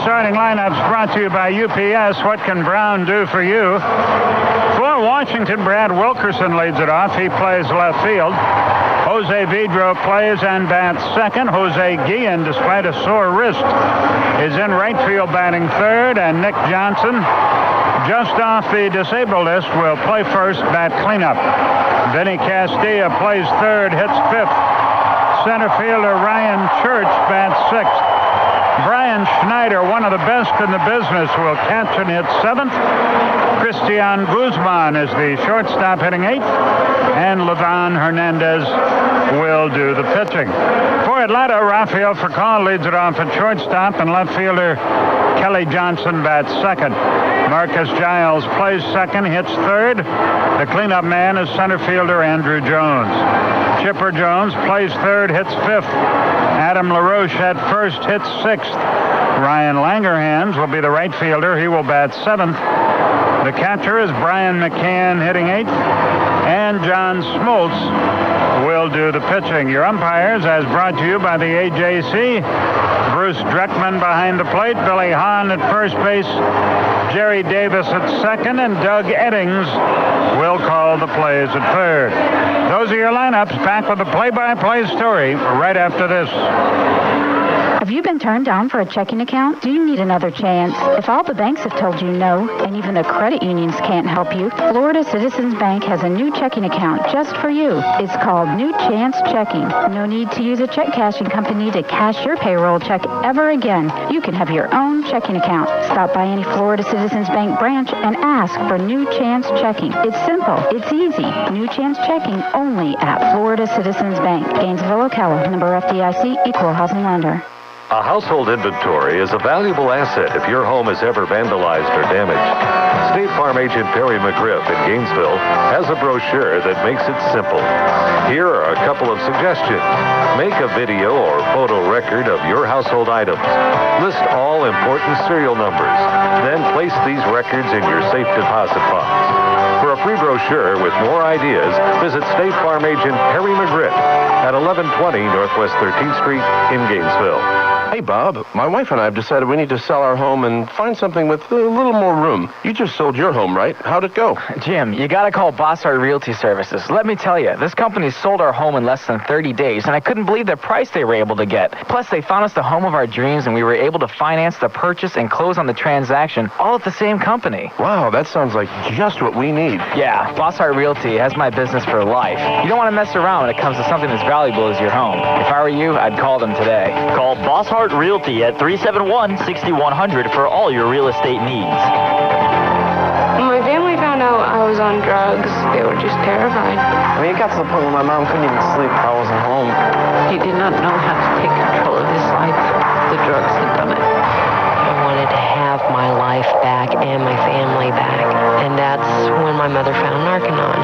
starting lineups brought to you by UPS. What can Brown do for you? For Washington, Brad Wilkerson leads it off. He plays left field. Jose Vidro plays and bats second. Jose Guillen, despite a sore wrist, is in right field batting third. And Nick Johnson, just off the disabled list, will play first, bat cleanup. Vinny Castilla plays third, hits fifth. Center fielder Ryan Church bats sixth. Brian Schneider, one of the best in the business, will catch and hit seventh. Christian Guzman is the shortstop, hitting eighth. And Livian Hernandez will do the pitching. For Atlanta, Rafael Furcal leads it off at shortstop, and left fielder Kelly Johnson bats second. Marcus Giles plays second, hits third. The cleanup man is center fielder Andrew Jones. Chipper Jones plays third, hits fifth. Adam LaRoche at first, hits sixth. Ryan Langerhans will be the right fielder. He will bat seventh. The catcher is Brian McCann, hitting eighth. And John Smoltz will do the pitching. Your umpires, as brought to you by the AJC, Bruce Dreckman behind the plate, Billy Hahn at first base, Jerry Davis at second, and Doug Eddings will call the plays at third. Those are your lineups. Back with the play-by-play story right after this. Have you been turned down for a checking account? Do you need another chance? If all the banks have told you no, and even the credit unions can't help you, Florida Citizens Bank has a new checking account just for you. It's called New Chance Checking. No need to use a check cashing company to cash your payroll check ever again. You can have your own checking account. Stop by any Florida Citizens Bank branch and ask for New Chance Checking. It's simple. It's easy. New Chance Checking only at Florida Citizens Bank. Gainesville, Ocala. Member FDIC. Equal housing lender. A household inventory is a valuable asset if your home is ever vandalized or damaged. State Farm agent Perry McGriff in Gainesville has a brochure that makes it simple. Here are a couple of suggestions. Make a video or photo record of your household items. List all important serial numbers. Then place these records in your safe deposit box. For a free brochure with more ideas, visit State Farm agent Perry McGriff at 1120 Northwest 13th Street in Gainesville. Hey, Bob, my wife and I have decided we need to sell our home and find something with a little more room. You just sold your home, right? How'd it go? Jim, you gotta call Bossart Realty Services. Let me tell you, this company sold our home in less than 30 days, and I couldn't believe the price they were able to get. Plus, they found us the home of our dreams, and we were able to finance the purchase and close on the transaction, all at the same company. Wow, that sounds like just what we need. Yeah, Bossart Realty has my business for life. You don't want to mess around when it comes to something as valuable as your home. If I were you, I'd call them today. Call Bossart Realty at 371-6100 for all your real estate needs. My family found out I was on drugs. They were just terrified. I mean, it got to the point where my mom couldn't even sleep if I wasn't home. He did not know how to take control of his life. The drugs had done it. I wanted to have my life back and my family back. And that's when my mother found Narconon.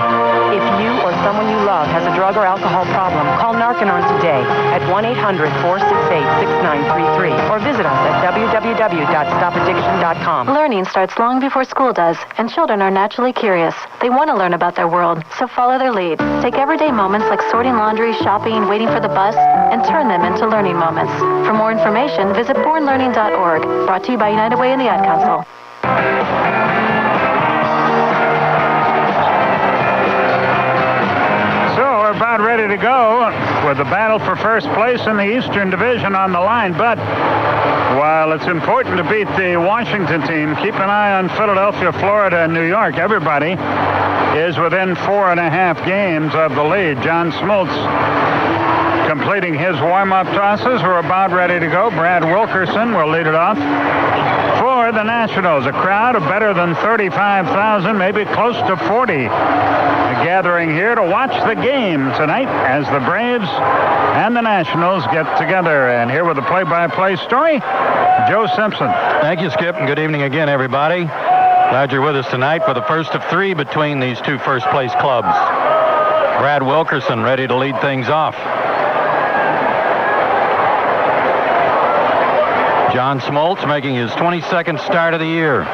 If you or someone you love has a drug or alcohol problem, call Narconon today at 1-800-468-6933 or visit us at www.stopaddiction.com. Learning starts long before school does, and children are naturally curious. They want to learn about their world, so follow their lead. Take everyday moments like sorting laundry, shopping, waiting for the bus, and turn them into learning moments. For more information, visit bornlearning.org. Brought to you by United Way and the Ad Council. About ready to go with the battle for first place in the Eastern Division on the line. But while it's important to beat the Washington team, keep an eye on Philadelphia, Florida, and New York. Everybody is within 4.5 games of the lead. John Smoltz completing his warm-up tosses. We're about ready to go. Brad Wilkerson will lead it off for the Nationals. A crowd of better than 35,000, maybe close to 40. Gathering here to watch the game tonight as the Braves and the Nationals get together. And here with the play-by-play story, Joe Simpson. Thank you, Skip, and good evening again, everybody. Glad you're with us tonight for the first of three between these two first-place clubs. Brad Wilkerson ready to lead things off. John Smoltz making his 22nd start of the year.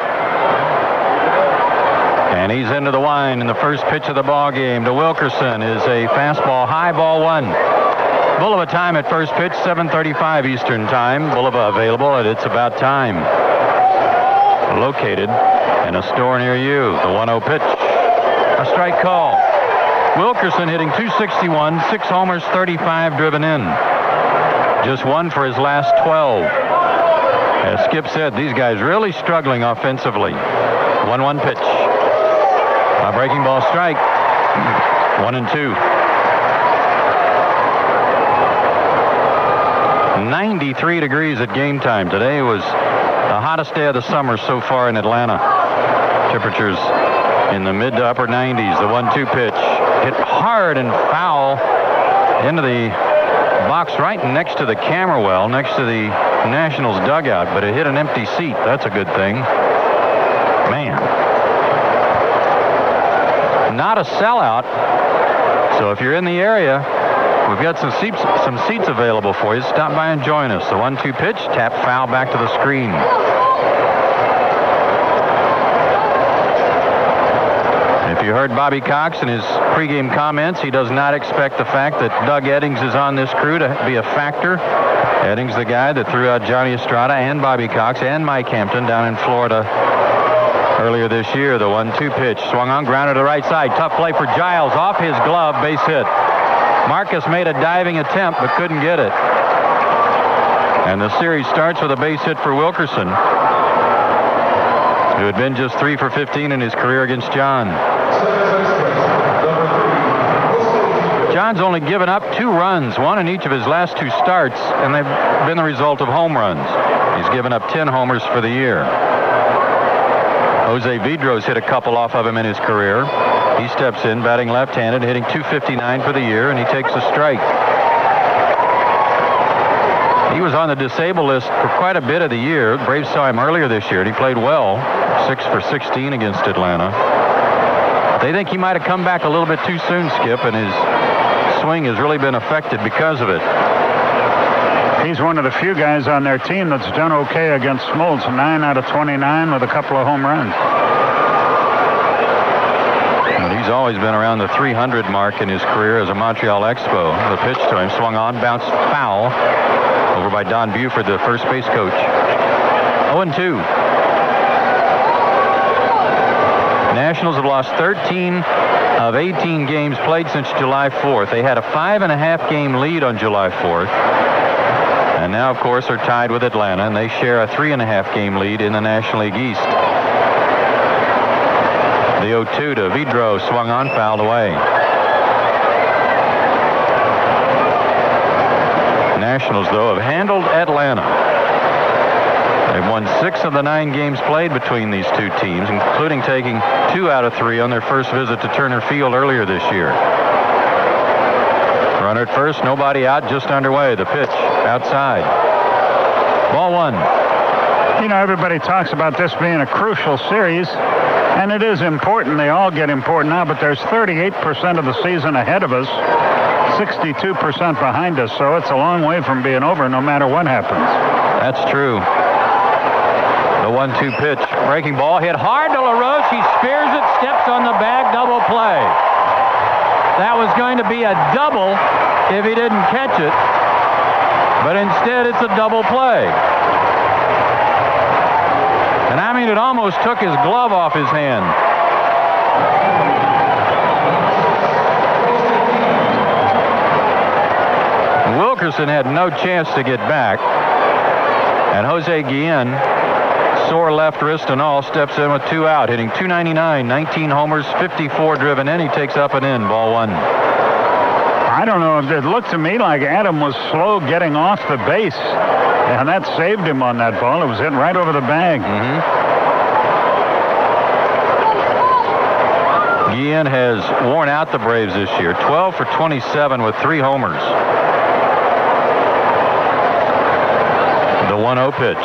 And he's into the wind, and the first pitch of the ball game to Wilkerson is a fastball, high ball one. Bulova time at first pitch, 7:35 Eastern time. Bulova available at It's About Time. Located in a store near you. The 1-0 pitch. A strike call. Wilkerson hitting .261, 6 homers, 35 driven in. Just one for his last 12. As Skip said, these guys really struggling offensively. 1-1 pitch. A breaking ball strike. 1-2. 93 degrees at game time. Today was the hottest day of the summer so far in Atlanta. Temperatures in the mid to upper 90s. The 1-2 pitch hit hard and foul into the box right next to the camera well, next to the Nationals dugout, but it hit an empty seat. That's a good thing. Man. Not a sellout. So if you're in the area, we've got some seats available for you. Stop by and join us. The 1-2 pitch, tap foul back to the screen. If you heard Bobby Cox in his pregame comments, he does not expect the fact that Doug Eddings is on this crew to be a factor. Eddings, the guy that threw out Johnny Estrada and Bobby Cox and Mike Hampton down in Florida earlier this year. The 1-2 pitch, swung on, grounded to the right side. Tough play for Giles, off his glove, base hit. Marcus made a diving attempt but couldn't get it. And the series starts with a base hit for Wilkerson, who had been just 3 for 15 in his career against John. John's only given up 2 runs, 1 in each of his last 2 starts, and they've been the result of home runs. He's given up 10 homers for the year. Jose Vidro's hit a couple off of him in his career. He steps in, batting left-handed, hitting .259 for the year, and he takes a strike. He was on the disabled list for quite a bit of the year. Braves saw him earlier this year, and he played well, 6 for 16 against Atlanta. They think he might have come back a little bit too soon, Skip, and his swing has really been affected because of it. He's one of the few guys on their team that's done okay against Smoltz, 9 out of 29 with a couple of home runs. But he's always been around the 300 mark in his career as a Montreal Expo. The pitch to him, swung on, bounced foul over by Don Buford, the first base coach. 0-2. Nationals have lost 13 of 18 games played since July 4th. They had a 5.5 game lead on July 4th. And now, of course, are tied with Atlanta, and they share a 3.5 game lead in the National League East. The 0-2 to Vidro, swung on, fouled away. Nationals, though, have handled Atlanta. They've won 6 of the 9 games played between these two teams, including taking 2 out of 3 on their first visit to Turner Field earlier this year. Runner at first, nobody out, just underway. The pitch outside. Ball 1. You know, everybody talks about this being a crucial series, and it is important. They all get important now, but there's 38% of the season ahead of us, 62% behind us, so it's a long way from being over no matter what happens. That's true. The 1-2 pitch. Breaking ball hit hard to LaRoche. He spears it, steps on the bag, double play. That was going to be a double if he didn't catch it, but instead it's a double play. And I mean, it almost took his glove off his hand. Wilkerson had no chance to get back, and Jose Guillen, sore left wrist and all, steps in with 2 out, hitting .299, 19 homers, 54 driven in. He takes up and in. Ball 1. I don't know. It looked to me like Adam was slow getting off the base, and that saved him on that ball. It was hitting right over the bag. Guillen has worn out the Braves this year, 12 for 27 with 3 homers. The 1-0 pitch.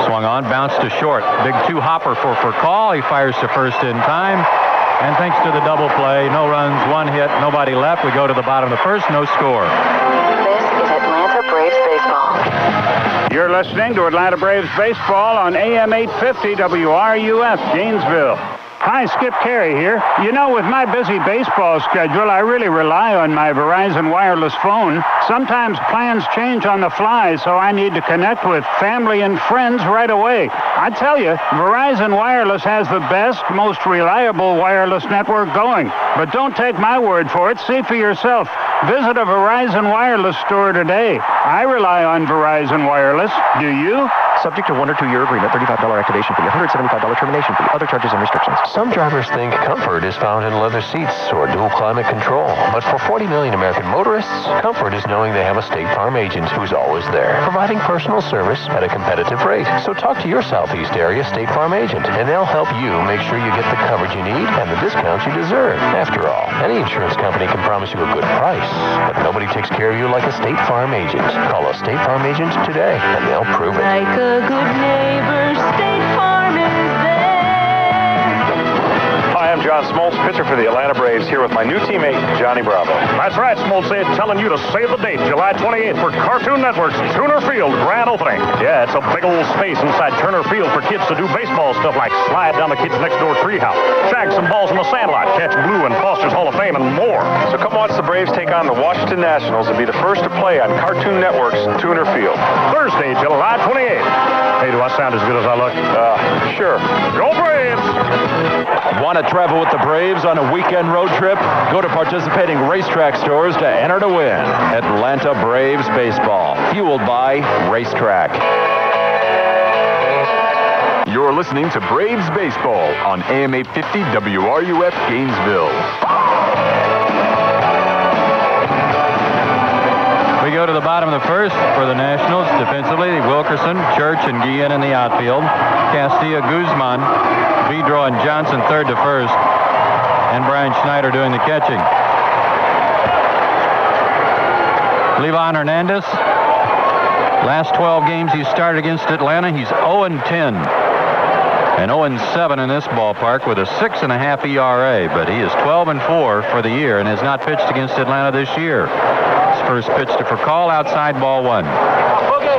Swung on, bounced to short. Big 2-hopper for call. He fires to first in time. And thanks to the double play, no runs, 1 hit, nobody left. We go to the bottom of the first, no score. This is Atlanta Braves baseball. You're listening to Atlanta Braves baseball on AM 850 WRUF, Gainesville. Hi, Skip Carey here. You know, with my busy baseball schedule, I really rely on my Verizon wireless phone. Sometimes plans change on the fly, so I need to connect with family and friends right away. I tell you, Verizon Wireless has the best, most reliable wireless network going. But don't take my word for it. See for yourself. Visit a Verizon Wireless store today. I rely on Verizon Wireless. Do you? Subject to 1 or 2 year agreement, $35 activation fee, $175 termination fee, other charges and restrictions. Some drivers think comfort is found in leather seats or dual climate control. But for 40 million American motorists, comfort is knowing they have a State Farm agent who's always there, providing personal service at a competitive rate. So talk to your Southeast area State Farm agent, and they'll help you make sure you get the coverage you need and the discounts you deserve. After all, any insurance company can promise you a good price, but nobody takes care of you like a State Farm agent. Call a State Farm agent today, and they'll prove it. Like a good neighbor, State Farm is there. Hi, I'm John Smoltz, pitcher for the Atlanta Braves, here with my new teammate, Johnny Bravo. That's right, Smoltz, telling you to save the date, July 28th, for Cartoon Network's Tuner Field grand opening. Yeah, it's a big old space inside Turner Field for kids to do baseball stuff like slide down the kids' next door treehouse, shag some balls in the sandlot, catch blue in Foster's Hall of Fame, and more. So come watch the Braves take on the Washington Nationals and be the first to play on Cartoon Network's Tuner Field. Thursday, July 28th. Hey, do I sound as good as I look? Sure. Go Braves! Want to travel with the Braves on a weekend road trip? Go to participating racetrack stores to enter to win. Atlanta Braves Baseball, fueled by Racetrack. You're listening to Braves Baseball on AM 850 WRUF Gainesville. We go to the bottom of the first for the Nationals. Defensively, Wilkerson, Church, and Guillen in the outfield. Castilla, Guzman, Vidro, and Johnson third to first. And Brian Schneider doing the catching. Livian Hernandez. Last 12 games he started against Atlanta. He's 0-10. And 0-7 in this ballpark with a 6.5 ERA. But he is 12-4 for the year and has not pitched against Atlanta this year. His first pitch to Furcal, outside, ball one.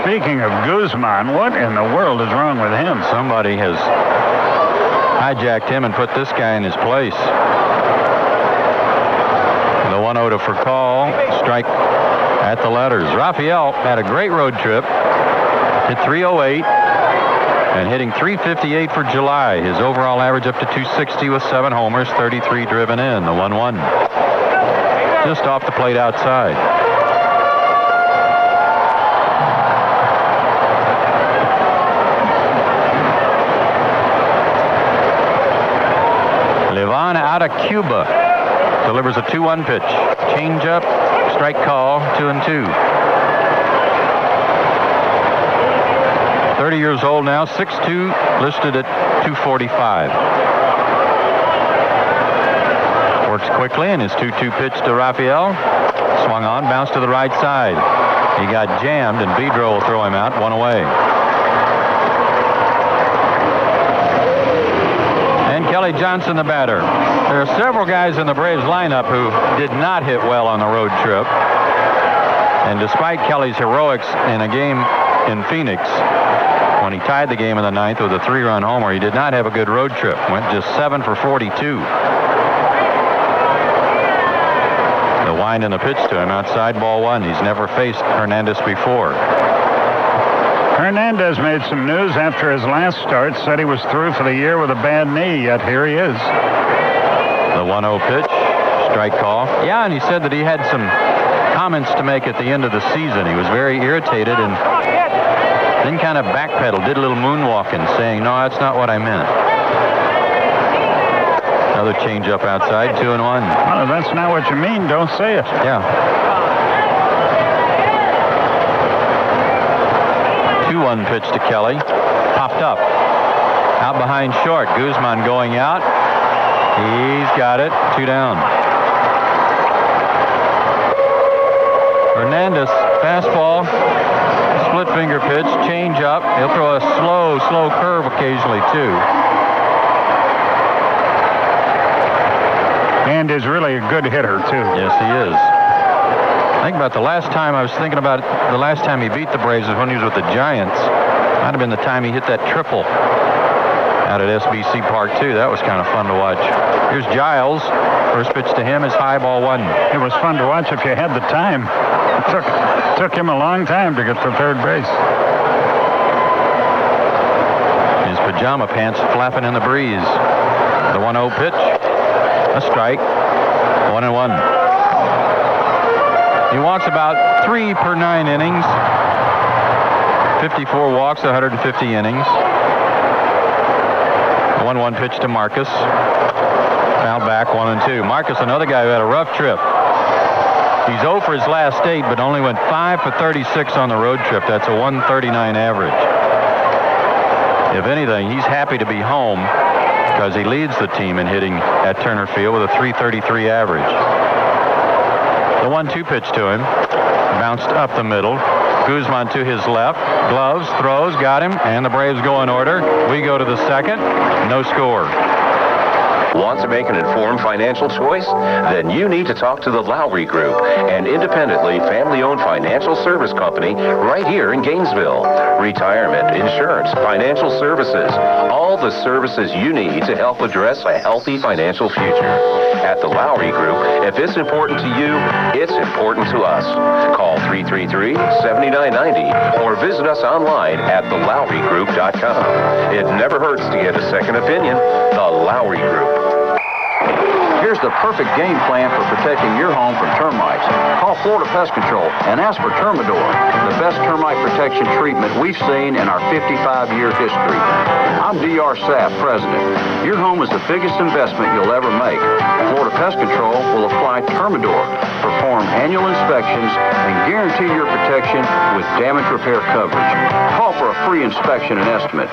Speaking of Guzman, what in the world is wrong with him? Somebody has hijacked him and put this guy in his place. The 1-0 to Furcal, strike at the letters. Raphael had a great road trip, hit .308 and hitting .358 for July. His overall average up to .260 with 7 homers, 33 driven in. The 1-1 just off the plate outside. Livian out of Cuba delivers a 2-1 pitch. Changeup, strike call, 2-2. 30 years old now, 6'2", listed at 245. Works quickly, and his 2-2 pitch to Raphael. Swung on, bounced to the right side. He got jammed, and Vidro will throw him out, one away. And Kelly Johnson, the batter. There are several guys in the Braves lineup who did not hit well on the road trip. And despite Kelly's heroics in a game in Phoenix, when he tied the game in the ninth with a 3-run homer, he did not have a good road trip. Went just 7 for 42. The wind and the pitch to him, outside, ball one. He's never faced Hernandez before. Hernandez made some news after his last start, said he was through for the year with a bad knee, yet here he is. The 1-0 pitch, strike call. Yeah, and he said that he had some comments to make at the end of the season. He was very irritated and then kind of backpedaled, did a little moonwalking, saying, no, that's not what I meant. Another changeup outside, 2-1. Well, if that's not what you mean, don't say it. Yeah. 2-1 pitch to Kelly. Popped up. Out behind short. Guzman going out. He's got it. 2 down. Hernandez, fastball. Split finger pitch. Change up. He'll throw a slow curve occasionally, too. And is really a good hitter, too. Yes, he is. Think about the last time I was thinking about it, the last time he beat the Braves was when he was with the Giants. Might have been the time he hit that triple out at SBC Park, too. That was kind of fun to watch. Here's Giles. First pitch to him is high, ball 1. It was fun to watch if you had the time. It took him a long time to get to third base. His pajama pants flapping in the breeze. The 1-0 pitch. A strike. 1-1. He walks about 3 per 9 innings. 54 walks, 150 innings. 1-1 pitch to Marcus. Fouled back, 1-2. Marcus, another guy who had a rough trip. He's 0 for his last 8, but only went 5 for 36 on the road trip. That's a 139 average. If anything, he's happy to be home because he leads the team in hitting at Turner Field with a 333 average. The 1-2 pitch to him. Bounced up the middle. Guzman to his left. Gloves, throws, got him, and the Braves go in order. We go to the second. No score. Want to make an informed financial choice? Then you need to talk to the Lowry Group, an independently family-owned financial service company right here in Gainesville. Retirement, insurance, financial services, all the services you need to help address a healthy financial future. At the Lowry Group, if it's important to you, it's important to us. Call 333-7990 or visit us online at thelowrygroup.com. It never hurts to get a second opinion. The Lowry Group. Here's the perfect game plan for protecting your home from termites. Call Florida Pest Control and ask for Termidor, the best termite protection treatment we've seen in our 55-year history. I'm D.R. Sapp, president. Your home is the biggest investment you'll ever make. Florida Pest Control will apply Termidor, perform annual inspections, and guarantee your protection with damage repair coverage. Call for a free inspection and estimate.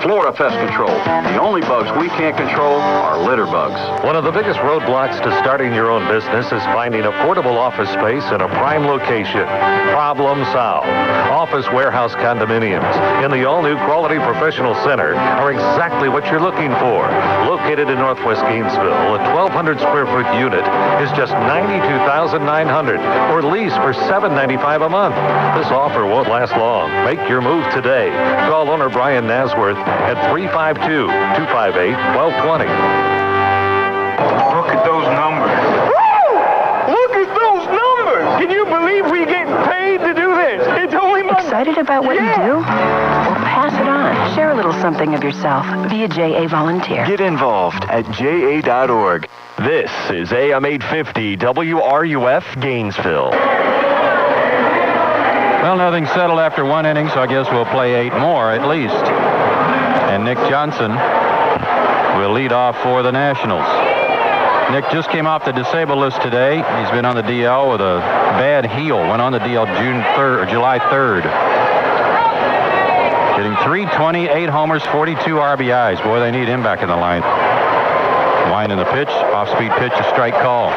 Florida Pest Control. The only bugs we can't control are litter bugs. One of the biggest roadblocks to starting your own business is finding affordable office space in a prime location. Problem solved. Office warehouse condominiums in the all-new Quality Professional Center are exactly what you're looking for. Located in Northwest Gainesville, a 1,200 square foot unit is just $92,900 or lease for $795 a month. This offer won't last long. Make your move today. Call owner Brian Nasworth at 352-258-1220. Look at those numbers. Woo! Look at those numbers! Can you believe we get paid to do this? It's only Monday. Excited about what you do? Well, pass it on. Share a little something of yourself. Be a JA volunteer. Get involved at JA.org. This is AM 850 WRUF Gainesville. Well, nothing settled after 1 inning, so I guess we'll play 8 more at least. And Nick Johnson will lead off for the Nationals. Nick just came off the disabled list today. He's been on the DL with a bad heel. Went on the DL July 3rd. Hitting .320, 8 homers, 42 RBIs. Boy, they need him back in the line. Winding the pitch, off-speed pitch, a strike call.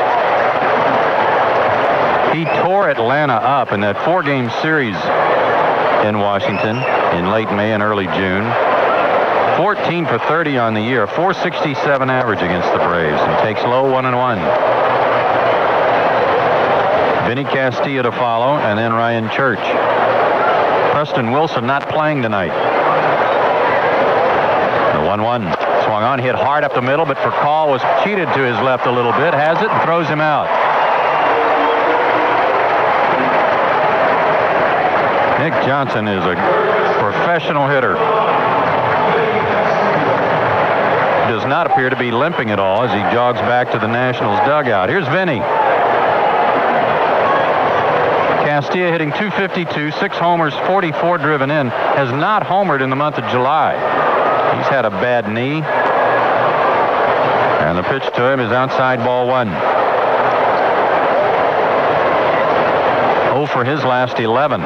He tore Atlanta up in that 4-game series in Washington in late May and early June. 14 for 30 on the year, 467 average against the Braves, and takes low 1-1. Vinny Castilla to follow, and then Ryan Church. Preston Wilson not playing tonight. The 1-1 swung on, hit hard up the middle, but for call was cheated to his left a little bit, has it, and throws him out. Nick Johnson is a professional hitter. Does not appear to be limping at all as he jogs back to the Nationals dugout. Here's Vinny. Castilla hitting .252, 6 homers, 44 driven in. Has not homered in the month of July. He's had a bad knee. And the pitch to him is outside ball 1. 0 for his last 11.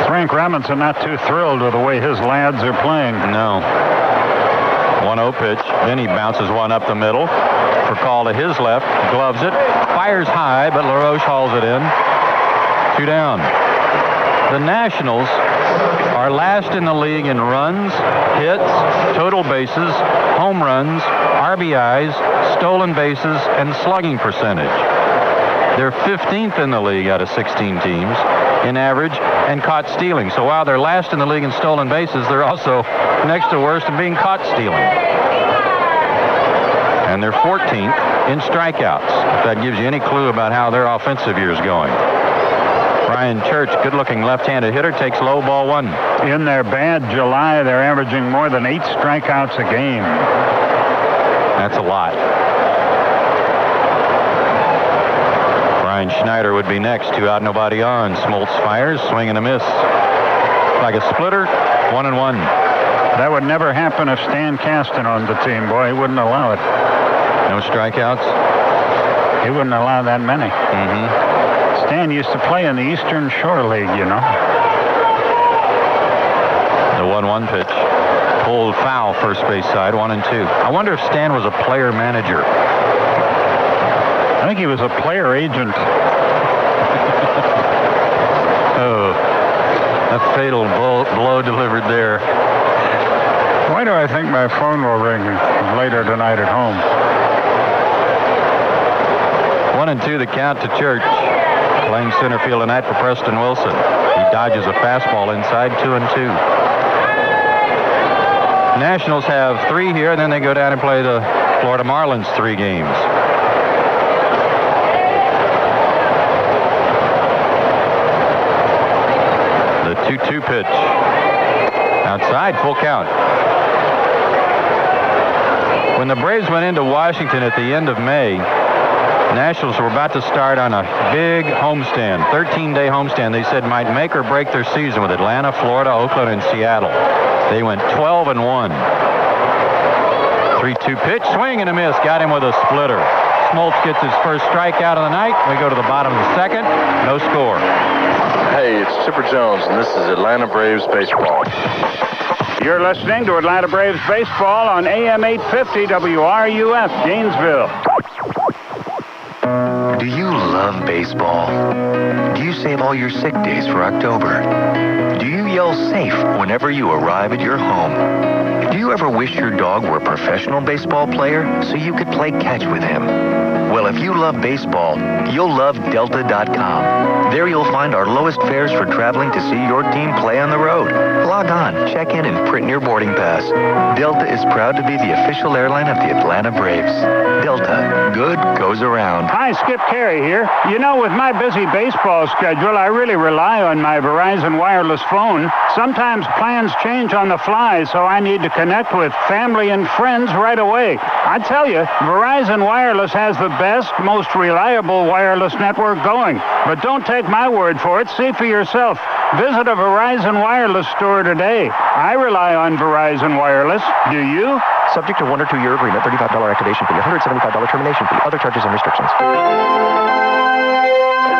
Frank Robinson not too thrilled with the way his lads are playing. No. 1-0 pitch. Then he bounces one up the middle. For call to his left. Gloves it. Fires high, but LaRoche hauls it in. 2 down. The Nationals are last in the league in runs, hits, total bases, home runs, RBIs, stolen bases, and slugging percentage. They're 15th in the league out of 16 teams. in average and caught stealing. So while they're last in the league in stolen bases, they're also next to worst in being caught stealing. And they're 14th in strikeouts. If that gives you any clue about how their offensive year is going. Brian Church, good-looking left-handed hitter, takes low, ball 1. In their bad July, they're averaging more than 8 strikeouts a game. That's a lot. Brian Schneider would be next. 2 out, nobody on. Smoltz fires, swing and a miss. Like a splitter, 1-1. That would never happen if Stan Kasten owned the team. Boy, he wouldn't allow it. No strikeouts? He wouldn't allow that many. Stan used to play in the Eastern Shore League, you know. The 1-1 pitch. Pulled foul, first base side, 1-2. I wonder if Stan was a player manager. I think he was a player agent. Oh, a fatal blow delivered there. Why do I think my phone will ring later tonight at home? 1-2 the count to Church. Playing center field tonight for Preston Wilson. He dodges a fastball inside, 2-2. Nationals have 3 here, and then they go down and play the Florida Marlins 3 games. The 2-2 pitch. Outside, full count. When the Braves went into Washington at the end of May, Nationals were about to start on a big homestand, 13-day homestand. They said might make or break their season with Atlanta, Florida, Oakland, and Seattle. They went 12-1. 3-2 pitch, swing and a miss. Got him with a splitter. Smoltz gets his first strikeout of the night. We go to the bottom of the second. No score. Hey, it's Chipper Jones, and this is Atlanta Braves baseball. You're listening to Atlanta Braves baseball on AM 850 WRUF, Gainesville. Do you love baseball? Do you save all your sick days for October? Do you yell safe whenever you arrive at your home? Do you ever wish your dog were a professional baseball player so you could play catch with him? Well, if you love baseball, you'll love Delta.com. There you'll find our lowest fares for traveling to see your team play on the road. Log on, check in, and print your boarding pass. Delta is proud to be the official airline of the Atlanta Braves. Delta, good goes around. Hi, Skip Carey here. You know, with my busy baseball schedule, I really rely on my Verizon wireless phone. Sometimes plans change on the fly, so I need to connect with family and friends right away. I tell you, Verizon Wireless has the best, most reliable wireless network going. But don't take my word for it. See for yourself. Visit a Verizon Wireless store today. I rely on Verizon Wireless. Do you? Subject to 1 or 2 year agreement, $35 activation fee, $175 termination fee, other charges and restrictions.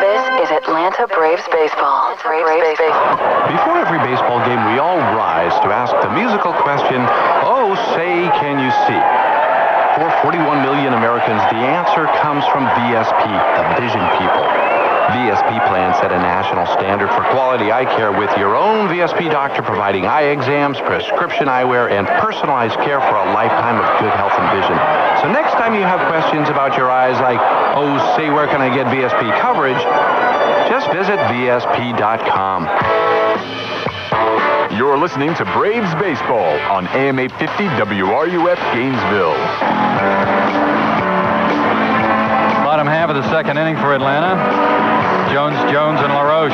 This is Atlanta Braves baseball. Before every baseball game, we all rise to ask the musical question, oh, say, can you see? For 41 million Americans, the answer comes from VSP, the vision people. VSP plans set a national standard for quality eye care with your own VSP doctor providing eye exams, prescription eyewear, and personalized care for a lifetime of good health and vision. So next time you have questions about your eyes like, oh, say, where can I get VSP coverage? Just visit VSP.com. You're listening to Braves Baseball on AM 850 WRUF Gainesville. Bottom half of the second inning for Atlanta. Jones, and LaRoche.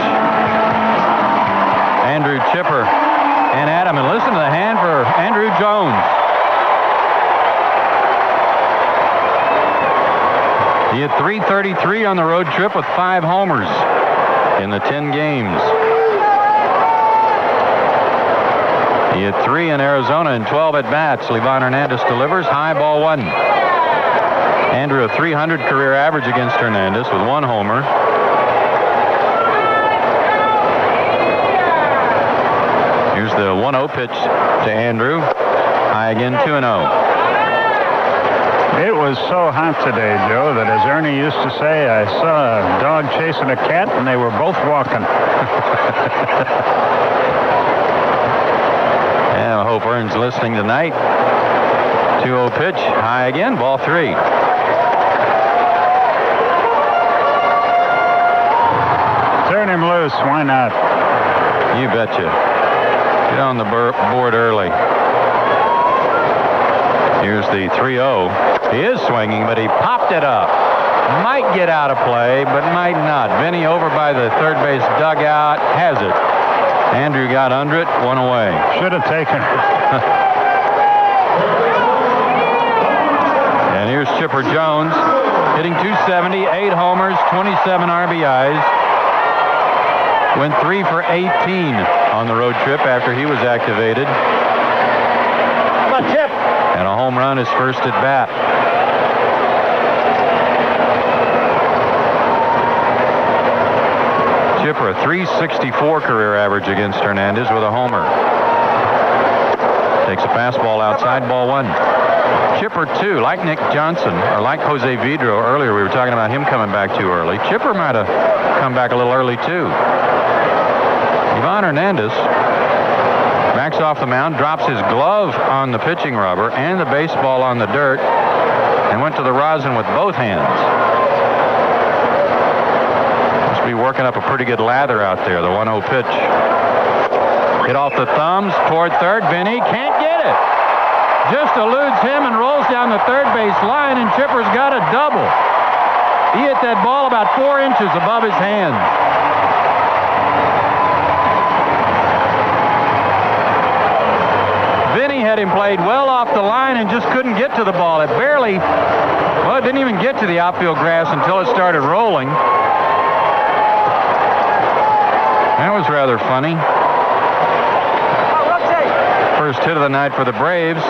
Andrew Chipper and Adam. And listen to the hand for Andrew Jones. He had 333 on the road trip with 5 homers in the 10 games. He had 3 in Arizona and 12 at-bats. Livian Hernandez delivers. High, ball 1. Andrew, a 300 career average against Hernandez with 1 homer. Here's the 1-0 pitch to Andrew. High again, 2-0. It was so hot today, Joe, that as Ernie used to say, I saw a dog chasing a cat, and they were both walking. Yeah, I hope Ern's listening tonight. 2-0 pitch, high again, ball 3. him loose. Why not? You betcha. Get on the board early. Here's the 3-0. He is swinging, but he popped it up. Might get out of play, but might not. Vinny over by the third base dugout. Has it. Andrew got under it. One away. Should have taken it. And here's Chipper Jones. Hitting .270, 8 homers, 27 RBIs. Went 3 for 18 on the road trip after he was activated. Come on, Chip. And a home run his first at bat. Chipper, a .364 career average against Hernandez with a homer. Takes a fastball outside, ball 1. Chipper, too, like Nick Johnson, or like Jose Vidro earlier, we were talking about him coming back too early. Chipper might have come back a little early, too. Livian Hernandez backs off the mound, drops his glove on the pitching rubber and the baseball on the dirt, and went to the rosin with both hands. Must be working up a pretty good lather out there, the 1-0 pitch. Hit off the thumbs toward third. Vinny can't get it. Just eludes him and rolls down the third base line, and Chipper's got a double. He hit that ball about 4 inches above his hand. Vinny had him played well off the line and just couldn't get to the ball. It barely, well, it didn't even get to the outfield grass until it started rolling. That was rather funny. First hit of the night for the Braves.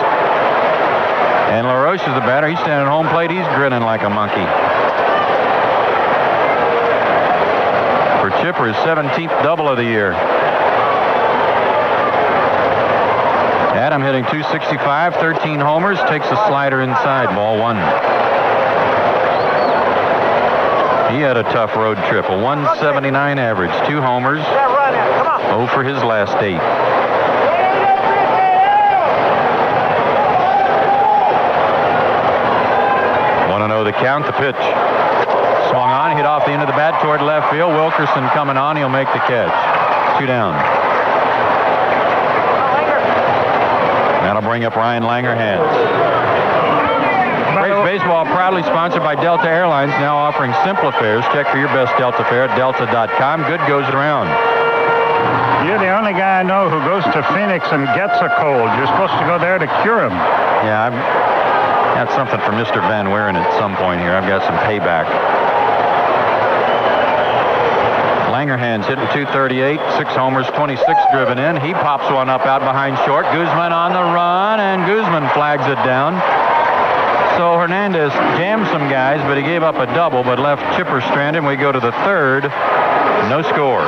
And LaRoche is the batter. He's standing at home plate. He's grinning like a monkey. For Chipper, his 17th double of the year. Adam hitting .265, 13 homers, takes a slider inside, ball 1. He had a tough road trip, a .179 average, 2 homers, 0 for his last 8. The count, the pitch. Swung on, hit off the end of the bat toward left field. Wilkerson coming on, he'll make the catch. 2 down. That'll bring up Ryan Langerhans. Braves baseball proudly sponsored by Delta Airlines, now offering simple fares. Check for your best Delta fare at delta.com. Good goes around. You're the only guy I know who goes to Phoenix and gets a cold. You're supposed to go there to cure him. Yeah, I've got something for Mr. Van Weeren at some point here. I've got some payback. Langerhans hitting .238, 6 homers, 26 driven in. He pops one up out behind short. Guzman on the run, and Guzman flags it down. So Hernandez jammed some guys, but he gave up a double, but left Chipper stranded. We go to the third. No score.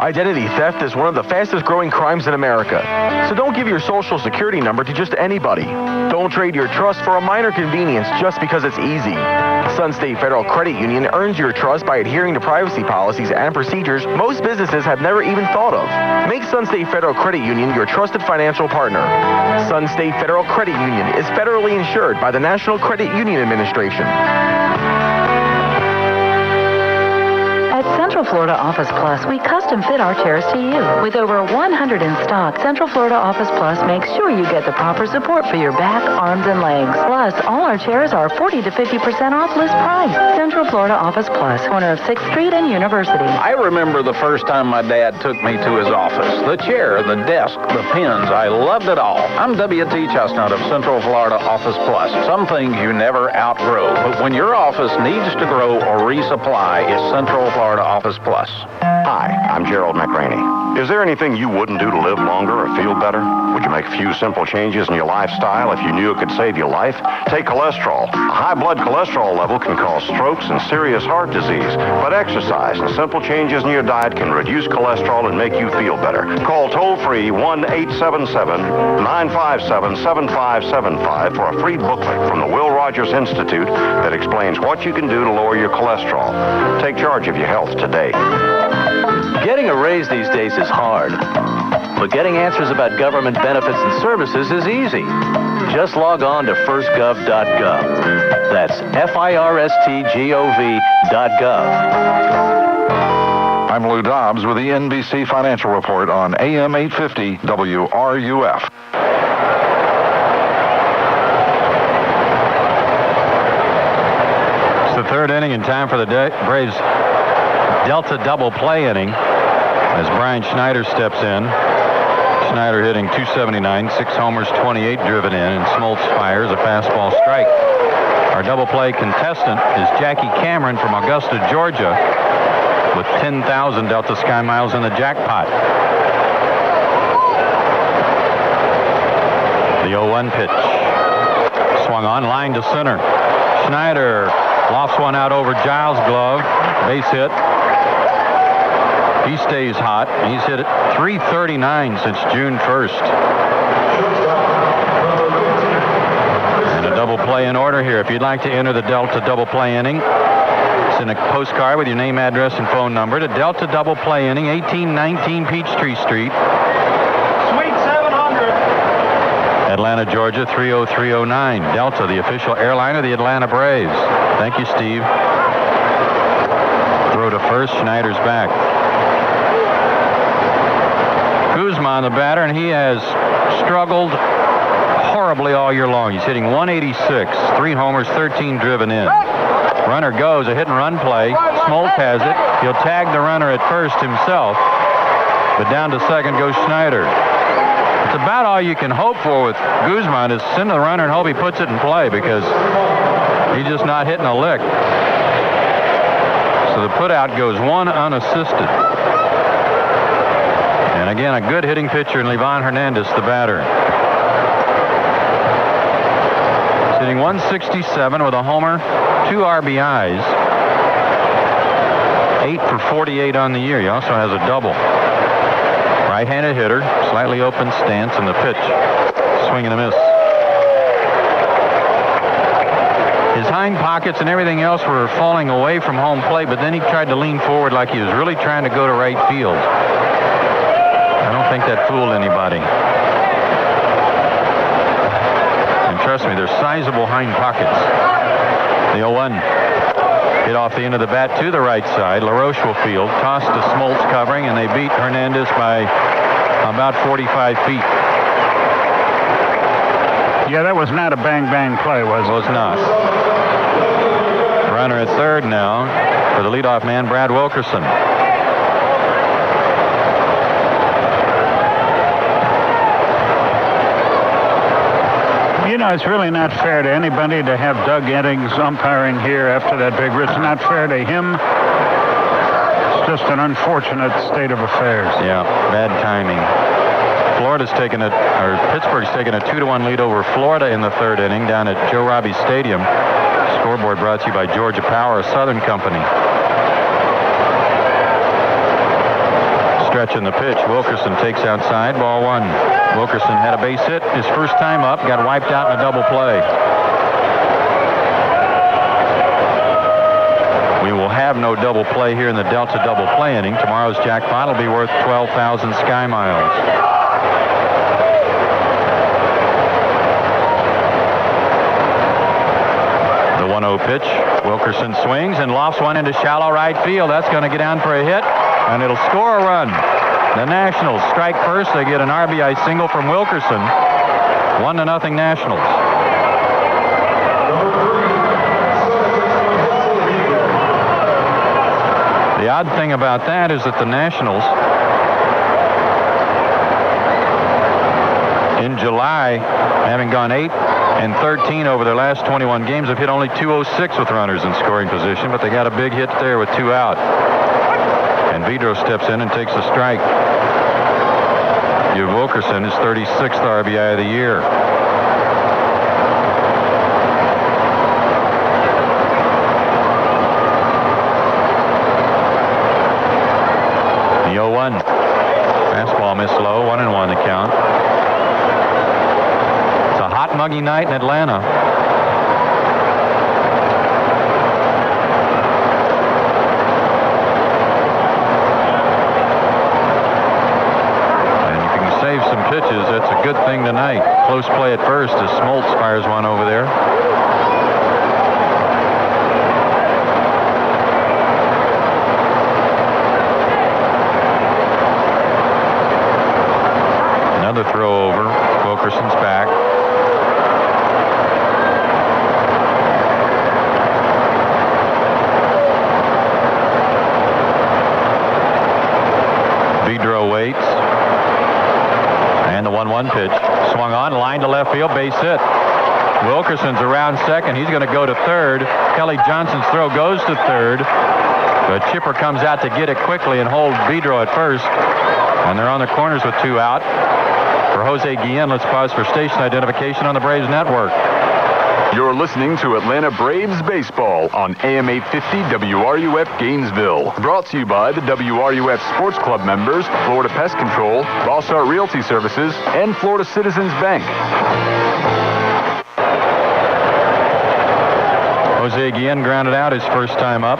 Identity theft is one of the fastest growing crimes in America. So don't give your social security number to just anybody. Don't trade your trust for a minor convenience just because it's easy. Sun State Federal Credit Union earns your trust by adhering to privacy policies and procedures most businesses have never even thought of. Make Sun State Federal Credit Union your trusted financial partner. Sun State Federal Credit Union is federally insured by the National Credit Union Administration. Central Florida Office Plus, we custom fit our chairs to you. With over 100 in stock, Central Florida Office Plus makes sure you get the proper support for your back, arms, and legs. Plus, all our chairs are 40 to 50% off list price. Central Florida Office Plus, corner of 6th Street and University. I remember the first time my dad took me to his office. The chair, the desk, the pens, I loved it all. I'm W.T. Chestnut of Central Florida Office Plus. Some things you never outgrow, but when your office needs to grow or resupply, it's Central Florida Office Plus. Hi, I'm Gerald McRaney. Is there anything you wouldn't do to live longer or feel better? Would you make a few simple changes in your lifestyle if you knew it could save your life? Take cholesterol. A high blood cholesterol level can cause strokes and serious heart disease, but exercise and simple changes in your diet can reduce cholesterol and make you feel better. Call toll-free 1-877-957-7575 for a free booklet from the Will Rogers Institute that explains what you can do to lower your cholesterol. Take charge of your health today. Getting a raise these days is hard, but getting answers about government benefits and services is easy. Just log on to firstgov.gov. That's FIRSTGOV.gov. I'm Lou Dobbs with the NBC Financial Report on AM 850 WRUF. It's the third inning and time for the Braves Delta double play inning as Brian Schneider steps in. Schneider hitting .279, 6 homers, 28 driven in, and Smoltz fires a fastball strike. Our double play contestant is Jackie Cameron from Augusta, Georgia, with 10,000 Delta Sky Miles in the jackpot. The 0-1 pitch. Swung on, line to center. Schneider lofts one out over Giles' glove. Base hit. He stays hot. He's hit it .339 since June 1st. And a double play in order here. If you'd like to enter the Delta double play inning, send a postcard with your name, address, and phone number to Delta double play inning, 1819 Peachtree Street. Sweet 700. Atlanta, Georgia, 30309. Delta, the official airline of the Atlanta Braves. Thank you, Steve. Throw to first. Schneider's back. Guzman, the batter, and he has struggled horribly all year long. He's hitting .186, 3 homers, 13 driven in. Runner goes, a hit and run play. Smoltz has it. He'll tag the runner at first himself, but down to second goes Schneider. It's about all you can hope for with Guzman is send the runner and hope he puts it in play, because he's just not hitting a lick. So the putout goes 1 unassisted. And again, a good hitting pitcher in Livian Hernandez, the batter. He's hitting .167 with a homer, 2 RBIs, 8 for 48 on the year. He also has a double. Right-handed hitter, slightly open stance, and the pitch. Swing and a miss. His hind pockets and everything else were falling away from home plate, but then he tried to lean forward like he was really trying to go to right field. I don't think that fooled anybody. And trust me, they're sizable hind pockets. The 0-1. Hit off the end of the bat to the right side. LaRoche will field. Toss to Smoltz covering, and they beat Hernandez by about 45 feet. Yeah, that was not a bang-bang play, was it? Was not. Runner at third now for the leadoff man, Brad Wilkerson. You know, it's really not fair to anybody to have Doug Eddings umpiring here after that big run. It's not fair to him. It's just an unfortunate state of affairs. Yeah, bad timing. Pittsburgh's taken a 2-1 lead over Florida in the third inning down at Joe Robbie Stadium. Scoreboard brought to you by Georgia Power, a Southern company. Stretching the pitch. Wilkerson takes outside. Ball 1. Wilkerson had a base hit his first time up. Got wiped out in a double play. We will have no double play here in the Delta double play inning. Tomorrow's jackpot will be worth 12,000 Sky Miles. The 1-0 pitch. Wilkerson swings and lofts one into shallow right field. That's going to get down for a hit, and it'll score a run. The Nationals strike first. They get an RBI single from Wilkerson. 1-0 Nationals. The odd thing about that is that the Nationals, in July, having gone 8-13 over their last 21 games, have hit only .206 with runners in scoring position, but they got a big hit there with 2 out. And Vidro steps in and takes a strike. Give Wilkerson his 36th RBI of the year. The 0-1. Fastball missed low. 1-1 the count. It's a hot, muggy night in Atlanta. Some pitches. That's a good thing tonight. Close play at first as Smoltz fires one over there. throw over. Wilkerson's back. Vidro waits. And the 1-1 pitch. Swung on, line to left field, base hit. Wilkerson's around second. He's going to go to third. Kelly Johnson's throw goes to third. But Chipper comes out to get it quickly and hold Vidro at first. And they're on the corners with 2 out. For Jose Guillen, let's pause for station identification on the Braves Network. You're listening to Atlanta Braves Baseball on AM 850 WRUF Gainesville. Brought to you by the WRUF Sports Club members, Florida Pest Control, Bossart Realty Services, and Florida Citizens Bank. Jose Guillen grounded out his first time up.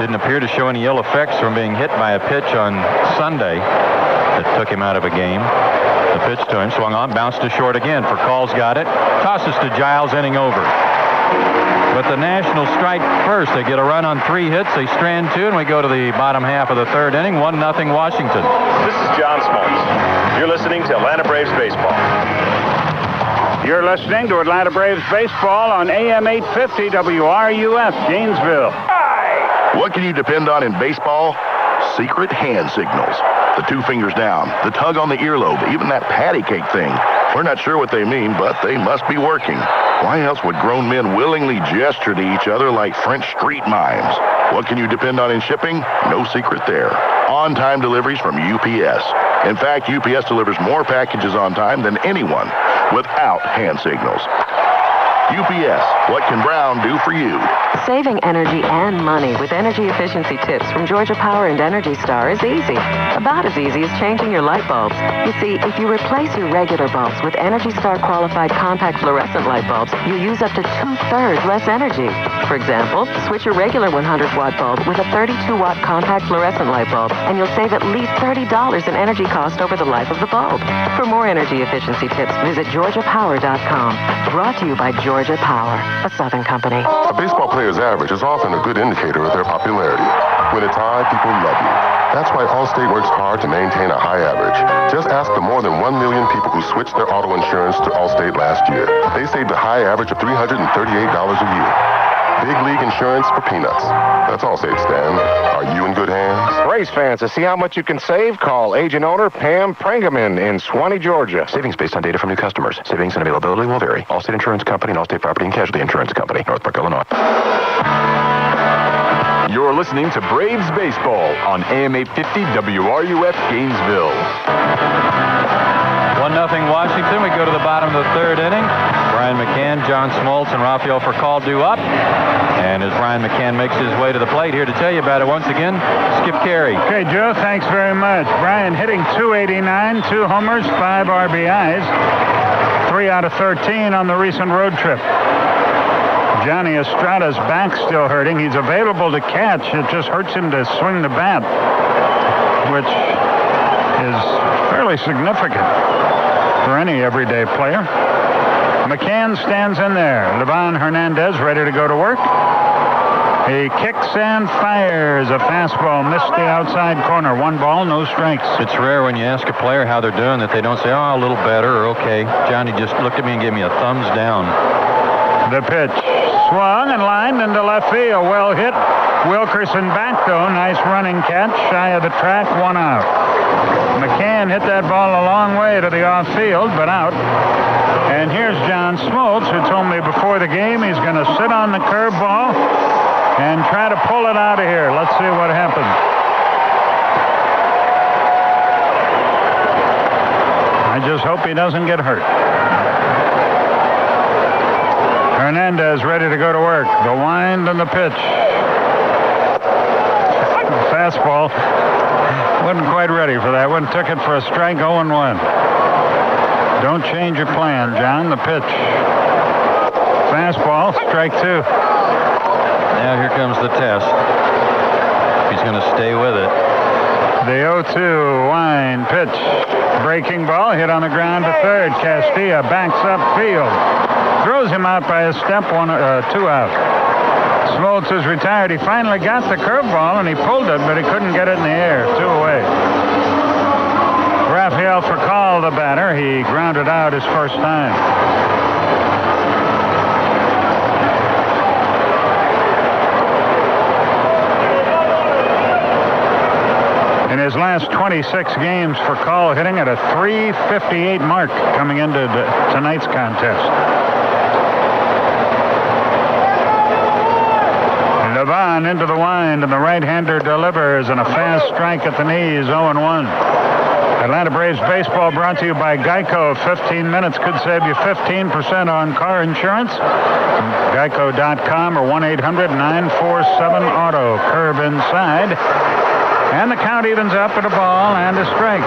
Didn't appear to show any ill effects from being hit by a pitch on Sunday that took him out of a game. The pitch to him, swung on, bounced to short again. For Call's got it. Tosses to Giles, inning over. But the Nationals strike first. They get a run on 3 hits. They strand 2, and we go to the bottom half of the third inning. 1-0 Washington. This is John Smoltz. You're listening to Atlanta Braves Baseball. You're listening to Atlanta Braves Baseball on AM 850 WRUF Gainesville. What can you depend on in baseball? Secret hand signals. The 2 fingers down, the tug on the earlobe, even that patty cake thing. We're not sure what they mean, but they must be working. Why else would grown men willingly gesture to each other like French street mimes? What can you depend on in shipping? No secret there. On-time deliveries from UPS. In fact, UPS delivers more packages on time than anyone without hand signals. UPS, what can Brown do for you? Saving energy and money with energy efficiency tips from Georgia Power and Energy Star is easy. About as easy as changing your light bulbs. You see, if you replace your regular bulbs with Energy Star qualified compact fluorescent light bulbs, you use up to 2/3 less energy. For example, switch your regular 100-watt bulb with a 32-watt compact fluorescent light bulb, and you'll save at least $30 in energy cost over the life of the bulb. For more energy efficiency tips, visit GeorgiaPower.com. Brought to you by Georgia Power, a Southern company. A baseball player's average is often a good indicator of their popularity. When it's high, people love you. That's why Allstate works hard to maintain a high average. Just ask the more than 1 million people who switched their auto insurance to Allstate last year. They saved a high average of $338 a year. Big league insurance for peanuts. That's Allstate, Stan. Are you in good hands? Braves fans, to see how much you can save, call agent owner Pam Prengaman in Swanee, Georgia. Savings based on data from new customers. Savings and availability will vary. Allstate Insurance Company and Allstate Property and Casualty Insurance Company, Northbrook, Illinois. You're listening to Braves Baseball on AM 850 WRUF Gainesville. 1-0 Washington. We go to the bottom of the third inning. Brian McCann, John Smoltz, and Rafael Furcal due up. And as Brian McCann makes his way to the plate, here to tell you about it once again, Skip Carey. Okay, Joe, thanks very much. Brian hitting .289, 2 homers, 5 RBIs, 3 out of 13 on the recent road trip. Johnny Estrada's back still hurting. He's available to catch. It just hurts him to swing the bat, which is fairly significant for any everyday player. McCann stands in there. Livian Hernandez ready to go to work. He kicks and fires. A fastball missed the outside corner. 1 ball, no strikes. It's rare when you ask a player how they're doing that they don't say, oh, a little better or okay. Johnny just looked at me and gave me a thumbs down. The pitch swung and lined into left field. Well hit. Wilkerson back, though. Nice running catch. Shy of the track, 1 out. McCann hit that ball a long way to the off field, but out. And here's John Smoltz, who told me before the game he's going to sit on the curveball and try to pull it out of here. Let's see what happens. I just hope he doesn't get hurt. Hernandez ready to go to work. The wind and the pitch. Fastball. Wasn't quite ready for that one. Took it for a strike, 0-1. Don't change your plan, John. The pitch. Fastball, strike 2. Now here comes the test. He's going to stay with it. The 0-2 wind pitch. Breaking ball hit on the ground to third. Castilla backs up field. Throws him out by a step, 2 out. Smoltz is retired. He finally got the curveball and he pulled it, but he couldn't get it in the air. 2 away. Rafael Furcal, the batter. He grounded out his first time. In his last 26 games, Furcal hitting at a .358 mark coming into tonight's contest. Levin into the wind, and the right-hander delivers, and a fast strike at the knees, 0-1. Atlanta Braves baseball brought to you by Geico. 15 minutes could save you 15% on car insurance. Geico.com or 1-800-947-AUTO. Curve inside. And the count evens up at a ball and a strike.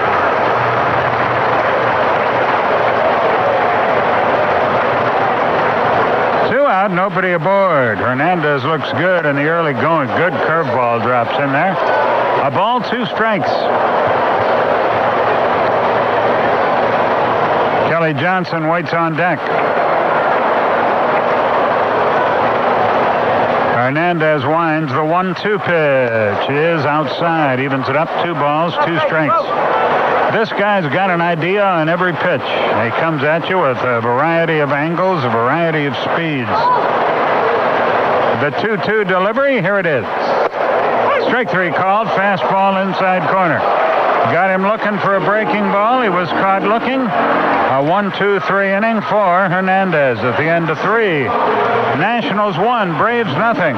Two out, nobody aboard. Hernandez looks good in the early going. Good curveball drops in there. A ball, 2 strikes. Kelly Johnson waits on deck. Hernandez winds the 1-2 pitch. Is outside. Evens it up. 2 balls, 2 strikes. This guy's got an idea on every pitch. He comes at you with a variety of angles, a variety of speeds. The 2-2 delivery, here it is. Strike 3 called. Fastball inside corner. Got him looking for a breaking ball. He was caught looking. A 1-2-3 inning for Hernandez at the end of 3. Nationals 1, Braves nothing.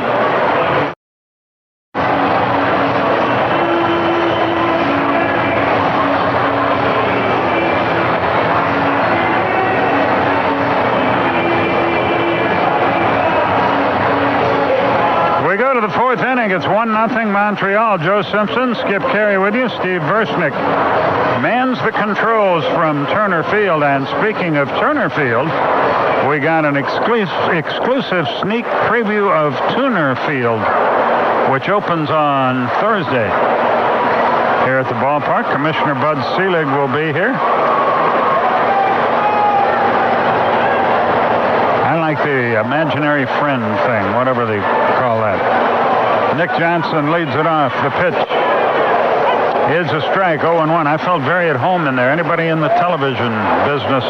We go to the 4th inning. It's 1-0 Montreal. Joe Simpson, Skip Carey with you. Steve Versnick mans the controls from Turner Field. And speaking of Turner Field, we got an exclusive sneak preview of Tuner Field, which opens on Thursday here at the ballpark. Commissioner Bud Selig will be here. I like the imaginary friend thing, whatever they call that. Nick Johnson leads it off. The pitch is a strike, 0-1. I felt very at home in there. Anybody in the television business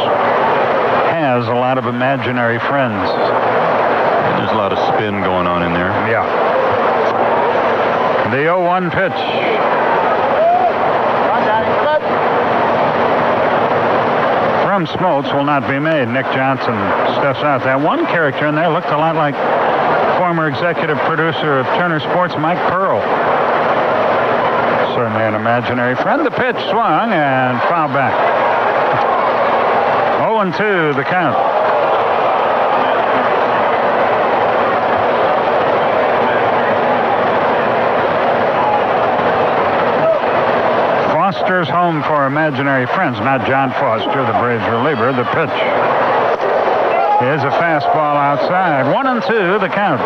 has a lot of imaginary friends. There's a lot of spin going on in there. Yeah. The 0-1 pitch. From Smoltz will not be made. Nick Johnson steps out. That one character in there looked a lot like former executive producer of Turner Sports, Mike Pearl. Certainly an imaginary friend. The pitch swung and fouled back. 0-2 the count. Foster's home for imaginary friends, not John Foster, the Braves reliever. The pitch is a fastball outside. 1-2 the count.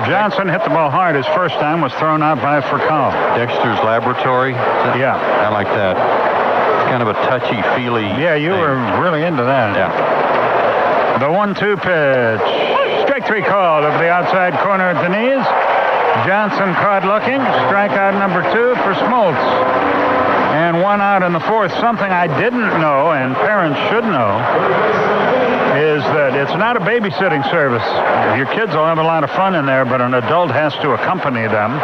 Johnson hit the ball hard. His first time was thrown out by Furcal. Dexter's Laboratory. Yeah. I like that. It's kind of a touchy-feely Yeah, you were really into that. Yeah. The 1-2 pitch. Strike 3 called over the outside corner at the knees. Johnson caught looking. Strikeout number 2 for Smoltz. And 1 out in the 4th. Something I didn't know, and parents should know, is that it's not a babysitting service. Your kids will have a lot of fun in there, but an adult has to accompany them.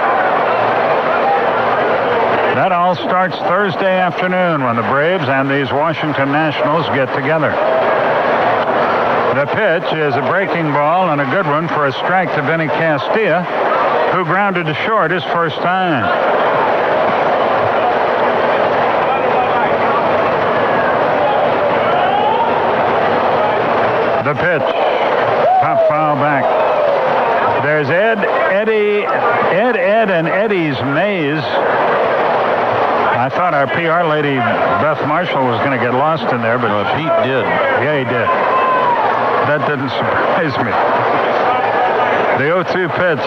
That all starts Thursday afternoon when the Braves and these Washington Nationals get together. The pitch is a breaking ball and a good one for a strike to Vinny Castilla, who grounded to short his first time. The pitch. Pop foul back. There's Ed, and Eddie's maze. I thought our PR lady, Beth Marshall, was going to get lost in there, but Pete did. Yeah, he did. That didn't surprise me. The 0-2 pitch.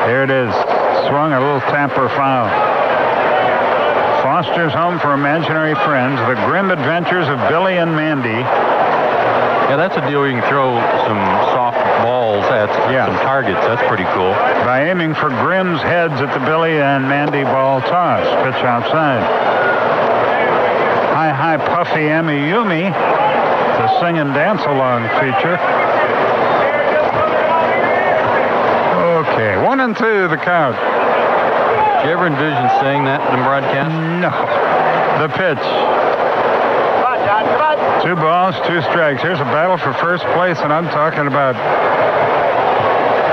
Here it is. Swung a little tapper foul. Foster's home for imaginary friends. The Grim Adventures of Billy and Mandy. Yeah, that's a deal where you can throw some soft balls at some targets. That's pretty cool. By aiming for Grimm's heads at the Billy and Mandy ball toss. Pitch outside. Hi Puffy Emmy Yumi. The sing and dance along feature. Okay, 1-2 the count. Did you ever envision saying that in the broadcast? No. The pitch. 2 balls, 2 strikes. Here's a battle for first place, and I'm talking about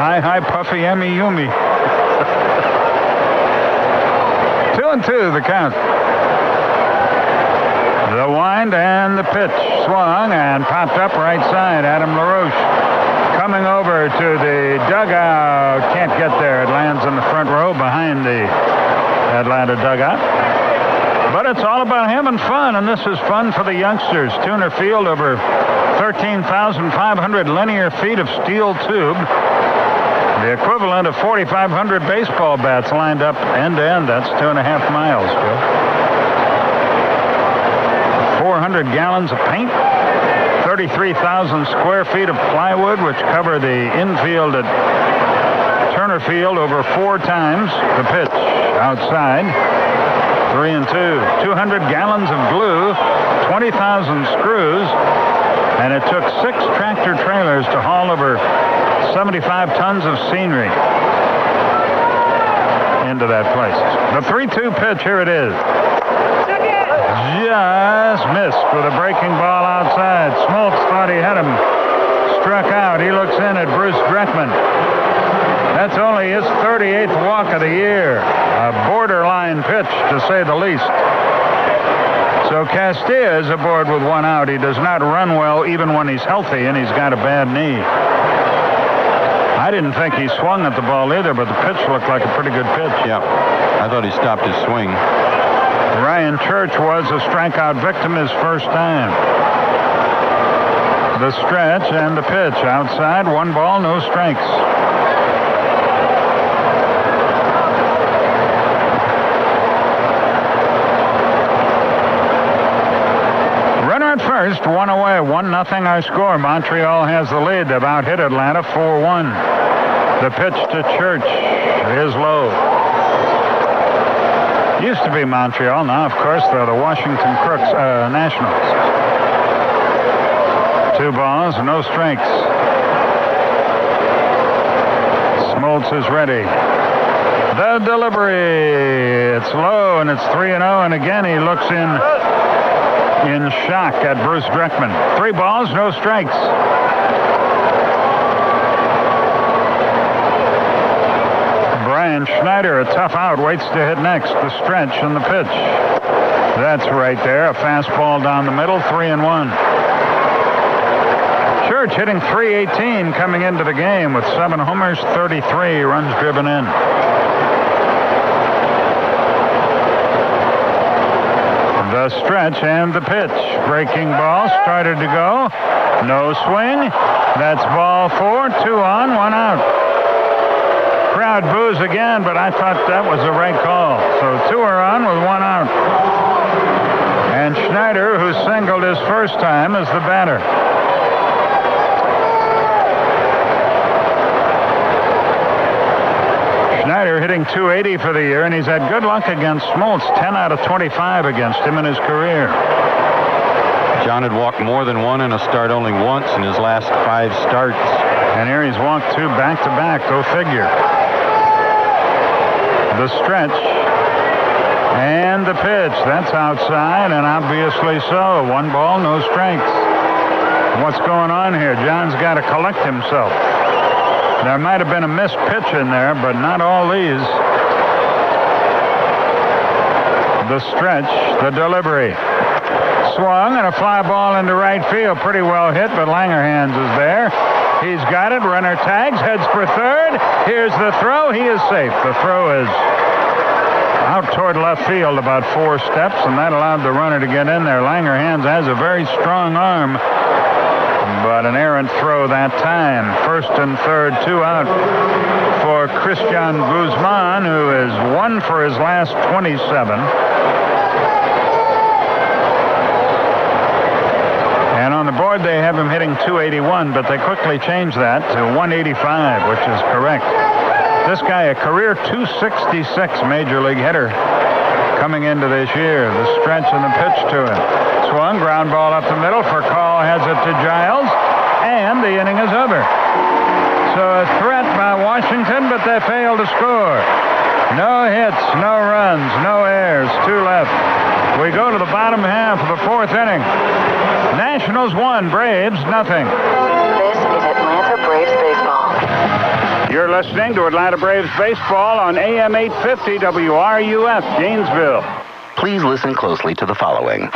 hi Puffy Emmy Yumi. 2-2 the count. The wind and the pitch. Swung and popped up right side. Adam LaRoche coming over to the dugout. Can't get there. It lands in the front row behind the Atlanta dugout. But it's all about having fun, and this is fun for the youngsters. Tuner Field, over 13,500 linear feet of steel tube. The equivalent of 4,500 baseball bats lined up end to end. That's 2.5 miles, Joe. 400 gallons of paint, 33,000 square feet of plywood, which cover the infield at Turner Field over 4 times. The pitch outside, 3-2. 200 gallons of glue, 20,000 screws, and it took 6 tractor trailers to haul over 75 tons of scenery into that place. The 3-2 pitch, here it is. Just missed with a breaking ball outside. Smoltz thought he had him struck out. He looks in at Bruce Dreckman. That's only his 38th walk of the year. A borderline pitch, to say the least. So Castilla is aboard with 1 out. He does not run well even when he's healthy, and he's got a bad knee. I didn't think he swung at the ball either, but the pitch looked like a pretty good pitch. Yeah, I thought he stopped his swing. Ryan Church was a strikeout victim his first time. The stretch and the pitch outside. 1 ball, no strikes. Runner at first, 1 away, 1-0 our score. Montreal has the lead. They've out-hit Atlanta 4-1. The pitch to Church is low. Used to be Montreal. Now, of course, they're the Washington Crooks, Nationals. 2 balls, no strikes. Smoltz is ready. The delivery. It's low, and it's 3-0. And again, he looks in shock at Bruce Dreckman. 3 balls, no strikes. Brian Schneider, a tough out, waits to hit next. The stretch and the pitch. That's right there. A fastball down the middle, 3-1. Church hitting .318 coming into the game with 7 homers, 33 runs driven in. The stretch and the pitch. Breaking ball started to go. No swing. That's ball 4. 2 on, 1 out. Crowd boos again, but I thought that was the right call. So 2 are on with 1 out. And Schneider, who singled his first time, is the batter. Schneider hitting .280 for the year, and he's had good luck against Smoltz. 10 out of 25 against him in his career. John had walked more than 1 in a start only once in his last 5 starts. And here he's walked 2 back-to-back. Go figure. The stretch and the pitch. That's outside, and obviously so. 1 ball, no strikes. What's going on here? John's got to collect himself. There might have been a missed pitch in there, but not all these. The stretch, the delivery. Swung and a fly ball into right field. Pretty well hit, but Langerhans is there. He's got it. Runner tags, heads for third. Here's the throw. He is safe. The throw is out toward left field about 4 steps, and that allowed the runner to get in there. Langerhans has a very strong arm, but an errant throw that time. 1st and 3rd, 2 out for Christian Guzman, who is 1 for his last 27. And on the scoreboard, they have him hitting .281, but they quickly changed that to .185, which is correct. This guy, a career .266 major league hitter coming into this year. The stretch and the pitch to him. Swung, ground ball up the middle. Furcal has it to Giles, and the inning is over. So a threat by Washington, but they fail to score. No hits, no runs, no errors, 2 left. We go to the bottom half of the 4th inning. Nationals 1, Braves nothing. This is Atlanta Braves baseball. You're listening to Atlanta Braves baseball on AM 850 WRUF, Gainesville. Please listen closely to the following.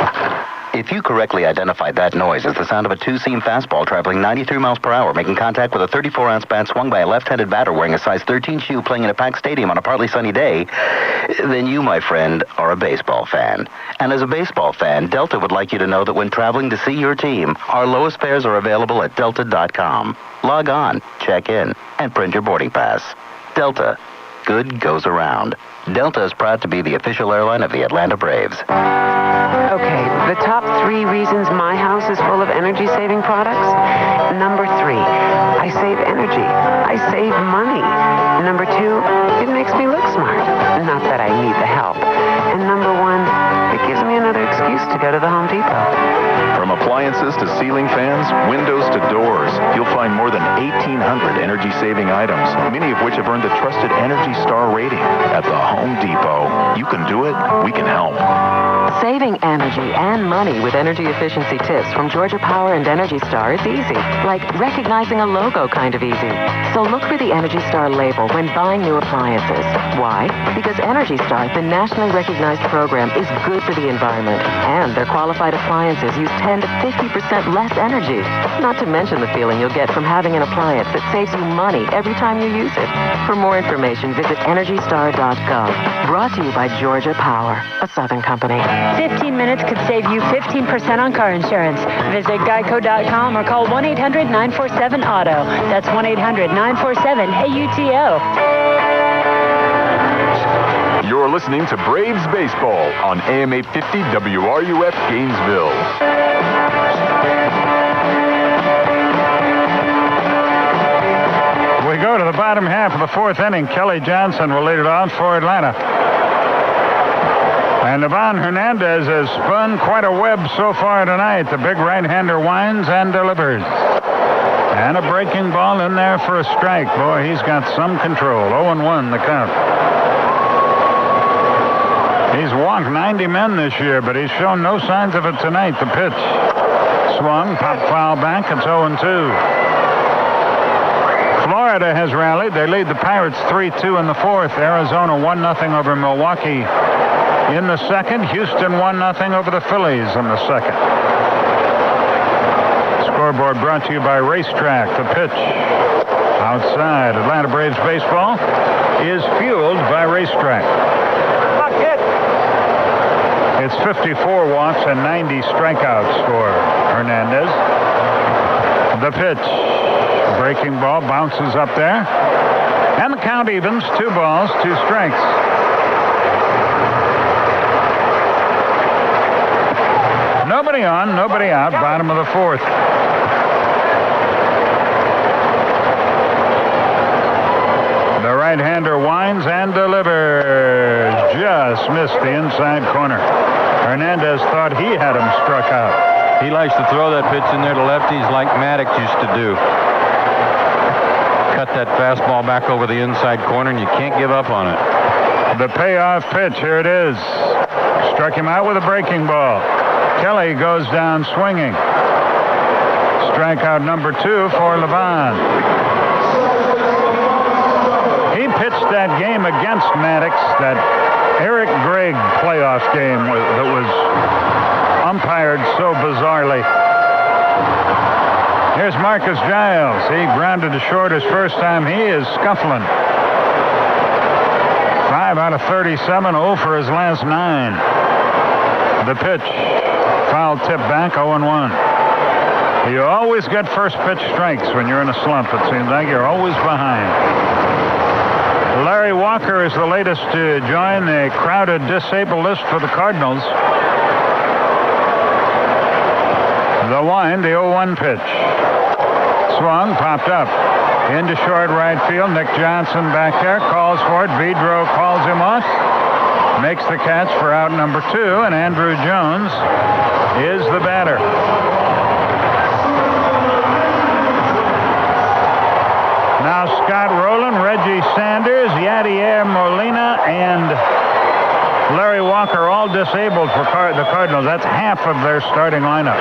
If you correctly identified that noise as the sound of a two-seam fastball traveling 93 miles per hour, making contact with a 34-ounce bat swung by a left-handed batter wearing a size 13 shoe playing in a packed stadium on a partly sunny day, then you, my friend, are a baseball fan. And as a baseball fan, Delta would like you to know that when traveling to see your team, our lowest fares are available at Delta.com. Log on, check in, and print your boarding pass. Delta. Good goes around. Delta is proud to be the official airline of the Atlanta Braves. Okay, the top 3 reasons my house is full of energy-saving products. Number 3, I save energy. I save money. Number 2, it makes me look smart. Not that I need the help. And number 1, it gives me another excuse to go to the Home Depot. From appliances to ceiling fans, windows to doors, you'll find more than 1,800 energy-saving items, many of which have earned the trusted Energy Star rating. At the Home Depot, you can do it, we can help. Saving energy and money with energy efficiency tips from Georgia Power and Energy Star is easy, like recognizing a logo kind of easy. So look for the Energy Star label when buying new appliances. Why? Because Energy Star, the nationally recognized program, is good for the environment, and their qualified appliances use 10 to 50% less energy. Not to mention the feeling you'll get from having an appliance that saves you money every time you use it. For more information, visit EnergyStar.gov. Brought to you by Georgia Power, a Southern company. 15 minutes could save you 15% on car insurance. Visit Geico.com or call 1-800-947-AUTO. That's 1-800-947-AUTO. You're listening to Braves Baseball on AM 850 WRUF Gainesville. We go to the bottom half of the 4th inning. Kelly Johnson will lead it off for Atlanta. And Livian Hernandez has spun quite a web so far tonight. The big right-hander winds and delivers. And a breaking ball in there for a strike. Boy, he's got some control. 0-1 the count. He's walked 90 men this year, but he's shown no signs of it tonight. The pitch. Swung, pop foul back. It's 0-2. Florida has rallied. They lead the Pirates 3-2 in the 4th. Arizona 1-0 over Milwaukee in the 2nd. Houston 1-0 over the Phillies in the 2nd. Scoreboard brought to you by Racetrack. The pitch outside. Atlanta Braves baseball is fueled by Racetrack. It's 54 walks and 90 strikeouts for Hernandez. The pitch. Breaking ball bounces up there. And the count evens. 2 balls, 2 strikes. Nobody on, nobody out. Bottom of the 4th. The right-hander winds and delivers. Just missed the inside corner. Hernandez thought he had him struck out. He likes to throw that pitch in there to lefties like Maddox used to do. Cut that fastball back over the inside corner, and you can't give up on it. The payoff pitch, here it is. Struck him out with a breaking ball. Kelly goes down swinging. Strikeout number 2 for Livian. He pitched that game against Maddox, that Eric Gregg playoff game that was umpired so bizarrely. Here's Marcus Giles. He grounded to short his first time. He is scuffling. 5 out of 37, 0 for his last 9. The pitch. Foul tip back, 0-1. You always get first pitch strikes when you're in a slump. It seems like you're always behind. Larry Walker is the latest to join the crowded disabled list for the Cardinals. The The wind, the 0-1 pitch. Swung, popped up. Into short right field. Nick Johnson back there calls for it. Vidro calls him off. Makes the catch for out number 2, and Andrew Jones is the batter. Now Scott Rowland, Reggie Sanders, Yadier Molina, and Larry Walker all disabled for the Cardinals. That's half of their starting lineup.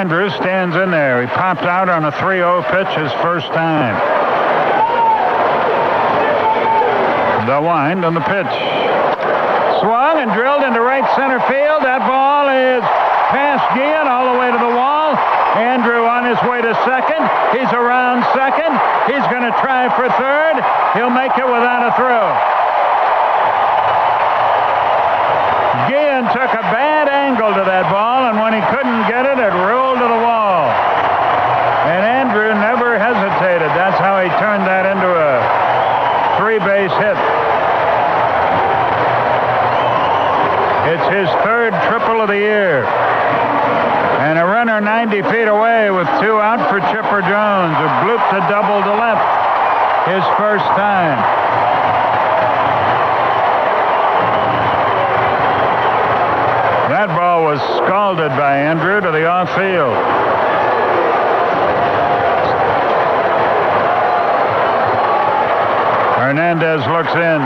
Andrews stands in there. He popped out on a 3-0 pitch his first time. The wind on the pitch. Swung and drilled into right center field. That ball is past Gian all the way to the wall. Andrew on his way to second. He's around second. He's going to try for third. He'll make it without a throw. Gian took a bad angle to that ball, and when he couldn't get it, it rolled to the wall. And Andrew never hesitated. That's how he turned that into a 3-base hit. It's his third triple of the year. And a runner 90 feet away with 2 out for Chipper Jones, who blooped a double to left his first time. That ball was scalded by Andrew to the off-field. Hernandez looks in.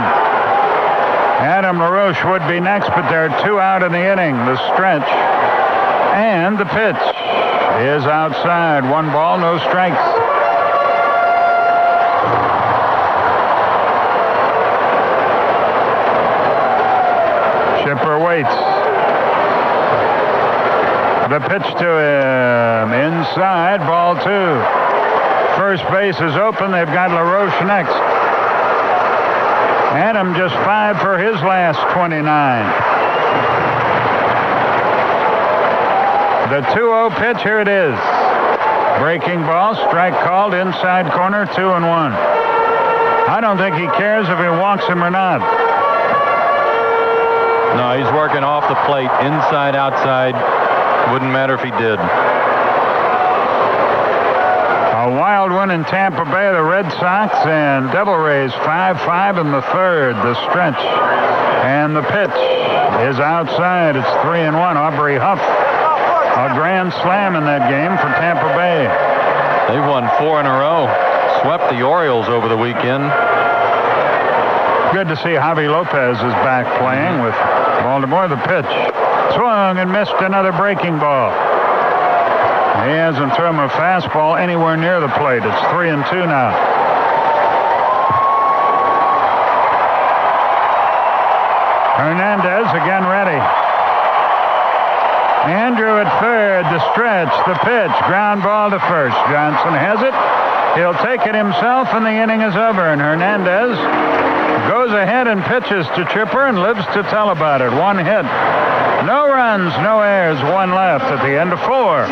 Adam LaRoche would be next, but there are 2 out in the inning. The stretch and the pitch is outside. 1 ball, no strikes. Chipper waits. The pitch to him. Inside, ball 2. First base is open. They've got LaRoche next. Adam just 5 for his last 29. The 2-0 pitch, here it is. Breaking ball, strike called, inside corner, 2-1. I don't think he cares if he walks him or not. No, he's working off the plate, inside, outside. Wouldn't matter if he did. A wild one in Tampa Bay, the Red Sox and Devil Rays, 5-5 in the third. The stretch and the pitch is outside. It's 3-1. Aubrey Huff, a grand slam in that game for Tampa Bay. They've won 4 in a row. Swept the Orioles over the weekend. Good to see Javi Lopez is back playing with Baltimore. The pitch. Swung and missed another breaking ball. He hasn't thrown a fastball anywhere near the plate. It's 3-2 now. Hernandez again ready. Andrew at third, the stretch, the pitch, ground ball to first. Johnson has it. He'll take it himself, and the inning is over. And Hernandez goes ahead and pitches to Chipper and lives to tell about it. 1 hit. No runs, no errors, 1 left at the end of 4.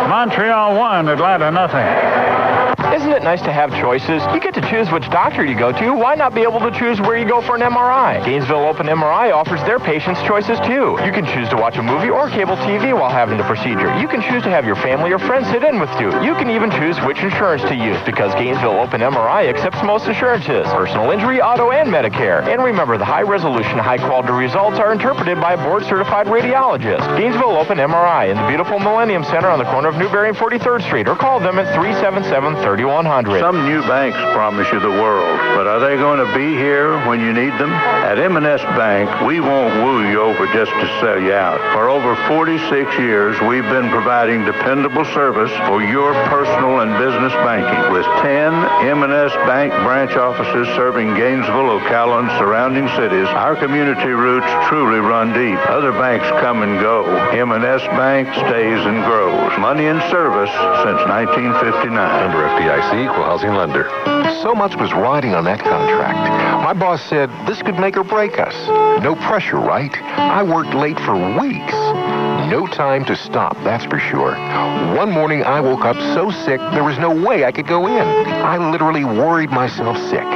Montreal 1, Atlanta nothing. Isn't it nice to have choices? You get to choose which doctor you go to. Why not be able to choose where you go for an MRI? Gainesville Open MRI offers their patients choices too. You can choose to watch a movie or cable TV while having the procedure. You can choose to have your family or friends sit in with you. You can even choose which insurance to use because Gainesville Open MRI accepts most insurances, personal injury, auto, and Medicare. And remember, the high-resolution, high-quality results are interpreted by a board-certified radiologist. Gainesville Open MRI in the beautiful Millennium Center on the corner of Newberry and 43rd Street, or call them at 377-3100. Some new banks promise you the world, but are they going to be here when you need them? At M&S Bank, we won't woo you over just to sell you out. For over 46 years, we've been providing dependable service for your personal and business banking. With 10 M&S Bank branch offices serving Gainesville, Ocala, and surrounding cities, our community roots truly run deep. Other banks come and go. M&S Bank stays and grows. Money and service since 1959. Member FDIC, equal housing lender. So much was riding on that contract. My boss said this could make or break us. No pressure, right? I worked late for weeks. No time to stop, that's for sure. One morning I woke up so sick there was no way I could go in. I literally worried myself sick.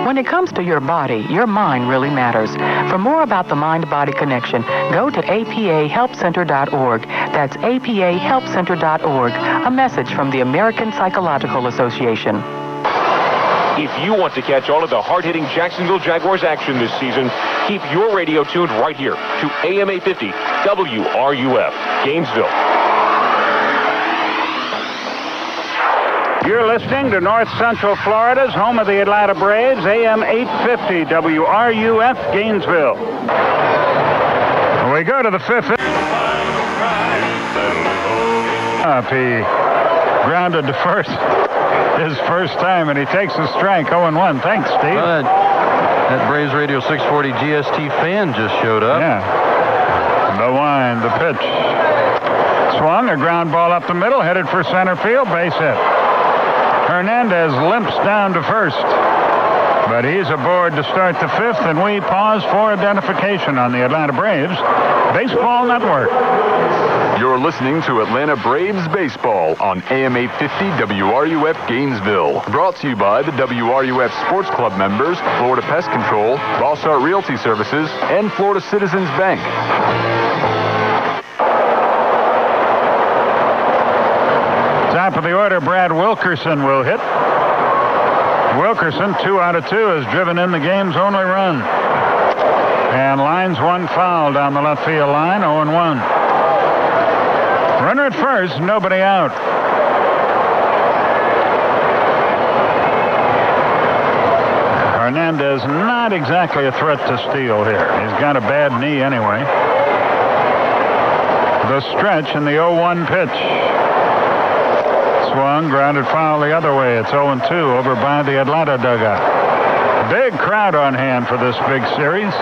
When it comes to your body, your mind really matters. For more about the mind-body connection, go to apahelpcenter.org. That's apahelpcenter.org. A message from the American Psychological Association. If you want to catch all of the hard-hitting Jacksonville Jaguars action this season, keep your radio tuned right here to AM 850 WRUF, Gainesville. You're listening to North Central Florida's home of the Atlanta Braves, AM 850 WRUF, Gainesville. We go to the fifth. He grounded to first. His first time, and he takes a strike. 0-1. Thanks, Steve. That Braves Radio 640 GST fan just showed up. Yeah. The wind, the pitch. Swung, a ground ball up the middle, headed for center field, base hit. Hernandez limps down to first, but he's aboard to start the fifth, and we pause for identification on the Atlanta Braves Baseball Network. You're listening to Atlanta Braves Baseball on AM 850 WRUF Gainesville. Brought to you by the WRUF Sports Club members, Florida Pest Control, Bossart Realty Services, and Florida Citizens Bank. Top of the order, Brad Wilkerson will hit. Wilkerson, 2 out of 2, has driven in the game's only run. And lines one foul down the left field line, 0-1. Runner at first, nobody out. Hernandez not exactly a threat to steal here. He's got a bad knee anyway. The stretch and the 0-1 pitch. Swung, grounded foul the other way. It's 0-2 over by the Atlanta dugout. Big crowd on hand for this big series.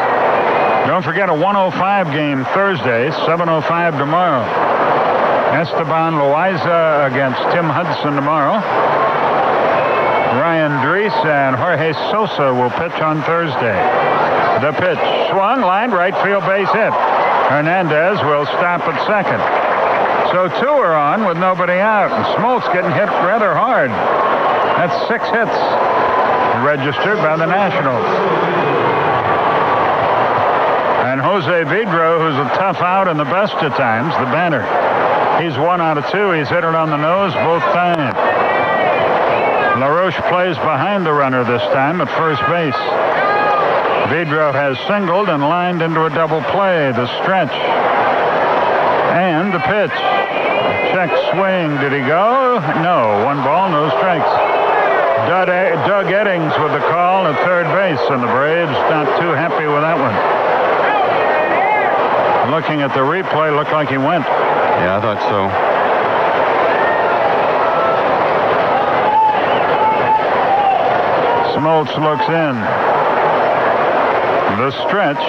Don't forget a 105 game Thursday, 7:05 tomorrow. Esteban Loaiza against Tim Hudson tomorrow. Ryan Drees and Jorge Sosa will pitch on Thursday. The pitch swung, lined right field, base hit. Hernandez will stop at second. So 2 are on with nobody out, and Smoltz getting hit rather hard. That's 6 hits registered by the Nationals. And Jose Vidro, who's a tough out and the best at times, the batter. He's 1 out of 2. He's hit it on the nose both times. LaRoche plays behind the runner this time at first base. Vidro has singled and lined into a double play. The stretch. And the pitch. Check swing. Did he go? No. 1 ball, no strikes. Doug Eddings with the call at third base, and the Braves not too happy with that one. Looking at the replay, looked like he went. Yeah, I thought so. Smoltz looks in. The stretch.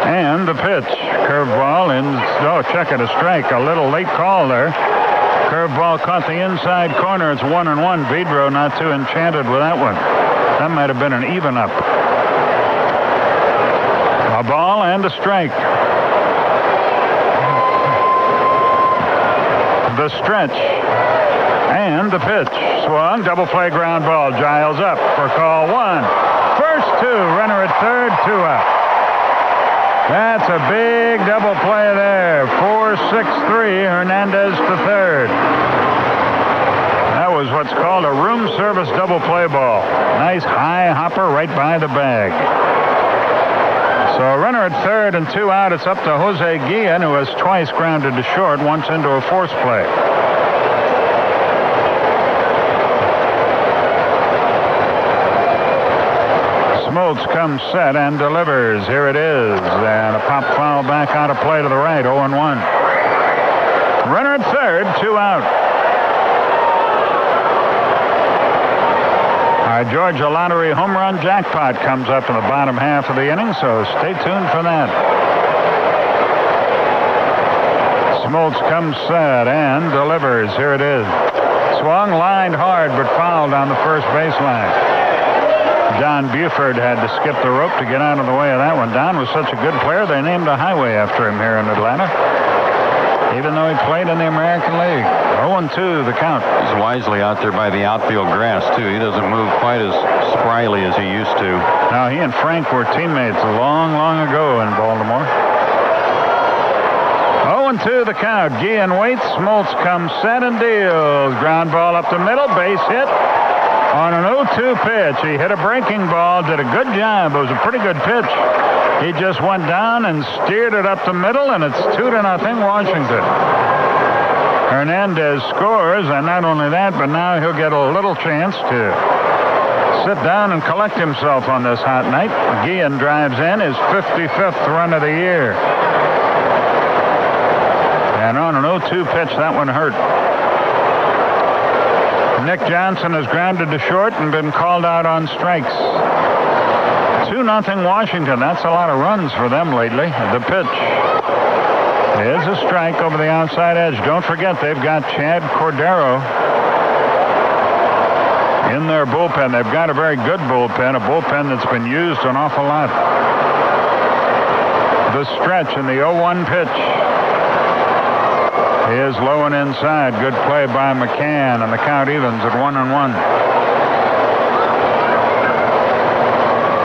And the pitch. Curveball in. Oh, check it, a strike. A little late call there. Curveball caught the inside corner. It's 1-1. Vidro not too enchanted with that one. That might have been an even up. A ball and a strike. The stretch. And the pitch. Swung. Double play ground ball. Giles up for call 1. First 2. Runner at third. 2 out. That's a big double play there. 4-6-3. Hernandez to third. That was what's called a room service double play ball. Nice high hopper right by the bag. So a runner at third and 2 out. It's up to Jose Guillen, who has twice grounded to short, once into a force play. Smoltz comes set and delivers. Here it is. And a pop foul back out of play to the right. 0-1. Runner at third, 2 out. Our Georgia Lottery home run jackpot comes up in the bottom half of the inning, so stay tuned for that. Smoltz comes set and delivers. Here it is. Swung, lined hard, but fouled on the first baseline. Don Buford had to skip the rope to get out of the way of that one. Don was such a good player, they named a highway after him here in Atlanta. even though he played in the American League. 0-2 the count. He's wisely out there by the outfield grass, too. He doesn't move quite as spryly as he used to. Now, he and Frank were teammates long, long ago in Baltimore. 0-2 the count. Gian waits. Smoltz comes set and deals. Ground ball up the middle. Base hit on an 0-2 pitch. He hit a breaking ball. Did a good job. It was a pretty good pitch. He just went down and steered it up the middle, and it's 2-0 Washington. Hernandez scores, and not only that, but now he'll get a little chance to sit down and collect himself on this hot night. Gian drives in his 55th run of the year. And on an 0-2 pitch, that one hurt. Nick Johnson has grounded to short and been called out on strikes. 2-0 Washington. That's a lot of runs for them lately. The pitch is a strike over the outside edge. Don't forget, they've got Chad Cordero in their bullpen. They've got a very good bullpen, a bullpen that's been used an awful lot. The stretch in the 0-1 pitch is low and inside. Good play by McCann, and the count evens at 1-1.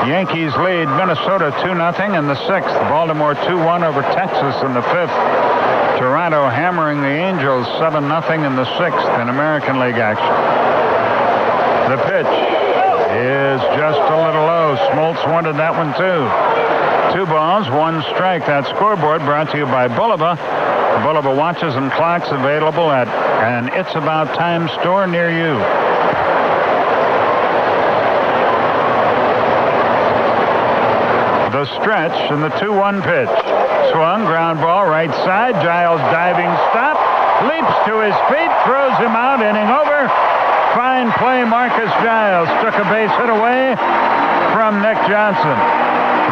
Yankees lead Minnesota 2-0 in the 6th. Baltimore 2-1 over Texas in the 5th. Toronto hammering the Angels 7-0 in the 6th in American League action. The pitch is just a little low. Smoltz wanted that one too. 2 balls, 1 strike. That scoreboard brought to you by Bulova. Bulova watches and clocks available at an It's About Time store near you. The stretch and the 2-1 pitch. Swung, ground ball, right side. Giles diving stop. Leaps to his feet, throws him out, inning over. Fine play, Marcus Giles. Took a base hit away from Nick Johnson.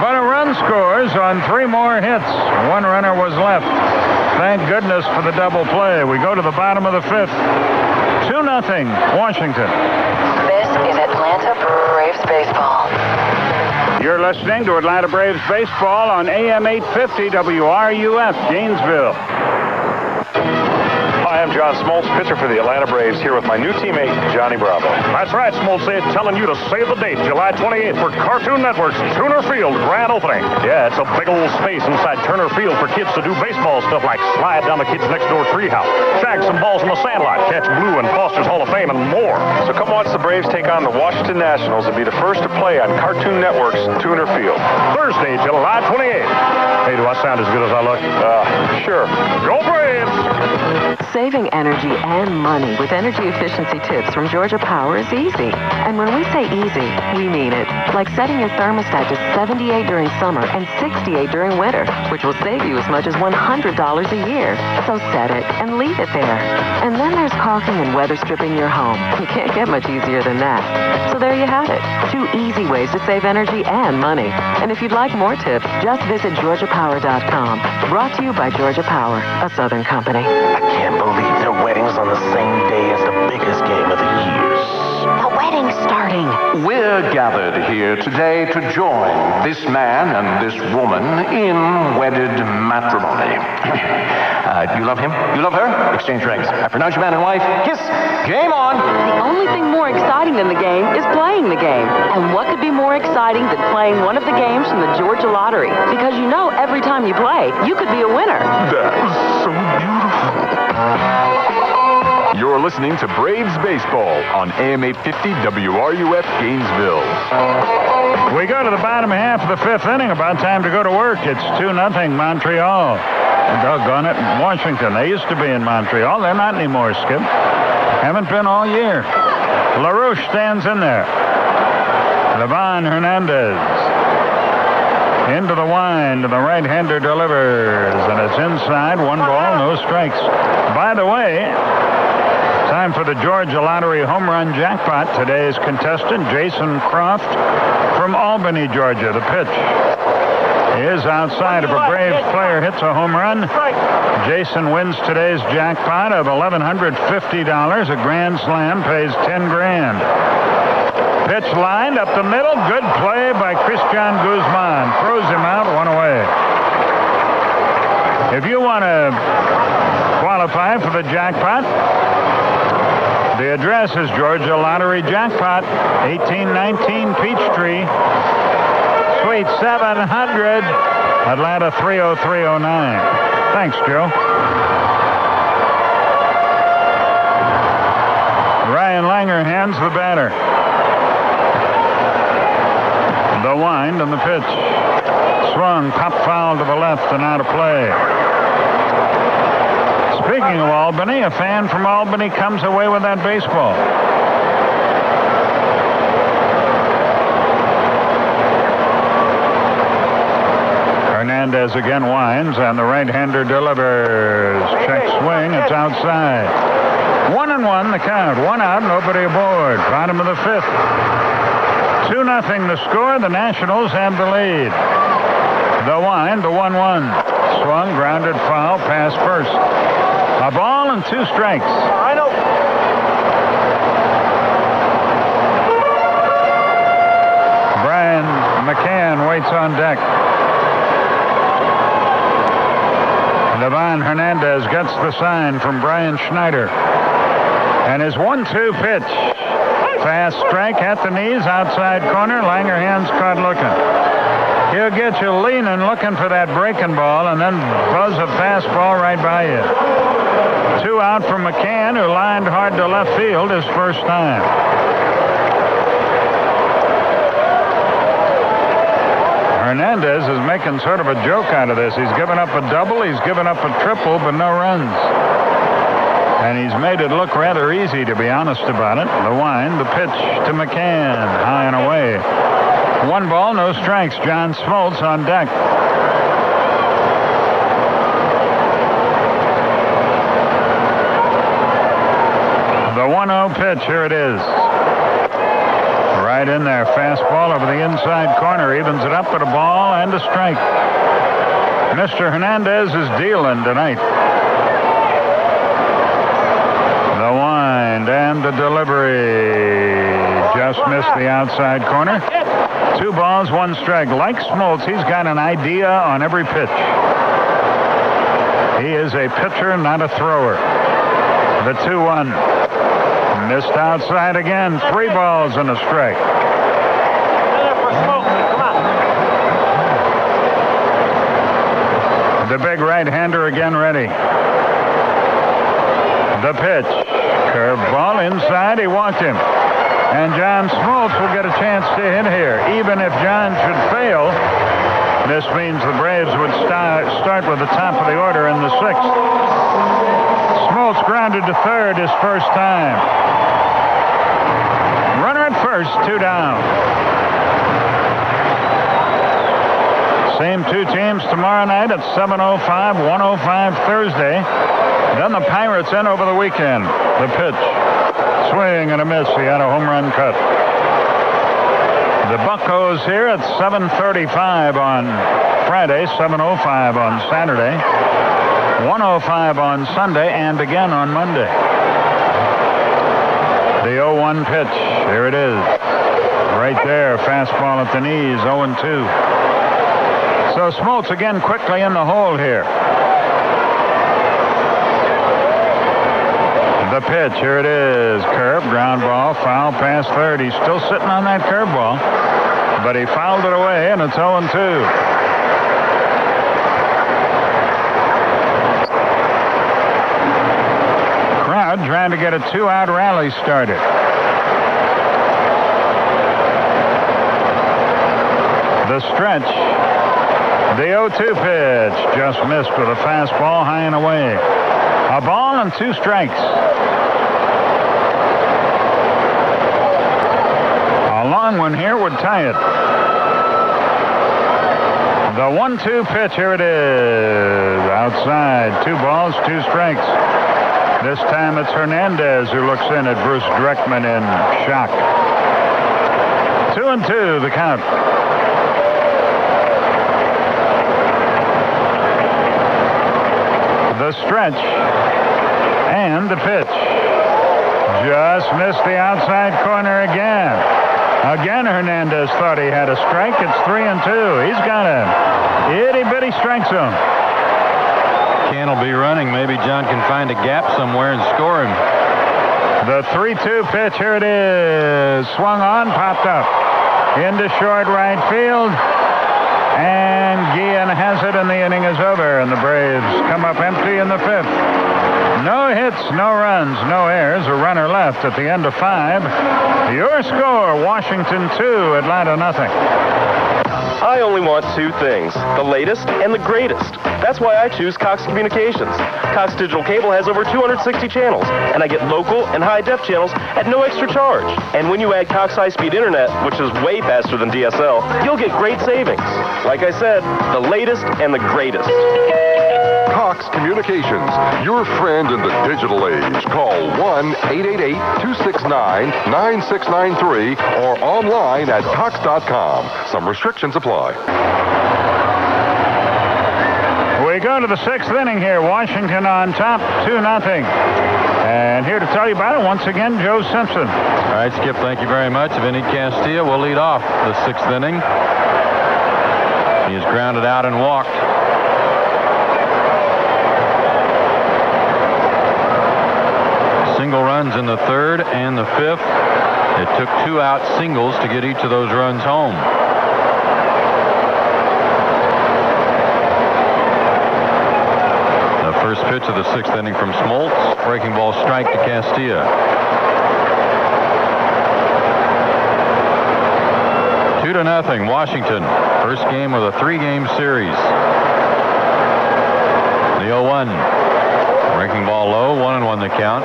But a run scores on 3 more hits. 1 runner was left. Thank goodness for the double play. We go to the bottom of the 5th. 2-0 Washington. This is Atlanta Braves baseball. You're listening to Atlanta Braves baseball on AM 850 WRUF, Gainesville. Hi, I'm John Smoltz, pitcher for the Atlanta Braves, here with my new teammate, Johnny Bravo. That's right, Smoltz, telling you to save the date, July 28th, for Cartoon Network's Tuner Field grand opening. Yeah, it's a big old space inside Turner Field for kids to do baseball stuff like slide down the kids' next door treehouse, shag some balls in the sandlot, catch blue in Foster's Hall of Fame, and more. So come watch the Braves take on the Washington Nationals and be the first to play on Cartoon Network's Tuner Field. Thursday, July 28th. Hey, do I sound as good as I look? Sure. Go Braves! Saving energy and money with energy efficiency tips from Georgia Power is easy. And when we say easy, we mean it. Like setting your thermostat to 78 during summer and 68 during winter, which will save you as much as $100 a year. So set it and leave it there. And then there's caulking and weather stripping your home. You can't get much easier than that. So there you have it. 2 easy ways to save energy and money. And if you'd like more tips, just visit GeorgiaPower.com. Brought to you by Georgia Power, a Southern company. I can't believe their wedding's on the same day as the biggest game of the year. The wedding's starting. We're gathered here today to join this man and this woman in wedded matrimony. You love him? You love her? Exchange rings. I pronounce you man and wife. Kiss. Game on. The only thing more exciting than the game is playing the game. And what could be more exciting than playing one of the games from the Georgia Lottery? Because you know every time you play, you could be a winner. That was so beautiful. You're listening to Braves Baseball on AM 850 WRUF Gainesville. We go to the bottom half of the 5th inning. About time to go to work. It's 2-0 Montreal. Doggone it, Washington. They used to be in Montreal. They're not anymore, Skip. Haven't been all year. LaRouche stands in there. Livian Hernandez. Into the wind, and the right-hander delivers. And it's inside. 1 ball, no strikes. By the way, time for the Georgia Lottery home run jackpot. Today's contestant, Jason Croft from Albany, Georgia. The pitch is outside. If a Braves player hits a home run, Jason wins today's jackpot of $1,150. A grand slam pays $10,000. Pitch lined up the middle. Good play by Christian Guzman. Throws him out, 1 away. If you want to qualify for the jackpot. The address is Georgia Lottery Jackpot, 1819 Peachtree, Suite 700, Atlanta 30309. Thanks, Joe. Ryan Langer hands the batter. The wind and the pitch. Swung, pop foul to the left and out of play. Speaking of Albany, a fan from Albany comes away with that baseball. Hernandez again winds, and the right-hander delivers. Check swing, it's outside. 1-1 the count. 1 out, nobody aboard. Bottom of the 5th. 2-0 the score. The Nationals have the lead. The wind, the 1-1. Swung, grounded foul, pass first. A ball and 2 strikes. I know. Brian McCann waits on deck. Livian Hernandez gets the sign from Brian Schneider. And his 1-2 pitch. Fast strike at the knees, outside corner. Langer hands caught looking. He'll get you leaning, looking for that breaking ball, and then buzz a fastball right by you. 2 out from McCann, who lined hard to left field his first time. Hernandez is making sort of a joke out of this. He's given up a double, he's given up a triple, but no runs. And he's made it look rather easy, to be honest about it. The wind, the pitch to McCann, high and away. 1 ball, no strikes. John Smoltz on deck. The 1-0 pitch, here it is. Right in there, fastball over the inside corner, evens it up at a ball and a strike. Mr. Hernandez is dealing tonight. The wind and the delivery. Just missed the outside corner. 2 balls, 1 strike. Like Smoltz, he's got an idea on every pitch. He is a pitcher, not a thrower. The 2-1. Missed outside again. 3 balls and a strike. The big right-hander again ready. The pitch. Curveball inside. He walked him. And John Smoltz will get a chance to hit here. Even if John should fail, this means the Braves would start with the top of the order in the 6th. Smoltz grounded to third his first time. Runner at first, 2 down. Same 2 teams tomorrow night at 7:05, 1:05 Thursday. Then the Pirates in over the weekend. The pitch. Swing and a miss. He had a home run cut. The Buccos here at 7:35 on Friday, 7:05 on Saturday, 1:05 on Sunday, and again on Monday. The 0-1 pitch. Here it is. Right there. Fastball at the knees. 0-2. So Smoltz again quickly in the hole here. The pitch. Here it is. Curve. Ground ball. Foul past third. He's still sitting on that curveball. But he fouled it away, and it's 0-2. Crowd trying to get a 2-out rally started. The stretch. The 0-2 pitch. Just missed with a fastball high and away. A ball and 2 strikes. A long one here would tie it. The 1-2 pitch, here it is. Outside. 2 balls, 2 strikes. This time it's Hernandez who looks in at Bruce Dreckman in shock. 2-2, the count. The stretch and the pitch. Just missed the outside corner again. Again, Hernandez thought he had a strike. It's 3-2. He's got a itty-bitty strike zone. McCann will be running. Maybe John can find a gap somewhere and score him. The 3-2 pitch, here it is. Swung on, popped up. Into short right field. And Guillen has it, and the inning is over. And the Braves come up empty in the 5th. No hits, no runs, no errors. A runner left at the end of 5. Your score, Washington 2, Atlanta nothing. I only want 2 things, the latest and the greatest. That's why I choose Cox Communications. Cox Digital Cable has over 260 channels, and I get local and high-def channels at no extra charge. And when you add Cox High-Speed Internet, which is way faster than DSL, you'll get great savings. Like I said, the latest and the greatest. Cox Communications, your friend in the digital age. Call 1-888-269-9693 or online at cox.com. Some restrictions apply. We go to the 6th inning here. Washington on top, 2-0. And here to tell you about it, once again, Joe Simpson. All right, Skip, thank you very much. Vinny Castilla will lead off the 6th inning. He is grounded out and walked. Single runs in the 3rd and the 5th. It took 2 out singles to get each of those runs home. The first pitch of the 6th inning from Smoltz. Breaking ball strike to Castilla. 2-0 Washington. First game of the 3-game series. The 0-1. Breaking ball low, 1-1 the count.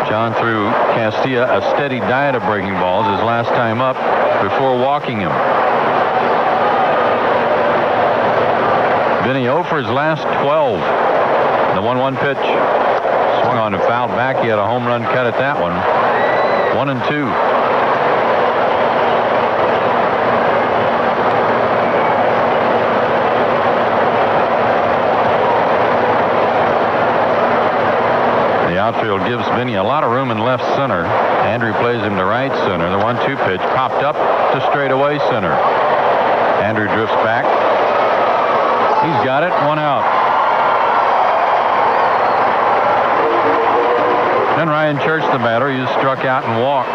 John threw Castilla a steady diet of breaking balls his last time up before walking him. Vinny 0 for his last 12. The 1-1 pitch. Swung on and fouled back. He had a home run cut at that one. 1-2. Outfield gives Vinny a lot of room in left center. Andrew plays him to right center. The 1-2 pitch popped up to straightaway center. Andrew drifts back. He's got it. 1 out. Then Ryan Church, the batter, he struck out and walked.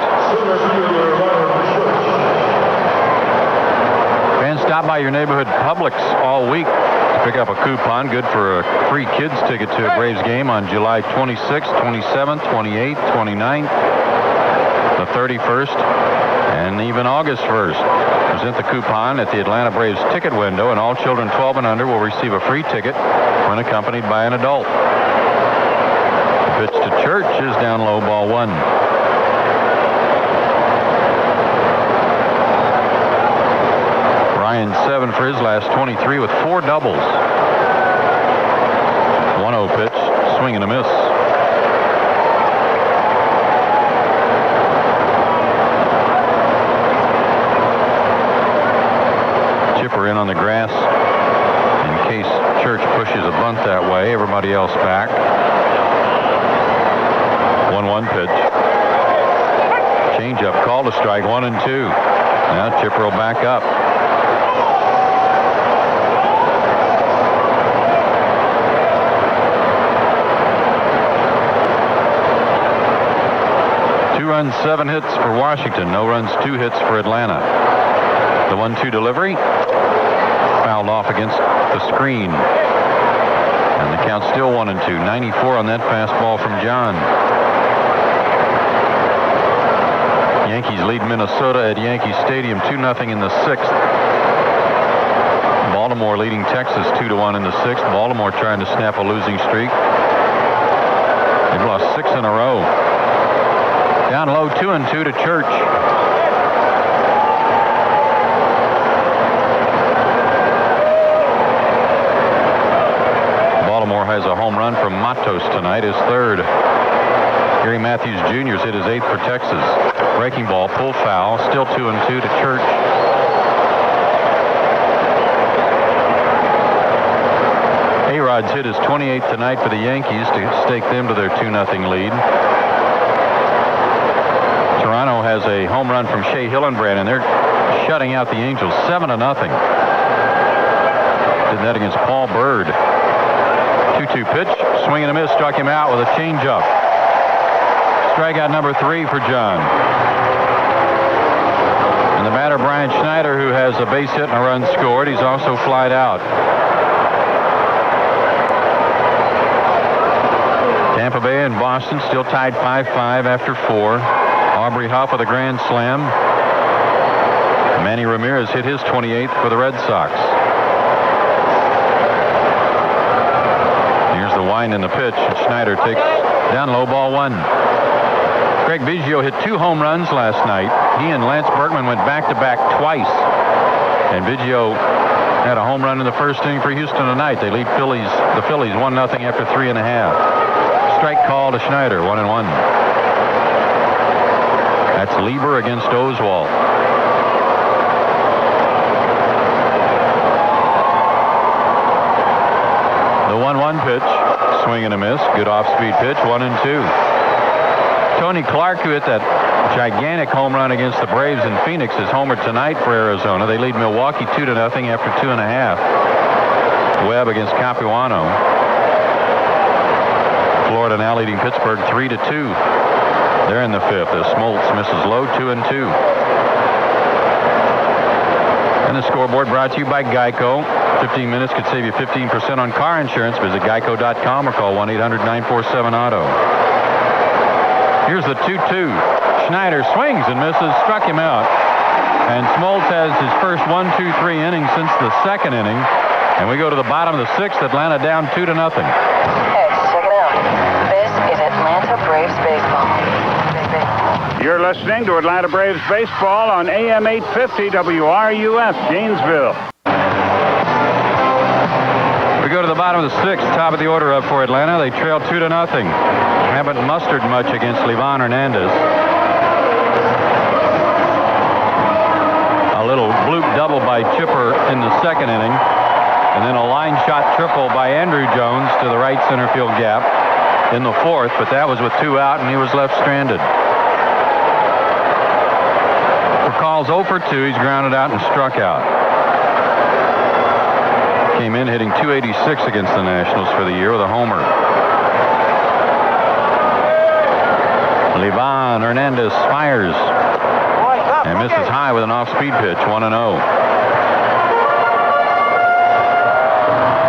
Fans, stop by your neighborhood Publix all week to pick up a coupon good for a free kids ticket to a Braves game on July 26th, 27th, 28th, 29th, the 31st, and even August 1st. Present the coupon at the Atlanta Braves ticket window, and all children 12 and under will receive a free ticket when accompanied by an adult. The pitch to Church is down low, ball 1. Ryan 7 for his last 23 with 4 doubles. 1-0 pitch, swing and a miss. Chipper in on the grass in case Church pushes a bunt that way. Everybody else back. 1-1 pitch. Changeup called a strike, 1-2. Now Chipper will back up. Runs, 7 hits for Washington. No runs, 2 hits for Atlanta. The 1-2 delivery fouled off against the screen. And the count's still 1-2. 94 on that fastball from John. Yankees lead Minnesota at Yankee Stadium 2-0 in the 6th. Baltimore leading Texas 2-1 in the 6th. Baltimore trying to snap a losing streak. They've lost 6 in a row. Down low, 2-2 to Church. Baltimore has a home run from Matos tonight, his 3rd. Gary Matthews Jr. hit his 8th for Texas. Breaking ball, pull foul, still 2-2 to Church. A-Rod's hit his 28th tonight for the Yankees to stake them to their 2-0 lead. Toronto has a home run from Shea Hillenbrand, and they're shutting out the Angels 7-0. Did that against Paul Bird. 2-2 pitch. Swing and a miss. Struck him out with a changeup. Strikeout number 3 for John. And the batter, Brian Schneider, who has a base hit and a run scored. He's also flied out. Tampa Bay and Boston still tied 5-5 after 4. Aubrey Huff with a grand slam. Manny Ramirez hit his 28th for the Red Sox. Here's the wind in the pitch. Schneider takes down low, ball 1. Craig Biggio hit 2 home runs last night. He and Lance Berkman went back-to-back twice. And Biggio had a home run in the first inning for Houston tonight. They lead the Phillies 1-0 after 3.5. Strike call to Schneider, 1-1. That's Lieber against Oswalt. The 1-1 pitch, swing and a miss. Good off-speed pitch, 1-2. Tony Clark, who hit that gigantic home run against the Braves in Phoenix, is homered tonight for Arizona. They lead Milwaukee 2-0 after 2.5. Webb against Capuano. Florida now leading Pittsburgh 3-2. They're in the 5th as Smoltz misses low, 2-2. And the scoreboard brought to you by Geico. 15 minutes could save you 15% on car insurance. Visit geico.com or call 1-800-947-AUTO. Here's the 2-2. Schneider swings and misses, struck him out. And Smoltz has his first 1-2-3 inning since the 2nd inning. And we go to the bottom of the 6th. Atlanta down 2-0. Hey, check it out. This is Atlanta Braves baseball. You're listening to Atlanta Braves baseball on AM 850 WRUF, Gainesville. We go to the bottom of the 6th, top of the order up for Atlanta. They trail 2-0. Haven't mustered much against Livian Hernandez. A little bloop double by Chipper in the 2nd inning. And then a line shot triple by Andrew Jones to the right center field gap in the 4th, but that was with 2 out and he was left stranded. For calls 0 for 2, he's grounded out and struck out. Came in hitting .286 against the Nationals for the year with a homer. Livian Hernandez fires and misses high with an off-speed pitch, 1-0.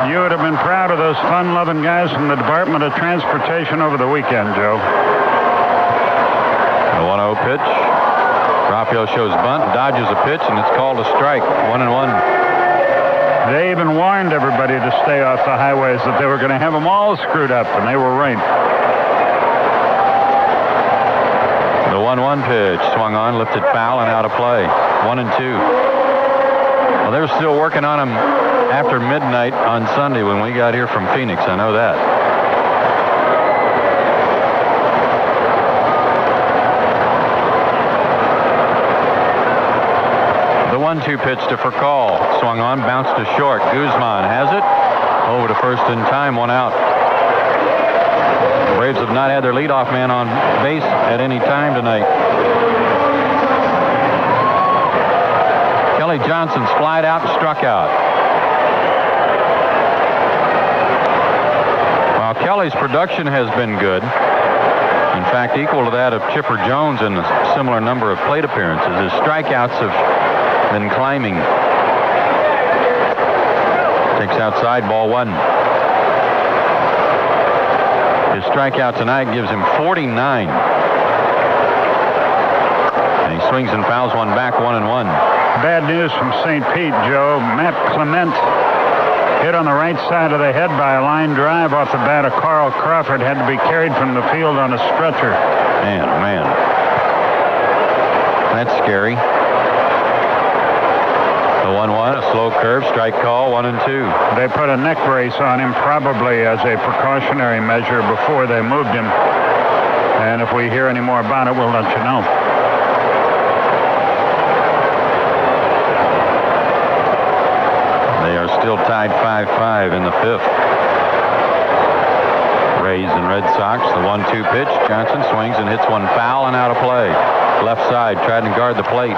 You would have been proud of those fun-loving guys from the Department of Transportation over the weekend, Joe. The 1-0 pitch. Rafael shows bunt, dodges a pitch, and it's called a strike, 1-1. They even warned everybody to stay off the highways, that they were going to have them all screwed up, and they were right. The 1-1 pitch swung on, lifted foul, and out of play. 1-2. Well, they were still working on him after midnight on Sunday when we got here from Phoenix. I know that. The 1-2 pitch to Furcal. Swung on, bounced to short. Guzman has it. Over to first in time, 1 out. The Braves have not had their leadoff man on base at any time tonight. Kelly Johnson's flied out and struck out. While Kelly's production has been good, in fact equal to that of Chipper Jones in a similar number of plate appearances, his strikeouts have been climbing. Takes outside, ball 1. His strikeout tonight gives him 49. And he swings and fouls one back, 1-1. Bad news from St. Pete, Joe. Matt Clement hit on the right side of the head by a line drive off the bat of Carl Crawford. Had to be carried from the field on a stretcher. Man, oh man. That's scary. The 1-1, a slow curve, strike call, 1-2. They put a neck brace on him probably as a precautionary measure before they moved him. And if we hear any more about it, we'll let you know. They are still tied 5-5 in the 5th. Rays and Red Sox, the 1-2 pitch. Johnson swings and hits one foul and out of play. Left side, tried to guard the plate.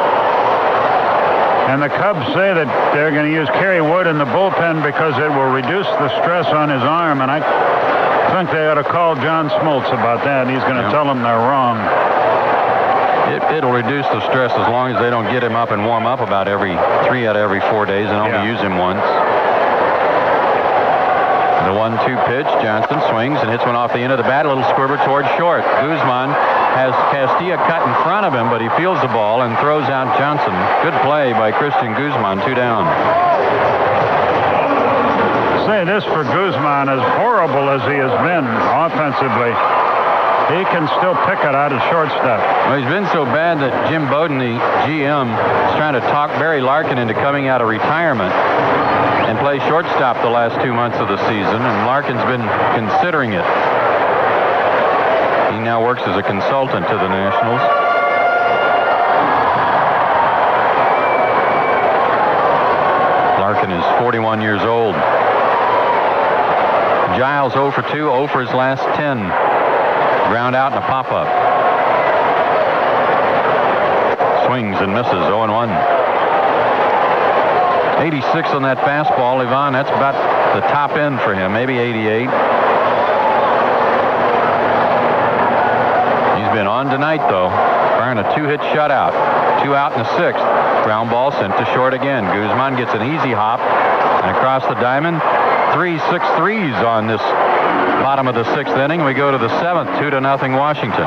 And the Cubs say that they're going to use Kerry Wood in the bullpen because it will reduce the stress on his arm. And I think they ought to call John Smoltz about that. He's going to tell them they're wrong. It'll reduce the stress as long as they don't get him up and warm up about 3 out of every 4 days and only use him once. The 1-2 pitch. Johnson swings and hits one off the end of the bat. A little squirter towards short. Guzman has Castilla cut in front of him, but he fields the ball and throws out Johnson. Good play by Christian Guzman. 2 down. Say this for Guzman, as horrible as he has been offensively, he can still pick it out at shortstop. Well, he's been so bad that Jim Bowden, the GM, is trying to talk Barry Larkin into coming out of retirement and play shortstop the last 2 months of the season, and Larkin's been considering it. He now works as a consultant to the Nationals. Larkin is 41 years old. Giles 0 for 2, 0 for his last 10. Ground out and a pop-up. Swings and misses, 0-1. 86 on that fastball, Ivan. That's about the top end for him, maybe 88. He's been on tonight, though, firing a 2-hit shutout. 2 out in the 6th. Ground ball sent to short again. Guzman gets an easy hop and across the diamond. 3 6-3s on this bottom of the 6th inning. We go to the 7th, 2-0 Washington.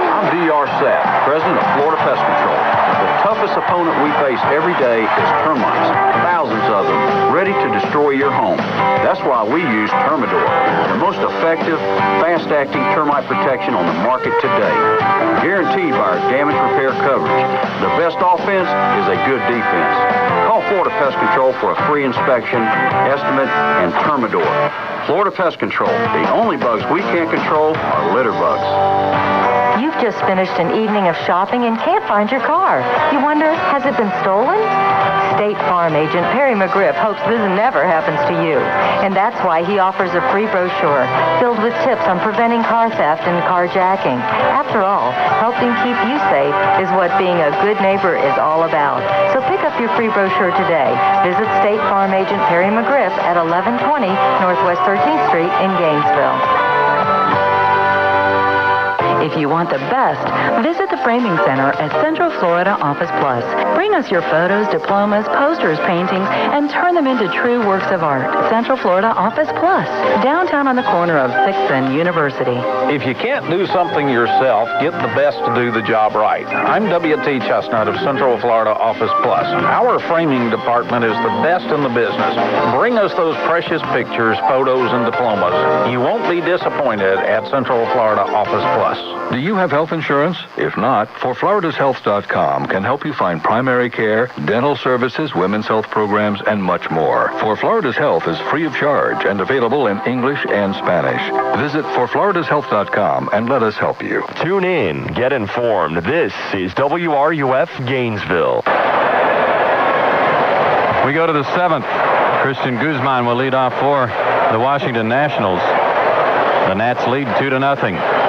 I'm D.R. Sapp, president of Florida Pest Control. The toughest opponent we face every day is termites, thousands of them, ready to destroy your home. That's why we use Termidor, the most effective, fast-acting termite protection on the market today. Guaranteed by our damage repair coverage. The best offense is a good defense. Call Florida Pest Control for a free inspection, estimate, and Termidor. Florida Pest Control. The only bugs we can't control are litter bugs. You've just finished an evening of shopping and can't find your car. You wonder, has it been stolen? State Farm agent Perry McGriff hopes this never happens to you. And that's why he offers a free brochure filled with tips on preventing car theft and carjacking. After all, helping keep you safe is what being a good neighbor is all about. So pick up your free brochure today. Visit State Farm agent Perry McGriff at 1120 Northwest 13th Street in Gainesville. If you want the best, visit the Framing Center at Central Florida Office Plus. Bring us your photos, diplomas, posters, paintings, and turn them into true works of art. Central Florida Office Plus, downtown on the corner of 6th and University. If you can't do something yourself, get the best to do the job right. I'm W.T. Chestnut of Central Florida Office Plus. Our framing department is the best in the business. Bring us those precious pictures, photos, and diplomas. You won't be disappointed at Central Florida Office Plus. Do you have health insurance? If not, ForFloridasHealth.com can help you find primary care, dental services, women's health programs, and much more. For Florida's Health is free of charge and available in English and Spanish. Visit ForFloridasHealth.com and let us help you. Tune in, get informed. This is WRUF Gainesville. We go to the 7th. Christian Guzman will lead off for the Washington Nationals. The Nats lead 2-0.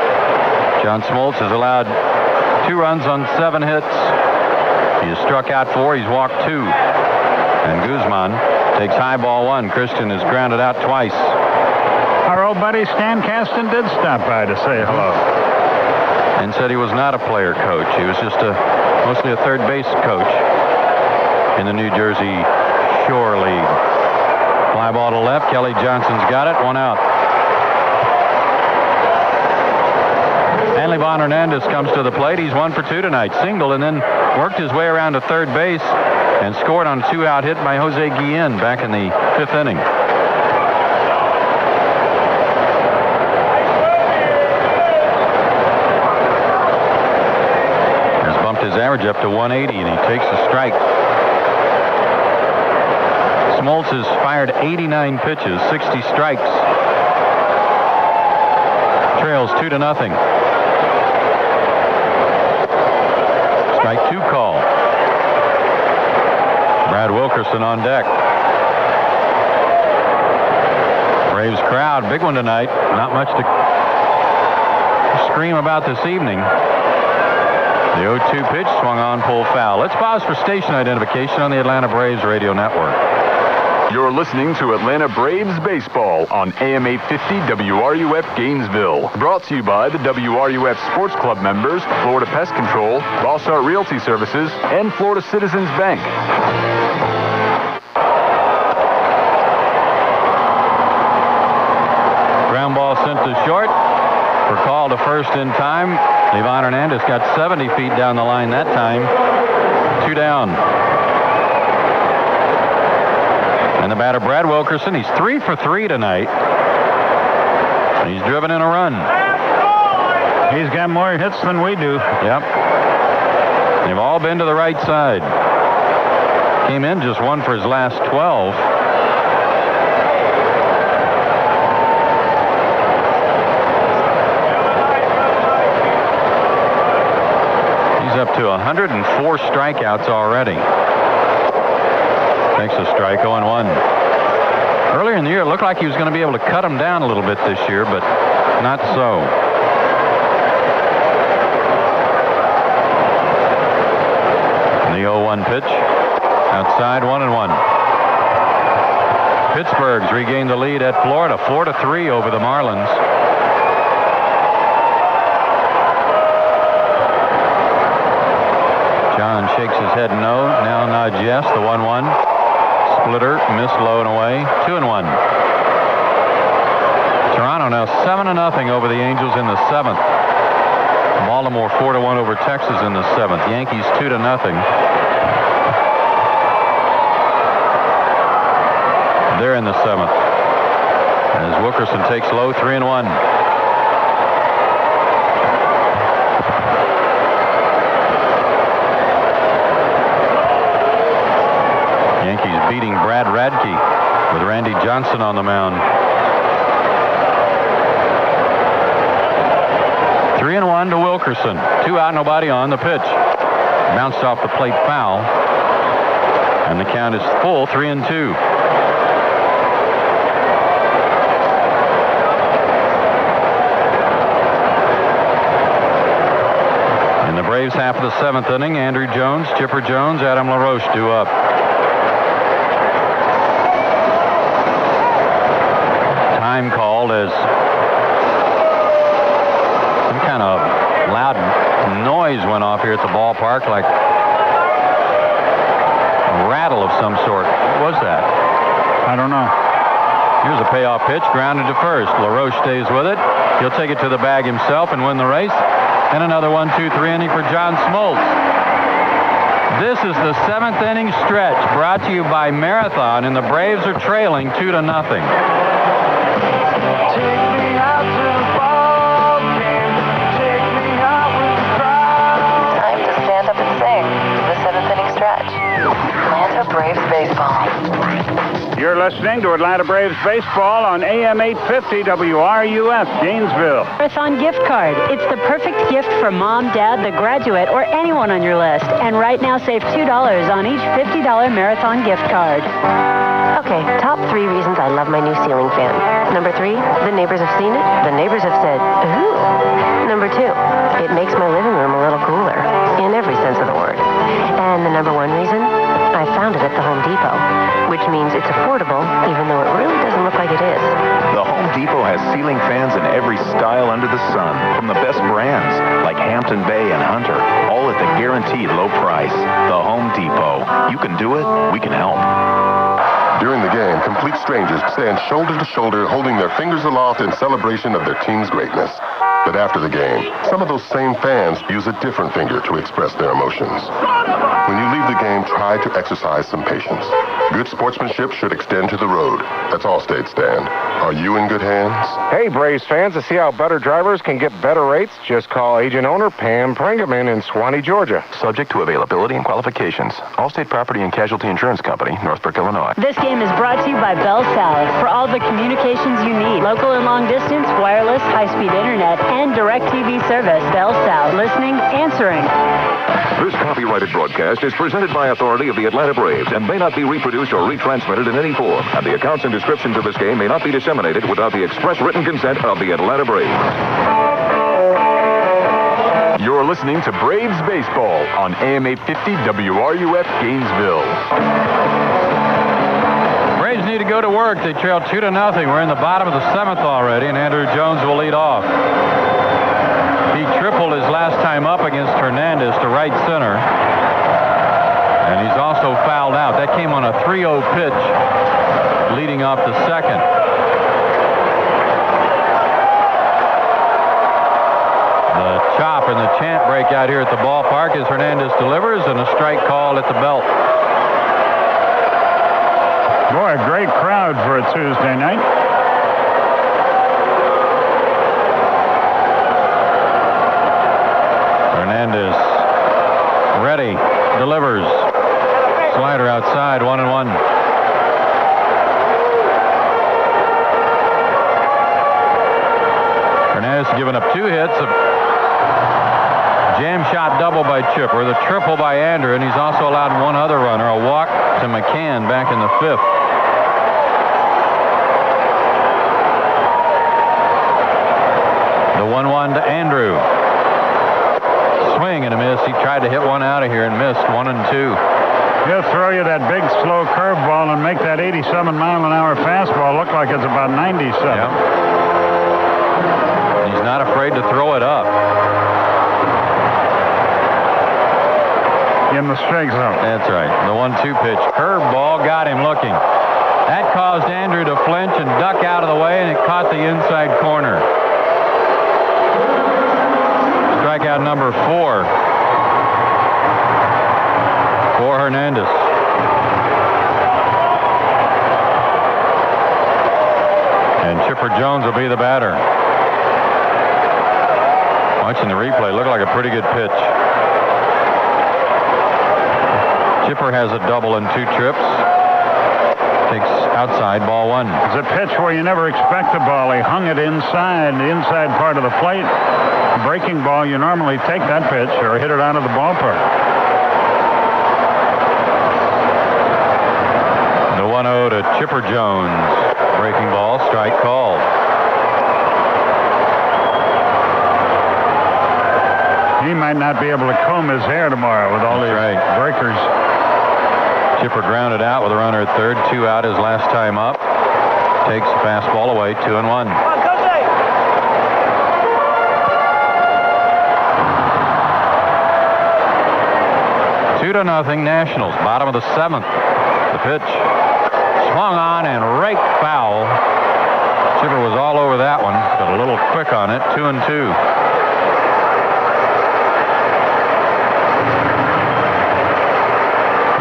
John Smoltz has allowed 2 runs on 7 hits. He has struck out 4. He's walked 2. And Guzman takes high ball 1. Christian has grounded out twice. Our old buddy Stan Kasten did stop by to say hello. And said he was not a player coach. He was just mostly a third base coach in the New Jersey Shore League. Fly ball to left. Kelly Johnson's got it. 1 out. Livian Hernandez comes to the plate. He's 1 for 2 tonight. Singled and then worked his way around to third base and scored on a 2-out hit by Jose Guillen back in the 5th inning. He's bumped his average up to 180 and he takes a strike. Smoltz has fired 89 pitches, 60 strikes. Trails 2-0. Strike 2 call. Brad Wilkerson on deck. Braves crowd, big one tonight. Not much to scream about this evening. The 0-2 pitch, swung on, pulled foul. Let's pause for station identification on the Atlanta Braves Radio Network. You're listening to Atlanta Braves Baseball on AM 850 WRUF Gainesville. Brought to you by the WRUF Sports Club members, Florida Pest Control, Bossart Realty Services, and Florida Citizens Bank. Ground ball sent to short. For call to first in time. Livian Hernandez got 70 feet down the line that time. 2 down. And the batter, Brad Wilkerson, he's 3 for 3 tonight. He's driven in a run. He's got more hits than we do. Yep. They've all been to the right side. Came in just 1 for his last 12. Up to 104 strikeouts already. Takes a strike, 0-1. Earlier in the year, it looked like he was going to be able to cut him down a little bit this year, but not so. The 0-1 pitch. Outside, 1-1. Pittsburgh's regained the lead at Florida, 4-3 over the Marlins. John shakes his head no. Now nods yes. The 1-1. Splitter missed low and away. 2-1. Toronto now 7-0 over the Angels in the 7th. Baltimore 4-1 over Texas in the 7th. Yankees 2-0. They're in the 7th. As Wilkerson takes low, 3-1. Yankees beating Brad Radke with Randy Johnson on the mound. 3-1 to Wilkerson. 2 out, nobody on. The pitch bounced off the plate, foul, and the count is full, 3-2. In the Braves half of the 7th inning, Andrew Jones, Chipper Jones, Adam LaRoche due up. Time called as some kind of loud noise went off here at the ballpark, like a rattle of some sort. What was that? I don't know. Here's a payoff pitch, grounded to first. LaRoche stays with it. He'll take it to the bag himself and win the race. And another 1-2-3 inning for John Smoltz. This is the 7th inning stretch, brought to you by Marathon, and the Braves are trailing 2-0. Time to stand up and sing the 7th inning stretch. Atlanta Braves Baseball. You're listening to Atlanta Braves Baseball on AM 850 WRUF Gainesville. Marathon gift card. It's the perfect gift for mom, dad, the graduate, or anyone on your list. And right now, save $2 on each $50 Marathon gift card. Okay, top 3 reasons I love my new ceiling fan. Number 3, the neighbors have seen it. The neighbors have said, ooh. Number 2, it makes my living room a little cooler, in every sense of the word. And the number 1 reason, I found it at the Home Depot, which means it's affordable, even though it really doesn't look like it is. The Home Depot has ceiling fans in every style under the sun, from the best brands, like Hampton Bay and Hunter, all at the guaranteed low price. The Home Depot. You can do it, we can help. During the game, complete strangers stand shoulder to shoulder, holding their fingers aloft in celebration of their team's greatness. But after the game, some of those same fans use a different finger to express their emotions. When you leave the game, try to exercise some patience. Good sportsmanship should extend to the road. That's Allstate, Stan. Are you in good hands? Hey, Braves fans, to see how better drivers can get better rates, just call agent owner Pam Pringaman in Swanee, Georgia. Subject to availability and qualifications. Allstate Property and Casualty Insurance Company, Northbrook, Illinois. This game is brought to you by Bell South. For all the communications you need, local and long distance, wireless, high-speed internet, and direct TV service. Bell South. Listening, answering. This copyrighted broadcast is presented by authority of the Atlanta Braves and may not be reproduced or retransmitted in any form. And the accounts and descriptions of this game may not be disseminated without the express written consent of the Atlanta Braves. You're You're listening to Braves Baseball on AM 850 WRUF Gainesville. Braves need to go to work. They trail 2-0. We're in the bottom of the 7th already, and Andrew Jones will lead off. He tripled his last time up against Hernandez to right center. And he's also fouled out. That came on a 3-0 pitch leading off the 2nd. The chop and the chant break out here at the ballpark as Hernandez delivers, and a strike called at the belt. Boy, a great crowd for a Tuesday night. Hernandez ready, delivers. Slider outside, 1-1. Hernandez given up 2 hits, a jam shot double by Chipper, the triple by Andrew, and he's also allowed 1 other runner, a walk to McCann back in the 5th. The 1-1 to Andrew. Swing and a miss. He tried to hit one out of here and missed. 1-2. He'll throw you that big, slow curveball and make that 87-mile-an-hour fastball look like it's about 97. Yep. He's not afraid to throw it up. In the strike zone. That's right. The 1-2 pitch. Curveball got him looking. That caused Andrew to flinch and duck out of the way, and it caught the inside corner. Strikeout number 4 for Hernandez. And Chipper Jones will be the batter. Watching the replay, looked like a pretty good pitch. Chipper has a double and 2 trips. Takes outside, ball 1. It's a pitch where you never expect the ball. He hung it inside, the inside part of the plate. Breaking ball, you normally take that pitch or hit it out of the ballpark. The 1-0 to Chipper Jones. Breaking ball, strike called. He might not be able to comb his hair tomorrow with all these breakers. Chipper grounded out with a runner at third. 2 out his last time up. Takes the fastball away, 2-1. 2-0 Nationals, bottom of the 7th. The pitch swung on and raked foul. Chipper was all over that one, but a little quick on it. 2-2.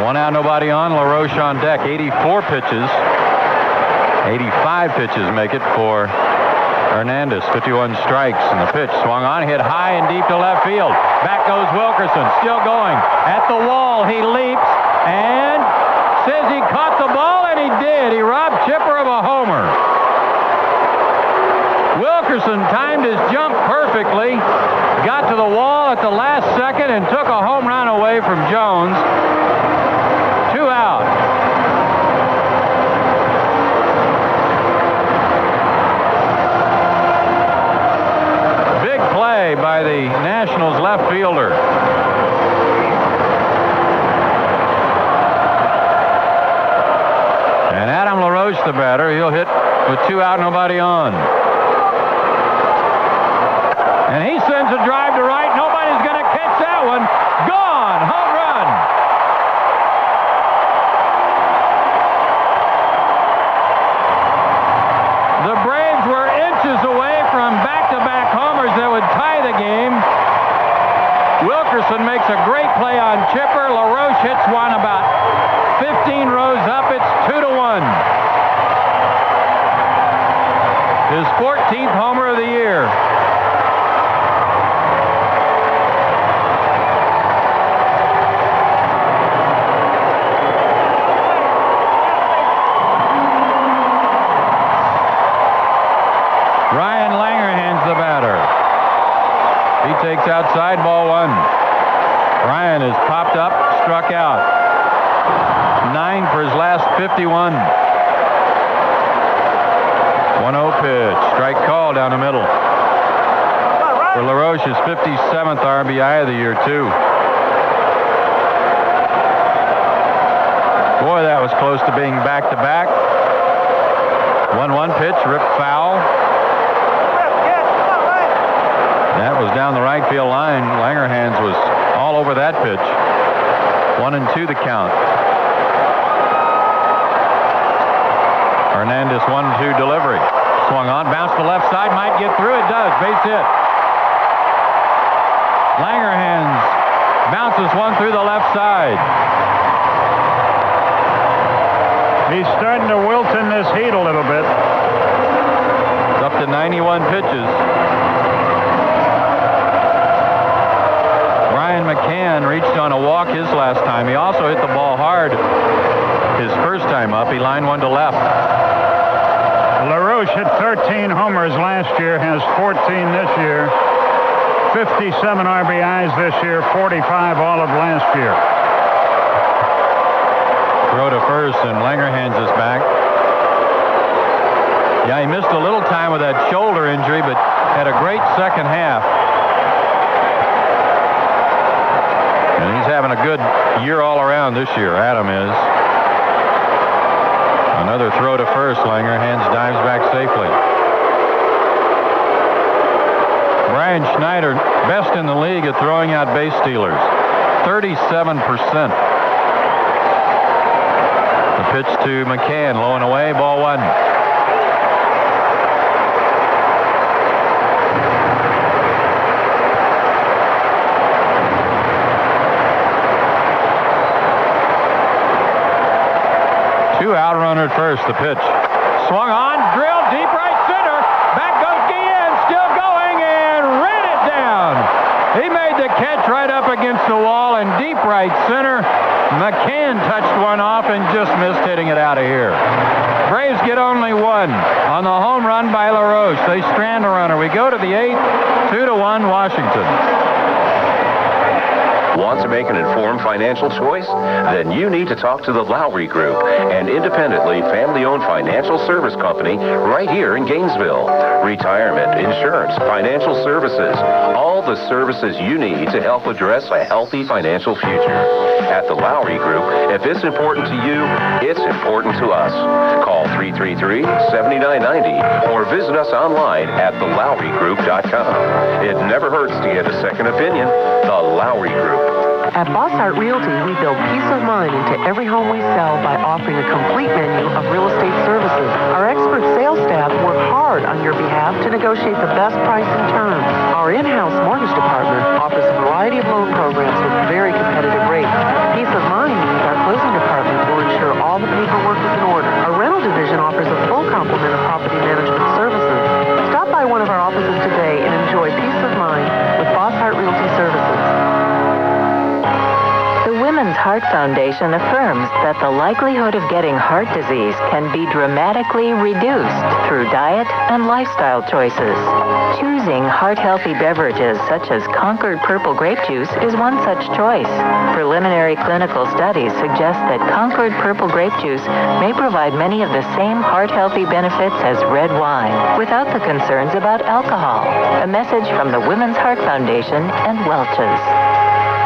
One out, nobody on. LaRoche on deck. 84 pitches. 85 pitches make it for Hernandez. 51 strikes, and the pitch swung on, hit high and deep to left field. Back goes Wilkerson, still going. At the wall, he leaps and says he caught the ball, and he did. He robbed Chipper of a homer. Wilkerson timed his jump perfectly, got to the wall at the last second, and took a home run away from Jones. 2 out. Big play by the Nationals left fielder. And Adam LaRoche, the batter, he'll hit with 2 out, nobody on. And he sends a drive to right. Nobody's going to catch that one. Gone. Home run. The Braves were inches away from back-to-back homers that would tie the game. Wilkerson makes a great play on Chipper. LaRoche hits one about 15 rows up. It's 2-1. His 14th homer of the year. Ryan Langer hands the batter. He takes outside, ball 1. Ryan is popped up, struck out. 9 for his last 51. 1-0 pitch. Strike call down the middle. for LaRoche's 57th RBI of the year, too. Boy, that was close to being back-to-back. 1-1 pitch, ripped foul. That was down the right field line. Langerhans was all over that pitch. 1-2 the count. Hernandez 1-2 delivery. Swung on, bounced to left side, might get through. It does. Base hit. Langerhans bounces one through the left side. He's starting to wilt in this heat a little bit. It's up to 91 pitches. Brian McCann reached on a walk his last time. He also hit the ball hard his first time up. He lined one to left. LaRoche hit 13 homers last year, has 14 this year. 57 RBIs this year, 45 all of last year. Throw to first, and Langerhans is back. Yeah, he missed a little time with that shoulder injury, but had a great second half. And he's having a good year all around this year, Adam is. Another throw to first. Langerhans dives back safely. Brian Schneider, best in the league at throwing out base stealers. 37%. The pitch to McCann, low and away, ball one. Two out, runner at first. The pitch swung on, drilled deep right center. Back goes Guillen, still going, and ran it down. He made the catch right up against the wall in deep right center. McCann touched one off and just missed hitting it out of here. Braves get only one on the home run by LaRoche. They strand a runner. We go to the 8th, 2-1 Washington. Want to make an informed financial choice? Then you need to talk to the Lowry Group, an independently family-owned financial service company right here in Gainesville. Retirement, insurance, financial services, all the services you need to help address a healthy financial future. At the Lowry Group, if it's important to you, it's important to us. Call 333-7990 or visit us online at thelowrygroup.com. It never hurts to get a second opinion. The Lowry Group. At Bossart Realty, we build peace of mind into every home we sell by offering a complete menu of real estate services. Our expert sales staff work hard on your behalf to negotiate the best price and terms. Our in-house mortgage department offers a variety of loan programs with very competitive rates. Peace of mind means our closing department will ensure all the paperwork is in order. Our rental division offers a full complement of property management services. Stop by one of our offices today and enjoy peace of mind with Bossart Realty Services. The Women's Heart Foundation affirms that the likelihood of getting heart disease can be dramatically reduced through diet and lifestyle choices. Choosing heart-healthy beverages such as Concord Purple Grape Juice is one such choice. Preliminary clinical studies suggest that Concord Purple Grape Juice may provide many of the same heart-healthy benefits as red wine without the concerns about alcohol. A message from the Women's Heart Foundation and Welch's.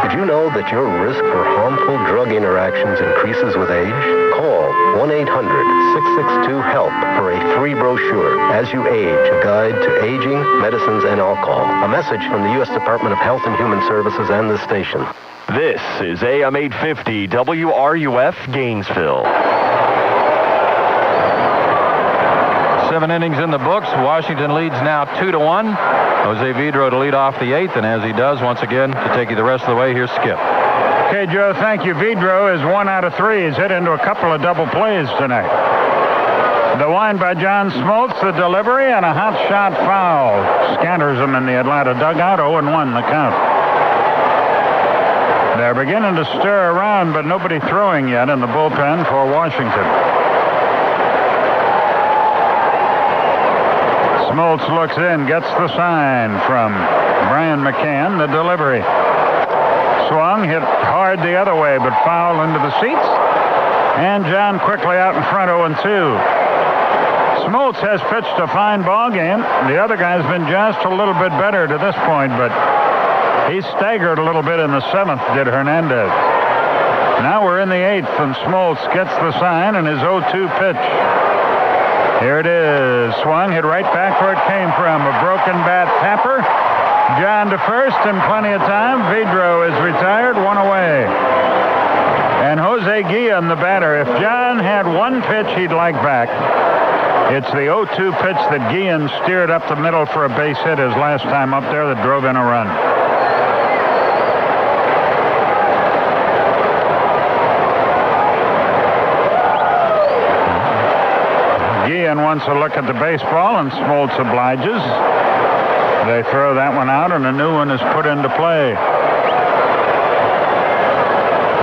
Did you know that your risk for harmful drug interactions increases with age? Call 1-800-662-HELP for a free brochure, As You Age, a guide to aging, medicines, and alcohol. A message from the U.S. Department of Health and Human Services and this station. This is AM 850 WRUF Gainesville. 7 innings in the books. Washington leads now 2-1. Jose Vidro to lead off the 8th, and as he does, once again, to take you the rest of the way, here's Skip. Okay, Joe, thank you. Vidro is 1 out of 3. He's hit into a couple of double plays tonight. The wind by John Smoltz, the delivery, and a hot shot foul. Scatters him in the Atlanta dugout, 0-1 the count. They're beginning to stir around, but nobody throwing yet in the bullpen for Washington. Smoltz looks in, gets the sign from Brian McCann, the delivery. Swung, hit hard the other way, but foul into the seats. And John quickly out in front, 0-2. Smoltz has pitched a fine ball game. The other guy's been just a little bit better to this point, but he staggered a little bit in the 7th, did Hernandez. Now we're in the 8th, and Smoltz gets the sign in his 0-2 pitch. Here it is. Swung, hit right back where it came from. A broken bat tapper. John to first in plenty of time. Vidro is retired, 1 away. And Jose Guillen, the batter. If John had one pitch he'd like back, it's the 0-2 pitch that Guillen steered up the middle for a base hit his last time up there that drove in a run. Guillen wants a look at the baseball, and Smoltz obliges. They throw that one out, and a new one is put into play.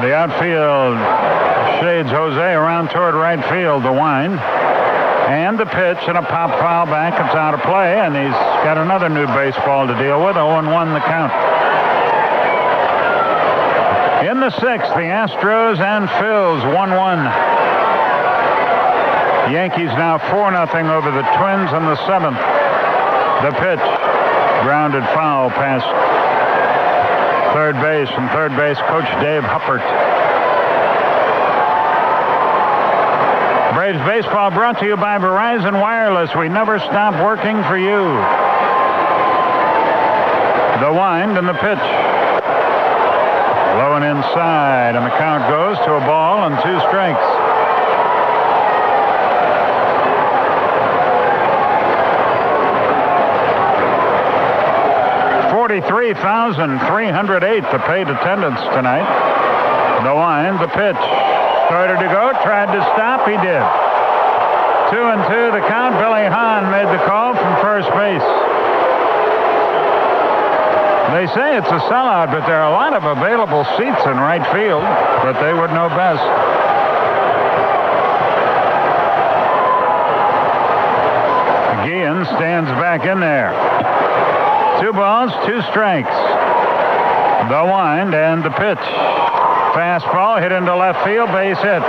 The outfield shades Jose around toward right field, the wind. And the pitch, and a pop foul back. It's out of play, and he's got another new baseball to deal with. 0-1 the count. In the 6th, the Astros and Phils, 1-1. Yankees now 4-0 over the Twins in the 7th. The pitch, grounded foul past third base, and third base coach Dave Huppert. Braves baseball brought to you by Verizon Wireless. We never stop working for you. The wind and the pitch. Low and inside, and the count goes to a ball and 2 strikes. $43,308 the paid attendance tonight. The wind, the pitch. Started to go, tried to stop, he did. 2-2 the count. Billy Hahn made the call from first base. They say it's a sellout, but there are a lot of available seats in right field, but they would know best. Guillen stands back in there. 2 balls, 2 strikes. The wind and the pitch. Fastball hit into left field, base hit.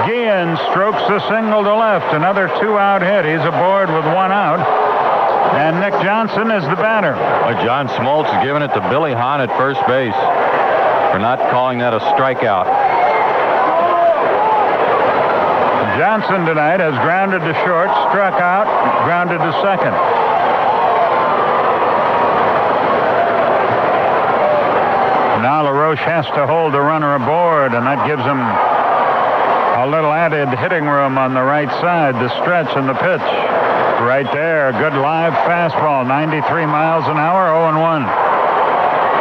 Guillen strokes the single to left. Another 2-out hit. He's aboard with 1 out. And Nick Johnson is the batter. John Smoltz is giving it to Billy Hahn at first base for not calling that a strikeout. Johnson tonight has grounded to short, struck out, grounded to second. Now LaRoche has to hold the runner aboard, and that gives him a little added hitting room on the right side. The stretch and the pitch. Right there, good live fastball, 93 miles an hour, 0-1.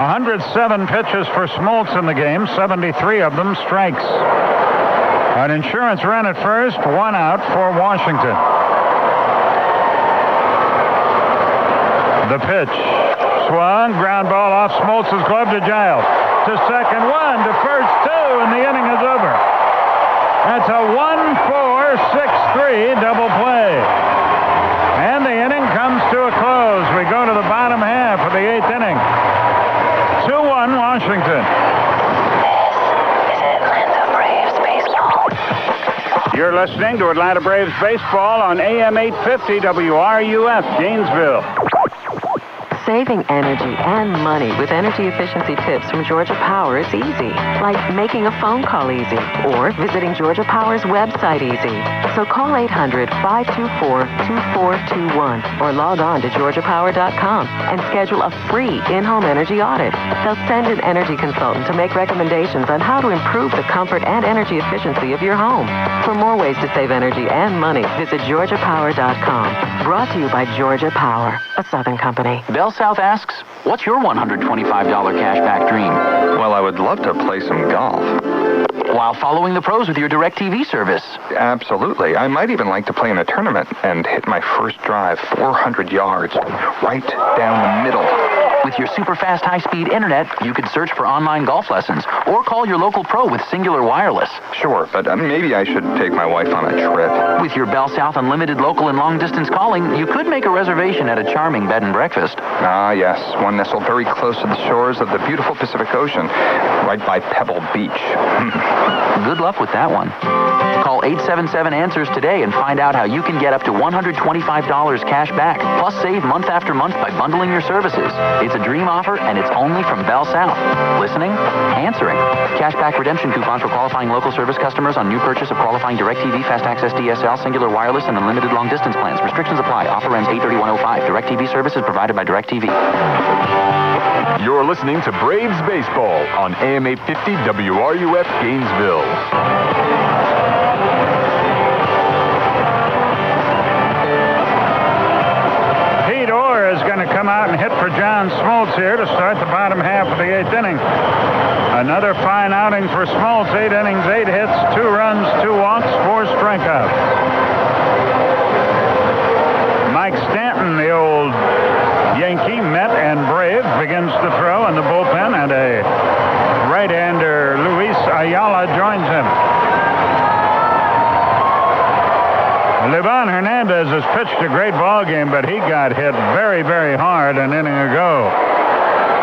107 pitches for Smoltz in the game, 73 of them strikes. An insurance run at first, 1 out for Washington. The pitch. Swung, ground ball off Smoltz's glove to Giles. To second, 1, to first, 2, and the inning is over. That's a 1-4-6-3 double play. And the inning comes to a close. We go to the bottom half of the 8th inning. 2-1 Washington. This is Atlanta Braves baseball. You're listening to Atlanta Braves baseball on AM 850 WRUF, Gainesville. Saving energy and money with energy efficiency tips from Georgia Power is easy, like making a phone call easy or visiting Georgia Power's website easy. So call 800-524-2421 or log on to georgiapower.com and schedule a free in-home energy audit. They'll send an energy consultant to make recommendations on how to improve the comfort and energy efficiency of your home. For more ways to save energy and money, visit georgiapower.com. Brought to you by Georgia Power, a Southern company. Bell South asks, what's your $125 cashback dream? Well, I would love to play some golf. While following the pros with your DirecTV service. Absolutely. I might even like to play in a tournament and hit my first drive 400 yards right down the middle. With your super fast high-speed internet, you could search for online golf lessons or call your local pro with Singular Wireless. Sure, but maybe I should take my wife on a trip. With your Bell South Unlimited local and long-distance calling, you could make a reservation at a charming bed and breakfast. Ah, yes, one nestled very close to the shores of the beautiful Pacific Ocean, right by Pebble Beach. Good luck with that one. Call 877-ANSWERS today and find out how you can get up to $125 cash back, plus save month after month by bundling your services. It's a dream offer, and it's only from Bell South. Listening? Answering. Cashback redemption coupon for qualifying local service customers on new purchase of qualifying DirecTV, Fast Access DSL, Singular Wireless, and Unlimited Long-Distance plans. Restrictions apply. Offer ends 8/31/05. DirecTV services provided by DirecTV. You're listening to Braves Baseball on AM 850 WRUF Gainesville. Pete Orr is going to come out and hit for John Smoltz here to start the bottom half of the 8th inning. Another fine outing for Smoltz. 8 innings, 8 hits, 2 runs, 2 walks, 4 strikeouts. Mike Stanton, the old Yankee, Met, and Brave, begins to throw in the bullpen, and a right-hander, Luis Ayala, joins him. Livian Hernandez has pitched a great ball game, but he got hit very, very hard an inning ago.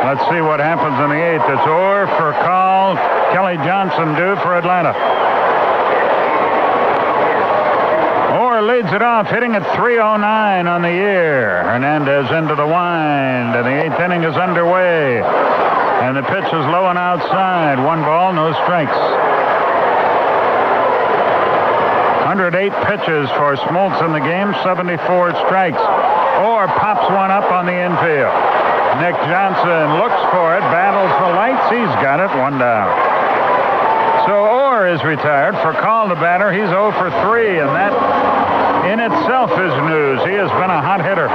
Let's see what happens in the 8th. It's Orr for Call, Kelly Johnson due for Atlanta. Orr leads it off, hitting at .309 on the year. Hernandez into the wind, and the 8th inning is underway. And the pitch is low and outside. 1 ball, no strikes. 108 pitches for Smoltz in the game, 74 strikes. Orr pops one up on the infield. Nick Johnson looks for it, battles the lights. He's got it, 1 down. So Orr is retired. For Call, the batter, he's 0 for 3, and that in itself is news. He has been a hot hitter.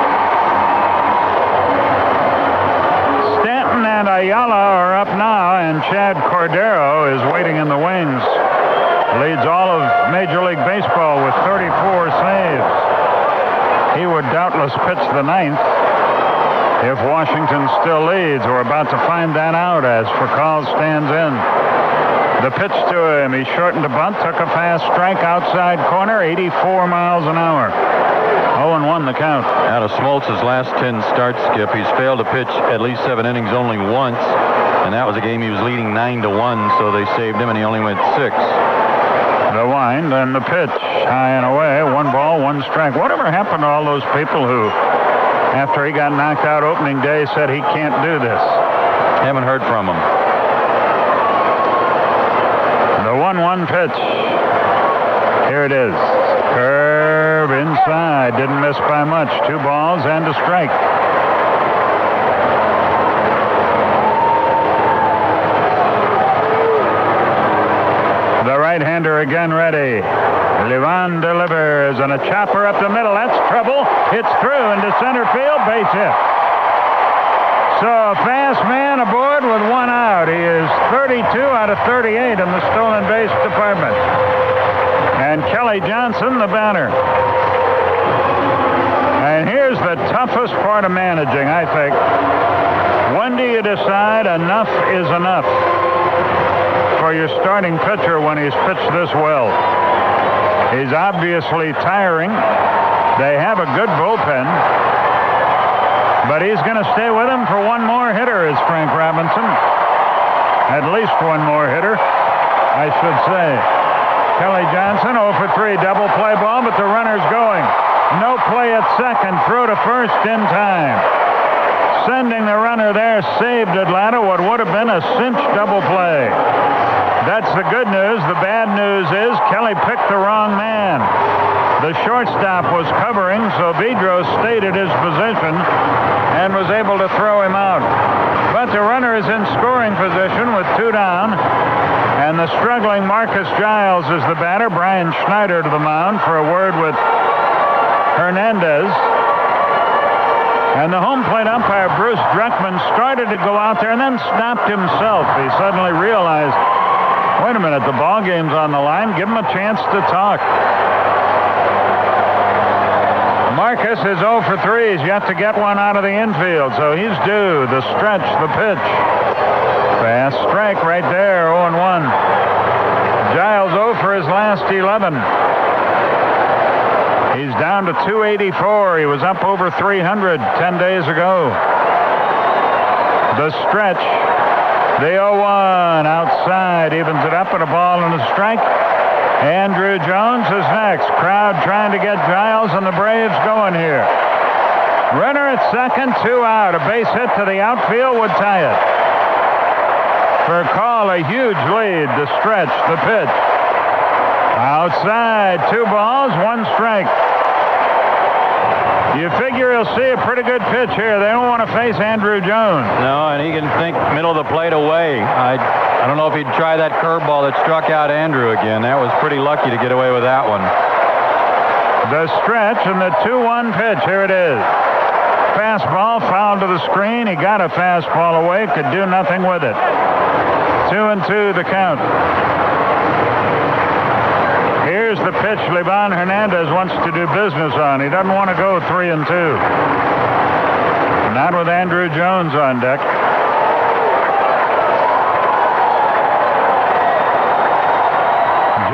Stanton and Ayala are up now, and Chad Cordero is waiting in the wings. Leads all of Major League Baseball with 34 saves. He would doubtless pitch the 9th if Washington still leads. We're about to find that out as Furcal stands in. The pitch to him. He shortened a bunt, took a fast strike outside corner, 84 miles an hour. 0-1 the count. Out of Smoltz's last 10 starts, Skip, he's failed to pitch at least 7 innings only once, and that was a game he was leading 9-1, so they saved him, and he only went 6. The wind and the pitch, high and away, 1 ball, 1 strike. Whatever happened to all those people who, after he got knocked out opening day, said he can't do this? Haven't heard from him. The 1-1 pitch. Here it is. Curve inside. Didn't miss by much. 2 balls and a strike. The right-hander again ready. Livian delivers, and a chopper up the middle. That's trouble. It's through into center field. Base hit. So a fast man aboard with 1 out. He is 32 out of 38 in the stolen base department. And Kelly Johnson, the batter. And here's the toughest part of managing, I think. When do you decide enough is enough for your starting pitcher when he's pitched this well? He's obviously tiring. They have a good bullpen. But he's going to stay with him for 1 more hitter, is Frank Robinson. At least 1 more hitter, I should say. Kelly Johnson, 0 for 3, double play ball, but the runner's going. No play at second, throw to first in time. Sending the runner there saved Atlanta what would have been a cinch double play. That's the good news. The bad news is Kelly picked the wrong man. The shortstop was covering, so Vidro stayed at his position and was able to throw him out. But the runner is in scoring position with 2 down, and the struggling Marcus Giles is the batter. Brian Schneider to the mound for a word with Hernandez. And the home plate umpire, Bruce Druckman, started to go out there and then stopped himself. He suddenly realized, wait a minute, the ball game's on the line. Give him a chance to talk. Marcus is 0 for 3. He's yet to get one out of the infield, so he's due. The stretch, the pitch. Fast strike right there, 0-1. Giles 0 for his last 11. He's down to 284. He was up over 300 10 days ago. The stretch. The 0-1 outside evens it up at a ball and a strike. Andrew Jones is next. Crowd trying to get Giles and the Braves going here. Runner at second, 2 out. A base hit to the outfield would tie it. For a call, a huge lead. The stretch, the pitch. Outside, 2 balls, 1 strike. You figure he'll see a pretty good pitch here. They don't want to face Andrew Jones. No, and he can think middle of the plate away. I don't know if he'd try that curveball that struck out Andrew again. That was pretty lucky to get away with that one. The stretch and the 2-1 pitch. Here it is. Fastball fouled to the screen. He got a fastball away. Could do nothing with it. 2-2 the count. Here's the pitch Livian Hernandez wants to do business on. He doesn't want to go 3-2. Not with Andrew Jones on deck.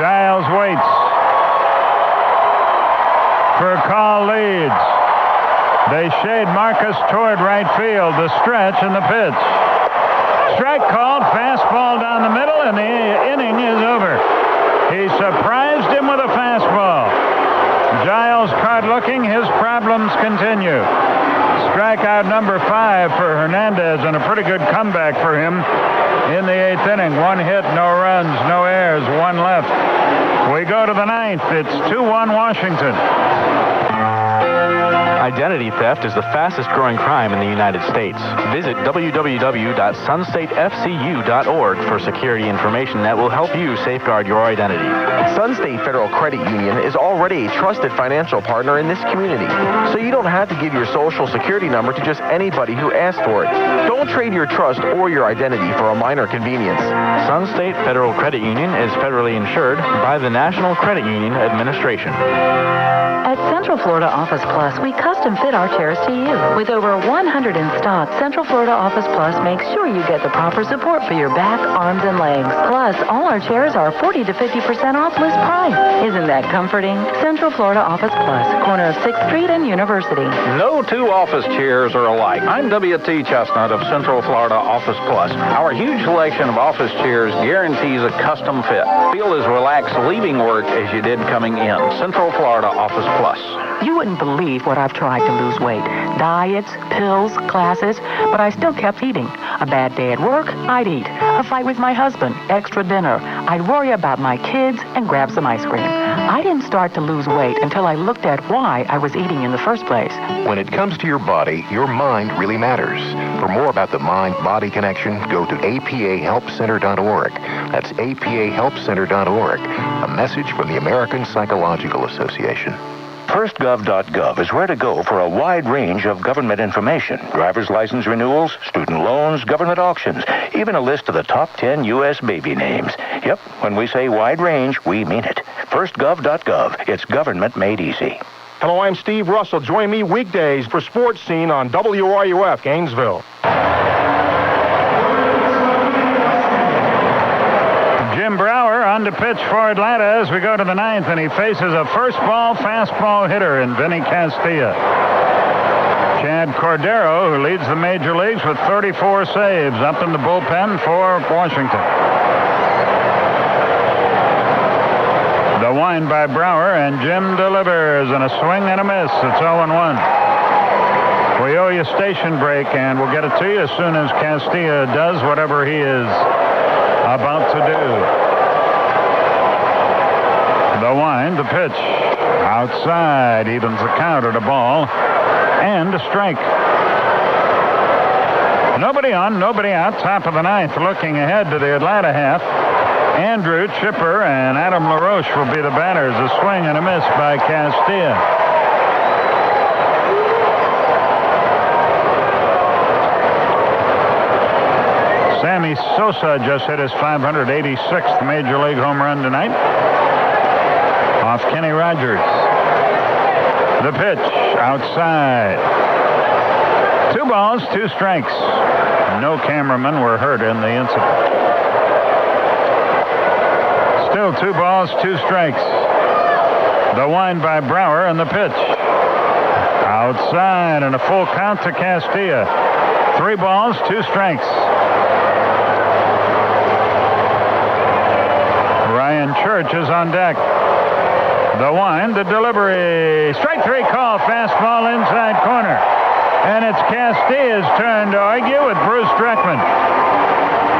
Giles waits. For a call leads. They shade Marcus toward right field. The stretch and the pitch. Strike called. Fastball down the middle, and the inning is over. He surprised him with a fastball. Giles caught looking. His problems continue. Strikeout number 5 for Hernandez, and a pretty good comeback for him in the 8th inning. 1 hit, no runs, no errors, 1 left. We go to the 9th. It's 2-1 Washington. Identity theft is the fastest growing crime in the United States. Visit www.sunstatefcu.org for security information that will help you safeguard your identity. Sun State Federal Credit Union is already a trusted financial partner in this community, so you don't have to give your social security number to just anybody who asks for it. Don't trade your trust or your identity for a minor convenience. Sun State Federal Credit Union is federally insured by the National Credit Union Administration. At Central Florida Office Plus, we custom fit our chairs to you. With over 100 in stock, Central Florida Office Plus makes sure you get the proper support for your back, arms, and legs. Plus, all our chairs are 40 to 50% off list price. Isn't that comforting? Central Florida Office Plus, corner of 6th Street and University. No 2 office chairs are alike. I'm W.T. Chestnut of Central Florida Office Plus. Our huge selection of office chairs guarantees a custom fit. Feel as relaxed leaving work as you did coming in. Central Florida Office Plus. You wouldn't believe what I've tried to lose weight. Diets, pills, classes, but I still kept eating. A bad day at work, I'd eat. A fight with my husband, extra dinner. I'd worry about my kids and grab some ice cream. I didn't start to lose weight until I looked at why I was eating in the first place. When it comes to your body, your mind really matters. For more about the mind-body connection, go to apahelpcenter.org. That's apahelpcenter.org. A message from the American Psychological Association. FirstGov.gov is where to go for a wide range of government information. Driver's license renewals, student loans, government auctions, even a list of the top 10 U.S. baby names. Yep, when we say wide range, we mean it. FirstGov.gov. It's government made easy. Hello, I'm Steve Russell. Join me weekdays for Sports Scene on WRUF Gainesville. Jim Brower on to pitch for Atlanta as we go to the 9th, and he faces a first ball fastball hitter in Vinny Castilla. Chad Cordero, who leads the major leagues with 34 saves, up in the bullpen for Washington. The wind by Brower, and Jim delivers, and a swing and a miss. It's 0-1. We owe you a station break, and we'll get it to you as soon as Castilla does whatever he is about to do. The wind, the pitch. Outside, evens the count at a ball and a strike. Nobody on, nobody out. Top of the 9th, looking ahead to the Atlanta half. Andrew, Chipper, and Adam LaRoche will be the batters. A swing and a miss by Castilla. Sammy Sosa just hit his 586th Major League home run tonight off Kenny Rogers. The pitch outside. 2 balls, 2 strikes. No cameramen were hurt in the incident. Still 2 balls, 2 strikes. The wind by Brower and the pitch. Outside and a full count to Castilla. 3 balls, 2 strikes. Ryan Church is on deck. The wind, the delivery. Strike 3 call, fastball inside corner. And it's Castilla's turn to argue with Bruce Streckman.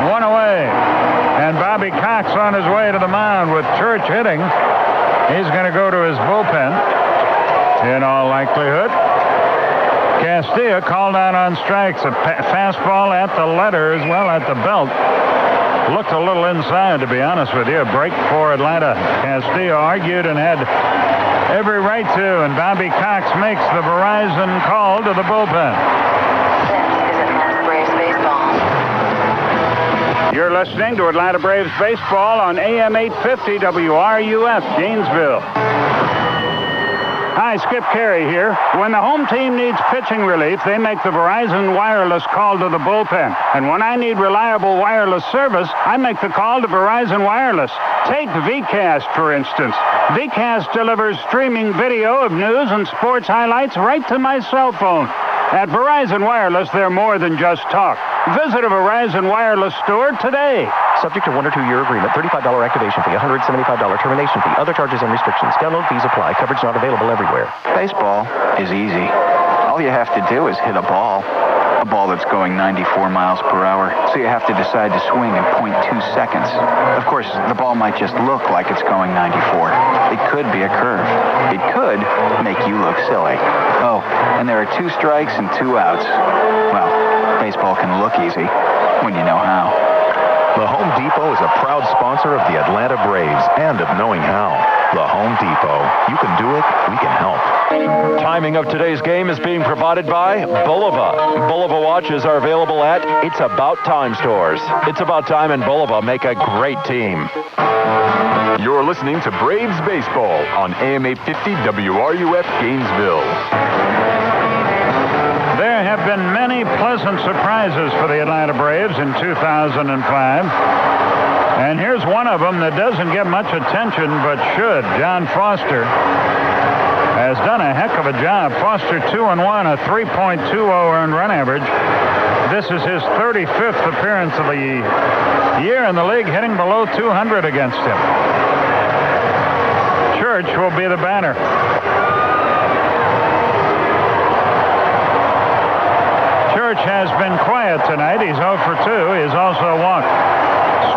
1 away. And Bobby Cox on his way to the mound with Church hitting. He's going to go to his bullpen in all likelihood. Castilla called out on strikes. A fastball at the letter as well at the belt. Looked a little inside, to be honest with you. A break for Atlanta. Castilla argued and had every right to, and Bobby Cox makes the Verizon call to the bullpen. This is Atlanta Braves baseball. You're listening to Atlanta Braves baseball on AM 850 WRUF, Gainesville. Hi, Skip Carey here. When the home team needs pitching relief, they make the Verizon wireless call to the bullpen. And when I need reliable wireless service, I make the call to Verizon Wireless. Take VCast, for instance. VCast delivers streaming video of news and sports highlights right to my cell phone. At Verizon Wireless, they're more than just talk. Visit a Verizon Wireless store today. Subject to 1 or 2 year agreement. $35 activation fee, $175 termination fee. Other charges and restrictions. Download fees apply. Coverage not available everywhere. Baseball is easy. All you have to do is hit a ball that's going 94 miles per hour. So you have to decide to swing in 0.2 seconds. Of course, the ball might just look like it's going 94. It could be a curve. It could make you look silly. Oh, and there are 2 strikes and 2 outs. Well, baseball can look easy when you know how. The Home Depot is a proud sponsor of the Atlanta Braves and of knowing how. The Home Depot. You can do it. We can help. Timing of today's game is being provided by Bulova. Bulova watches are available at It's About Time stores. It's About Time and Bulova make a great team. You're listening to Braves Baseball on AM 850 WRUF Gainesville. There have been many pleasant surprises for the Atlanta Braves in 2005. And here's one of them that doesn't get much attention, but should. John Foster has done a heck of a job. Foster 2-1, a 3.20 earned run average. This is his 35th appearance of the year in the league, hitting below 200 against him. Church will be the batter. Church has been quiet tonight. He's 0 for 2. He's also walked.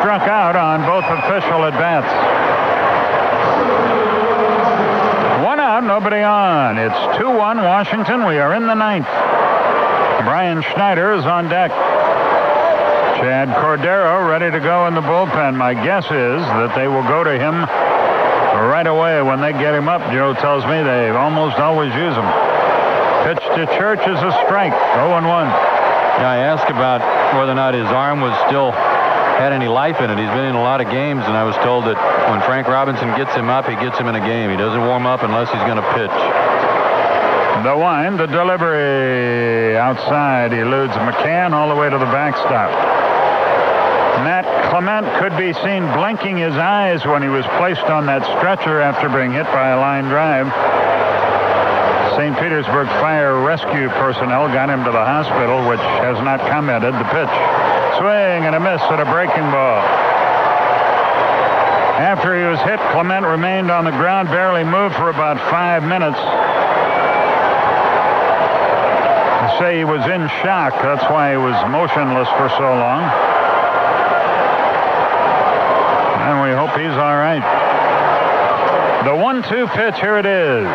Struck out on both official at-bats. 1 out, nobody on. It's 2-1 Washington. We are in the 9th. Brian Schneider is on deck. Chad Cordero ready to go in the bullpen. My guess is that they will go to him right away when they get him up. Joe tells me they almost always use him. Pitch to Church is a strike. 0-1. Yeah, I asked about whether or not his arm was still had any life in it. He's been in a lot of games, and I was told that when Frank Robinson gets him up, he gets him in a game. He doesn't warm up unless he's going to pitch. The wind, the delivery outside eludes McCann all the way to the backstop. Matt Clement could be seen blinking his eyes when he was placed on that stretcher after being hit by a line drive. St. Petersburg Fire Rescue personnel got him to the hospital, which has not commented. The pitch. Swing and a miss at a breaking ball. After he was hit, Clement remained on the ground, barely moved for about 5 minutes. They say he was in shock. That's why he was motionless for so long. And we hope he's all right. The 1-2 pitch, here it is.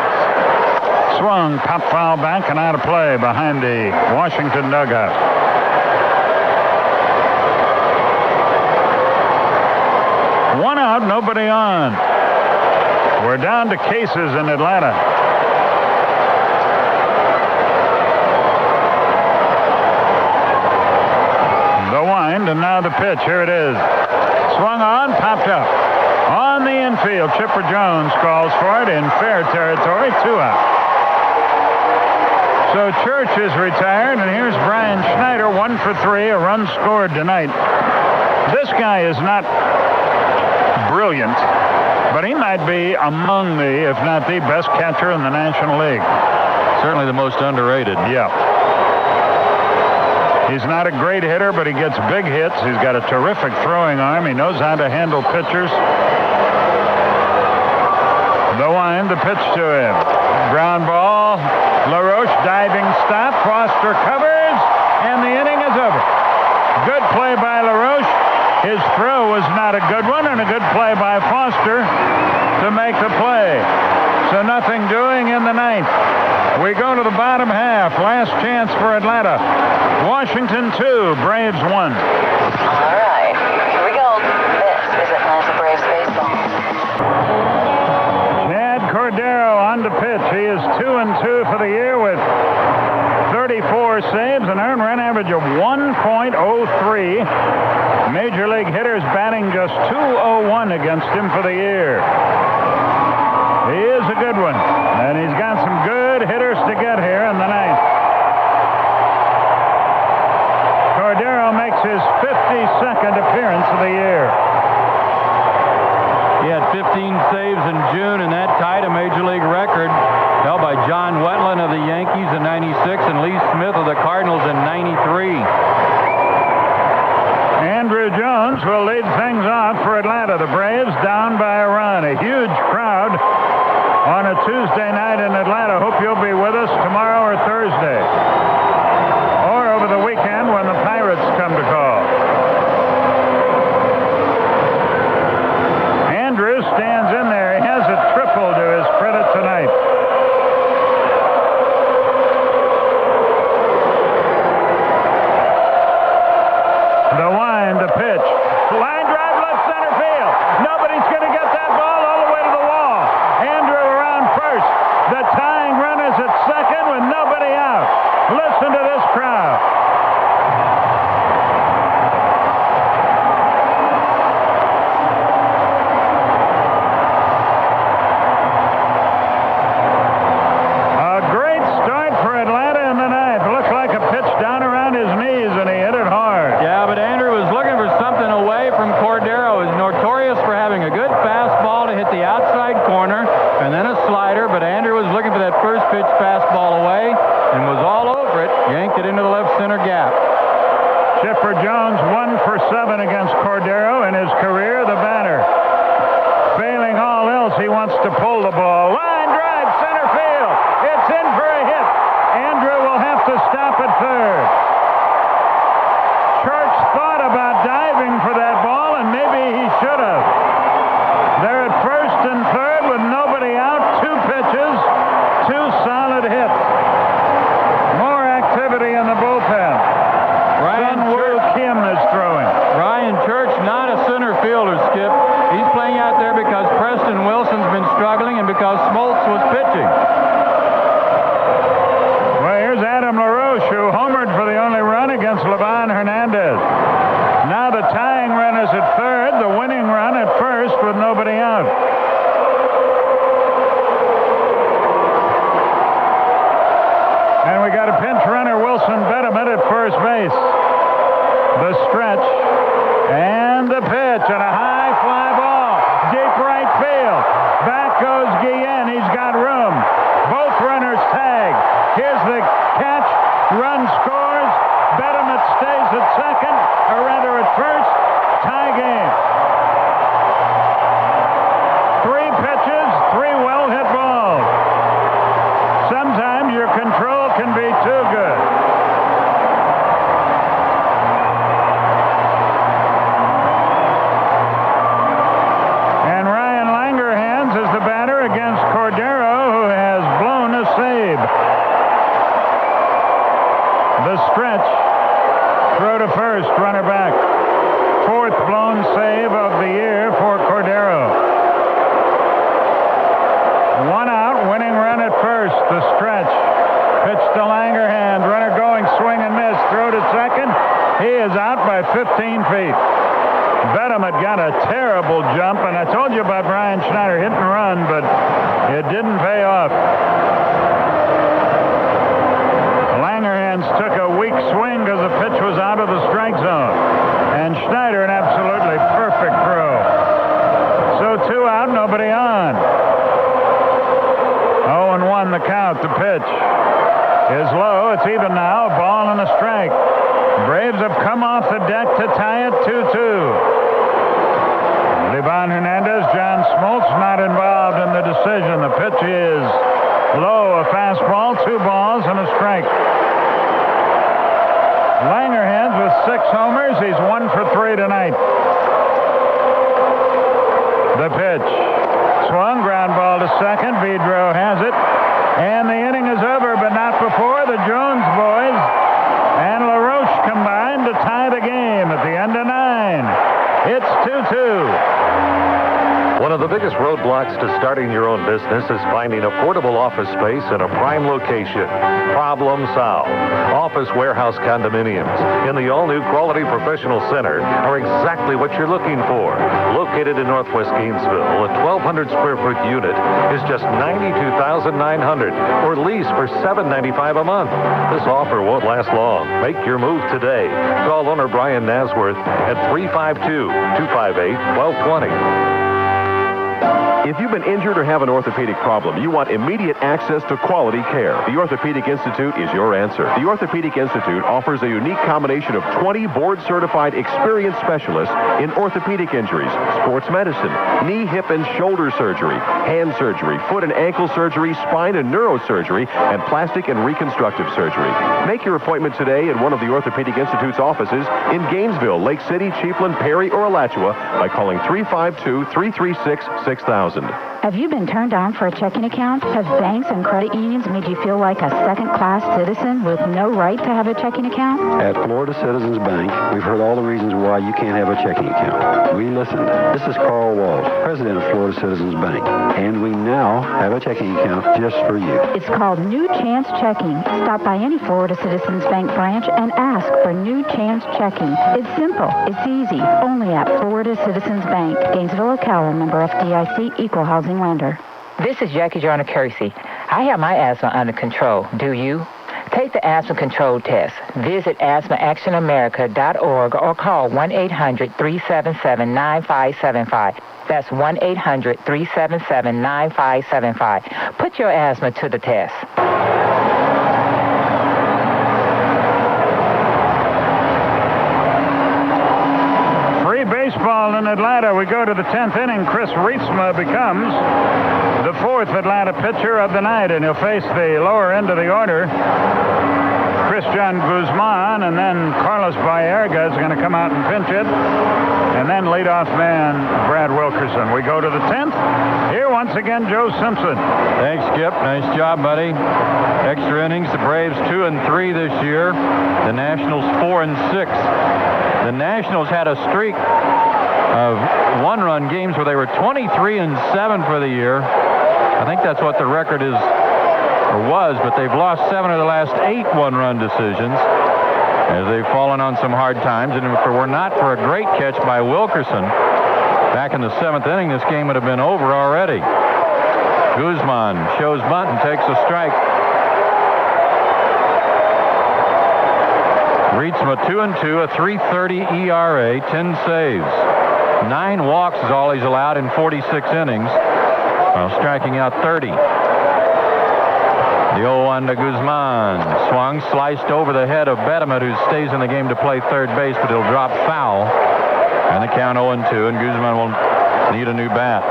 Swung, pop foul back and out of play behind the Washington dugout. One out, nobody on. We're down to cases in Atlanta. The wind, and now the pitch. Here it is. Swung on, popped up. On the infield, Chipper Jones calls for it in fair territory. 2 out. So Church is retired, and here's Brian Schneider, 1 for 3, a run scored tonight. This guy is not brilliant, but he might be among the, if not the best catcher in the National League. Certainly the most underrated. Yeah. He's not a great hitter, but he gets big hits. He's got a terrific throwing arm. He knows how to handle pitchers. The wind, the pitch to him. Ground ball. LaRoche diving stop. Foster covers, and the inning is over. Good play by LaRoche. His throw was not a good one, and a good play by Foster to make the play. So nothing doing in the ninth. We go to the bottom half. Last chance for Atlanta. Washington 2, Braves 1. All right, here we go. This is Atlanta Braves baseball. Chad Cordero on to pitch. He is 2-2 for the year with 34 saves, an earned run average of 1.03. Major League hitters batting just .201 against him for the year. He is a good one, and he's got some good hitters to get here in the ninth. Cordero makes his 52nd appearance of the year. He had 15 saves in June, and that tied a Major League record held by John Wetland of the Yankees in '96 and Lee Smith of the Cardinals in '93. Andrew Jones will lead things off for Atlanta. The Braves down by a run. A huge crowd on a Tuesday night in Atlanta. Hope you'll be with us tomorrow or Thursday. Or over the weekend when the Pirates come to call. Andrew stands in there. He has a triple to his credit tonight. The wind, the pitch. Line drive left center field. Nobody's going to get that ball all the way to the wall. Andrew around first. The tying run is at second with nobody out. Listen to this crowd. A great start for Atlanta in the ninth. Looked like a pitch down around his knees, and he hit it hard. Yeah, but Andrew was looking for something away from Cordero. He's notorious for having a good fastball to hit the outside corner and then a slider, but Andrew was looking for that first pitch fastball away and was all over it. Yanked it into the left center gap. Chipper Jones 1 for 7 against Cordero in his career, the batter. Failing all else, he wants to pull the ball. Line drive, center field. It's in for a hit. Andrew will have to stop at third. Church thought about diving for that ball, and maybe he should have. They're at first and third with nobody out. 2 pitches, 2 solid hits. More activity in the bullpen. Sun-Woo Kim is throwing. Ryan Church, not a center fielder, Skip. He's playing out there because Preston Wilson's been struggling and because Smoltz was pitching. Well, here's Adam LaRoche, who homered for the only run against Livian Hernandez. Now the tying run is at third, the winning run at first with nobody out. And we got a pinch runner, Wilson Betterman, at first base. The stretch and the pitch and a high fly ball. Deep right field. Back goes Guillen. He's got room. Both runners tag. Here's the catch. Run scores. Betterman stays at second. Areta at first. Tie game. 3 pitches, 3 well-hit balls. Sometimes your control can be too good. And Ryan Langerhans is the batter against Cordero, who has blown a save. The stretch. Throw to first, runner back. 4th blown save of the year for Cordero. 1 out, winning run at first. The stretch. Pitch to Langerhans. Runner going, swing and miss. Throw to second. He is out by 15 feet. Bedham had got a terrible jump, and I told you about Brian Schneider hit and run, but it didn't pay off. Lyons took a weak swing because the pitch was out of the strike zone. And Schneider, an absolutely perfect throw. So 2 out, nobody on. 0-1 the count. The pitch is low. It's even now. A ball and a strike. Braves have come off the deck to tie it 2-2. Livian Hernandez, John Smoltz not involved in the decision. The pitch is low. A fastball, 2 balls, and a strike. Langerhans with 6 homers. He's 1 for 3 tonight. The pitch. Swung, ground ball to second. Vidro has it. And the inning is over, but not before the Jones boys and LaRoche combined to tie the game at the end of 9. It's 2-2. One of the biggest roadblocks to starting your own business is finding affordable office space in a prime location. Problem solved. Office Warehouse Condominiums in the all-new Quality Professional Center are exactly what you're looking for. Located in Northwest Gainesville, a 1,200 square foot unit is just $92,900 or lease for $795 a month. This offer won't last long. Make your move today. Call owner Brian Nasworth at 352-258-1220. If you've been injured or have an orthopedic problem, you want immediate access to quality care. The Orthopedic Institute is your answer. The Orthopedic Institute offers a unique combination of 20 board-certified experienced specialists in orthopedic injuries, sports medicine, knee, hip, and shoulder surgery, hand surgery, foot and ankle surgery, spine and neurosurgery, and plastic and reconstructive surgery. Make your appointment today at one of the Orthopedic Institute's offices in Gainesville, Lake City, Chiefland, Perry, or Alachua by calling 352-336-6000. Have you been turned down for a checking account? Have banks and credit unions made you feel like a second-class citizen with no right to have a checking account? At Florida Citizens Bank, we've heard all the reasons why you can't have a checking account. We listened. This is Carl Walsh, president of Florida Citizens Bank, and we now have a checking account just for you. It's called New Chance Checking. Stop by any Florida Citizens Bank branch and ask for New Chance Checking. It's simple. It's easy. Only at Florida Citizens Bank. Gainesville, Ocala, member FDIC, equal housing lender. This is Jackie Joyner Kersey. I have my asthma under control. Do you? Take the asthma control test. Visit asthmaactionamerica.org or call 1-800-377-9575. That's 1-800-377-9575. Put your asthma to the test. Baseball in Atlanta. We go to the 10th inning. Chris Rietsma becomes the 4th Atlanta pitcher of the night, and he'll face the lower end of the order. Christian Guzman, and then Carlos Baerga is going to come out and pinch it. And then leadoff man Brad Wilkerson. We go to the 10th. Here once again, Joe Simpson. Thanks, Skip. Nice job, buddy. Extra innings. The Braves 2-3 this year. The Nationals 4-6. The Nationals had a streak of one-run games where they were 23-7 for the year. I think that's what the record is or was, but they've lost 7 of the last 8 one-run decisions as they've fallen on some hard times. And if it were not for a great catch by Wilkerson back in the 7th inning, this game would have been over already. Guzman shows bunt and takes a strike. Rietsma 2-2, a 3.30 ERA, 10 saves. 9 walks is all he's allowed in 46 innings, while striking out 30. The 0-1 to Guzman. Swung, sliced over the head of Bedemet, who stays in the game to play third base, but he'll drop foul. And the count 0-2, and Guzman will need a new bat.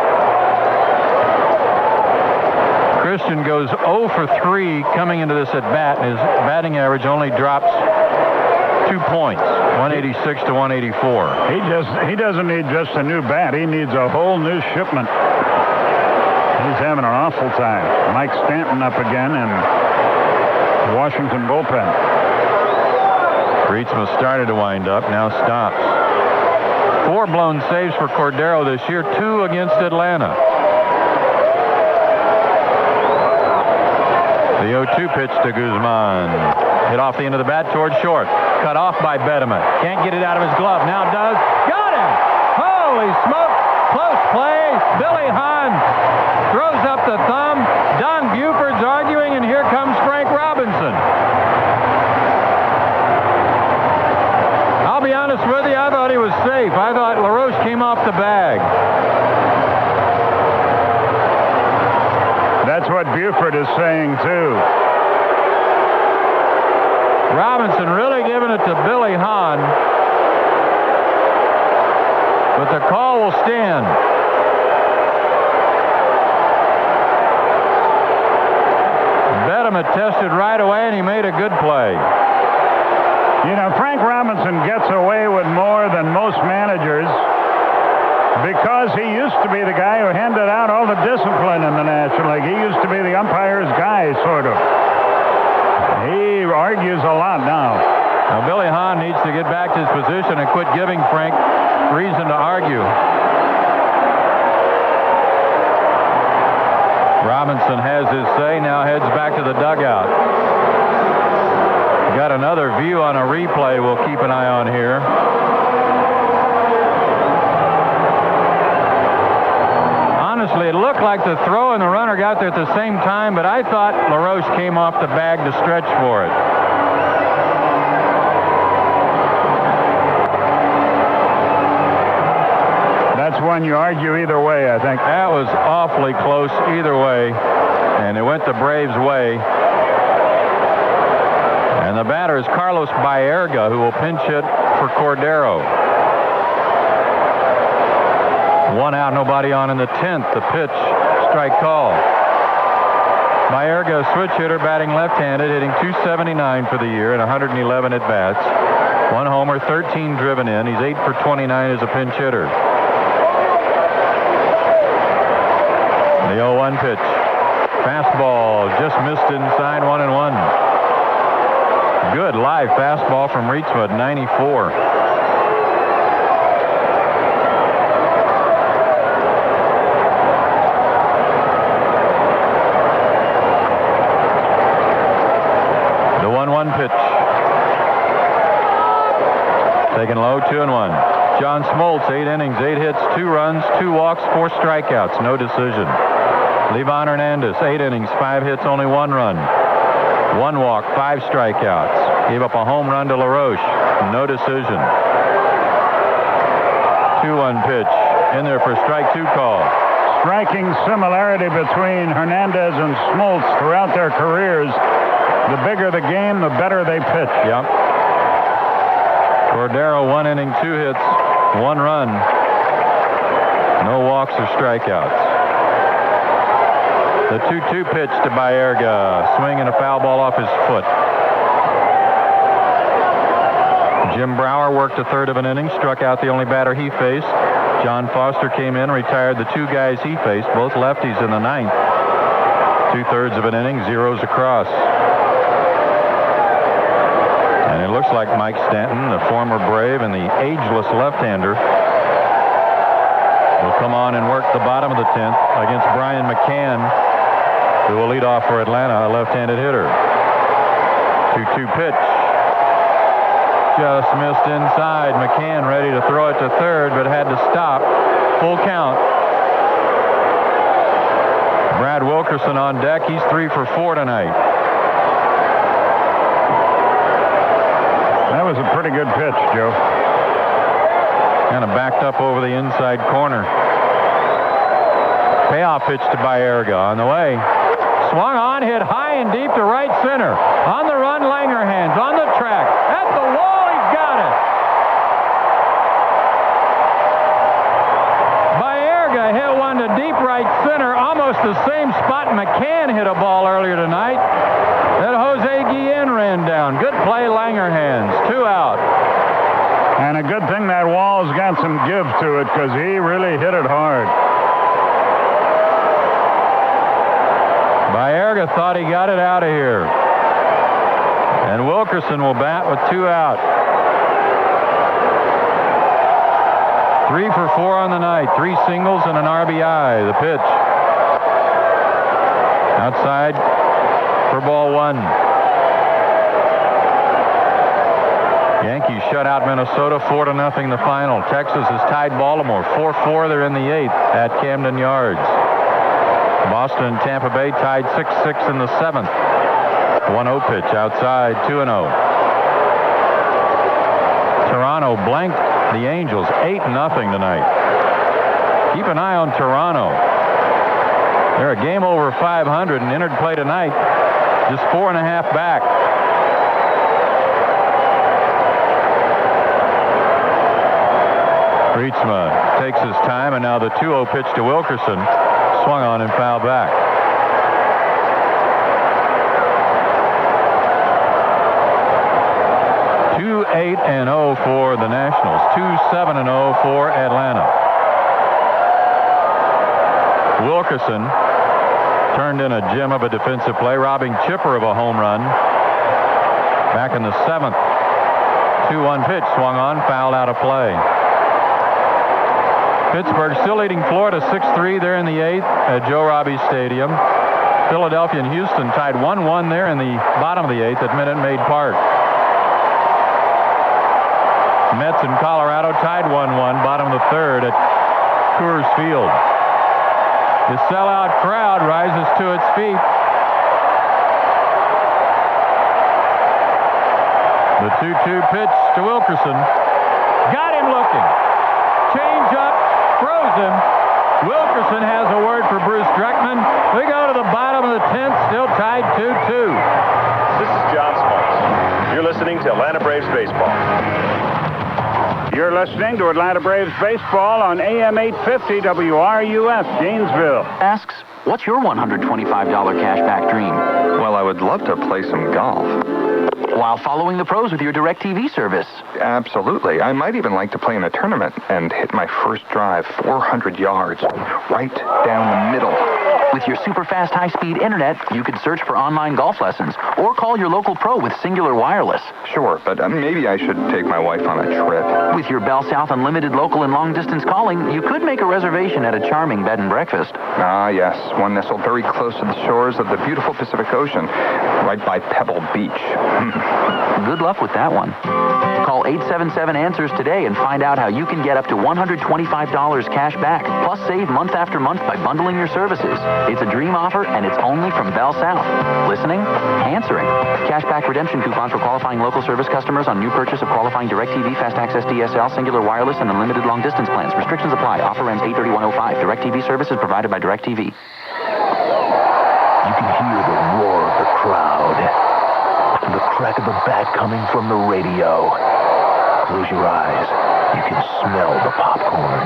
Christian goes 0 for 3 coming into this at bat, and his batting average only drops 2 points, 186 to 184. He doesn't need just a new bat. He needs a whole new shipment. He's having an awful time. Mike Stanton up again in the Washington bullpen. Rietsma started to wind up, now stops. 4 blown saves for Cordero this year, 2 against Atlanta. The 0-2 pitch to Guzman. Hit off the end of the bat toward short. Cut off by Bedemet. Can't get it out of his glove. Now does. Got him! Holy smoke! Close play. Billy Hahn throws up the thumb. Don Buford's arguing, and here comes Frank Robinson. Manfred is saying, too. Robinson really giving it to Billy Hahn. But the call will stand. Bedham had tested right away, and he made a good play. You know, Frank Robinson gets away with more than most managers because he used to be the guy who handed out all the discipline in the National League. He used to be the umpire's guy, sort of. He argues a lot now. Now, Billy Hahn needs to get back to his position and quit giving Frank reason to argue. Robinson has his say, now heads back to the dugout. Got another view on a replay we'll keep an eye on here. Honestly, it looked like the throw and the runner got there at the same time, but I thought LaRoche came off the bag to stretch for it. That's one you argue either way, I think. That was awfully close either way, and it went the Braves' way. And the batter is Carlos Baerga, who will pinch hit for Cordero. 1 out, nobody on in the 10th. The pitch, strike call. Baerga, switch hitter, batting left-handed, hitting .279 for the year and 111 at-bats. 1 homer, 13 driven in. He's 8 for 29 as a pinch hitter. The 0-1 pitch. Fastball just missed inside 1-1. Good live fastball from Reachwood, 94. The 1-1 pitch. Taken low, 2-1. John Smoltz, 8 innings, 8 hits, 2 runs, 2 walks, 4 strikeouts, no decision. Livian Hernandez, 8 innings, 5 hits, only 1 run. 1 walk, 5 strikeouts. Gave up a home run to LaRoche. No decision. 2-1 pitch. In there for strike 2 call. Striking similarity between Hernandez and Smoltz throughout their careers. The bigger the game, the better they pitch. Yep. Cordero, 1 inning, 2 hits, 1 run. No walks or strikeouts. The 2-2 pitch to Baerga. Swinging a foul ball off his foot. Jim Brower worked a third of an inning, struck out the only batter he faced. John Foster came in, retired the 2 guys he faced, both lefties in the 9th. 2/3 of an inning, zeros across. And it looks like Mike Stanton, the former Brave and the ageless left-hander, will come on and work the bottom of the 10th against Brian McCann, who will lead off for Atlanta, a left-handed hitter. 2-2 pitch. Just missed inside. McCann ready to throw it to third, but had to stop. Full count. Brad Wilkerson on deck. He's 3 for 4 tonight. That was a pretty good pitch, Joe. Kind of backed up over the inside corner. Payoff pitch to Baerga on the way. Swung on, hit high and deep to right center. On the run, Langerhans on the track. At the wall, he's got it. Baerga hit one to deep right center, almost the same spot McCann hit a ball earlier tonight that Jose Guillen ran down. Good play, Langerhans. 2 out. And a good thing that wall's got some give to it because he really hit it hard. Baerga thought he got it out of here. And Wilkerson will bat with 2 out. 3 for 4 on the night. 3 singles and an RBI. The pitch. Outside for ball 1. Yankees shut out Minnesota 4-0 the final. Texas has tied Baltimore 4-4. They're in the 8th at Camden Yards. Boston and Tampa Bay tied 6-6 in the 7th. 1-0 pitch outside, 2-0. Toronto blanked the Angels 8-0 tonight. Keep an eye on Toronto. They're a game over 500 and entered play tonight just 4.5 back. Reitsma takes his time, and now the 2-0 pitch to Wilkerson. Swung on and fouled back. Two 8-0 for the Nationals. 2-7-0 for Atlanta. Wilkerson turned in a gem of a defensive play, robbing Chipper of a home run back in the 7th. 2-1 pitch swung on, fouled out of play. Pittsburgh still leading Florida 6-3 there in the 8th at Joe Robbie Stadium. Philadelphia and Houston tied 1-1 there in the bottom of the 8th at Minute Maid Park. Mets and Colorado tied 1-1 bottom of the 3rd at Coors Field. The sellout crowd rises to its feet. The 2-2 pitch to Wilkerson. Got him looking. Change up. Froze him. Wilkerson has a word for Bruce Dreckman. We go to the bottom of the 10th, still tied 2-2. This is John Smoltz. You're listening to Atlanta Braves Baseball. You're listening to Atlanta Braves Baseball on AM 850 WRUF, Gainesville. Asks, what's your $125 cashback dream? Well, I would love to play some golf. While following the pros with your DirecTV service. Absolutely. I might even like to play in a tournament and hit my first drive 400 yards right down the middle. With your super fast high-speed internet, you could search for online golf lessons or call your local pro with Singular Wireless. Sure, but maybe I should take my wife on a trip. With your Bell South Unlimited local and long-distance calling, you could make a reservation at a charming bed and breakfast. Ah, yes. One nestled very close to the shores of the beautiful Pacific Ocean, right by Pebble Beach. Good luck with that one. Call 877-ANSWERS today and find out how you can get up to $125 cash back, plus save month after month by bundling your services. It's a dream offer, and it's only from Bell South. Listening? Answering. Cashback redemption coupons for qualifying local service customers on new purchase of qualifying DirecTV, Fast Access DSL, Singular Wireless, and Unlimited Long-Distance plans. Restrictions apply. Offer ends 8/31/05. DirecTV services provided by DirecTV. You can hear the roar of the crowd. The crack of the bat coming from the radio. Close your eyes. You can smell the popcorn.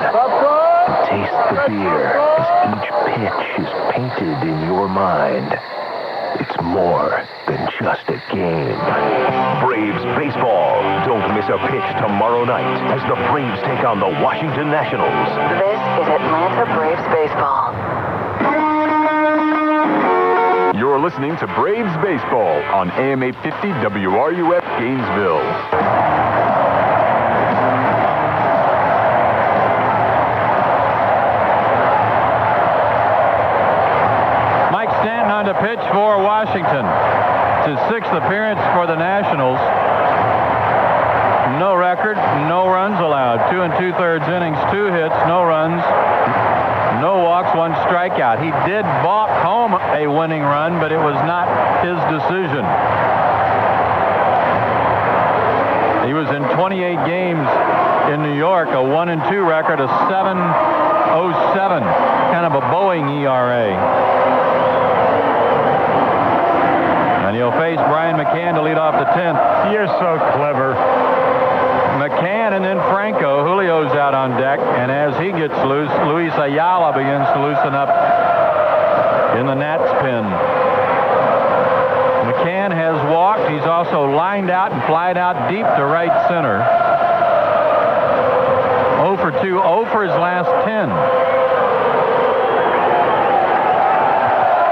And taste the beer as each pitch is painted in your mind. It's more than just a game. Braves baseball. Don't miss a pitch tomorrow night as the Braves take on the Washington Nationals. This is Atlanta Braves Baseball. You're listening to Braves Baseball on AM 850 WRUF Gainesville. Mike Stanton on to pitch for Washington. It's his 6th appearance for the Nationals. No record, no runs allowed. 2 2/3 innings, 2 hits, no runs. No walks, 1 strikeout. He did balk home a winning run, but it was not his decision. He was in 28 games in New York, a 1-2 record, a 7.07, kind of a Boeing ERA. And he'll face Brian McCann to lead off the 10th. You're so clever. McCann and then Franco. Julio's out on deck, and as he gets loose, Luis Ayala begins to loosen up in the Nats pen. McCann has walked. He's also lined out and flied out deep to right center. 0 for 2, 0 for his last 10.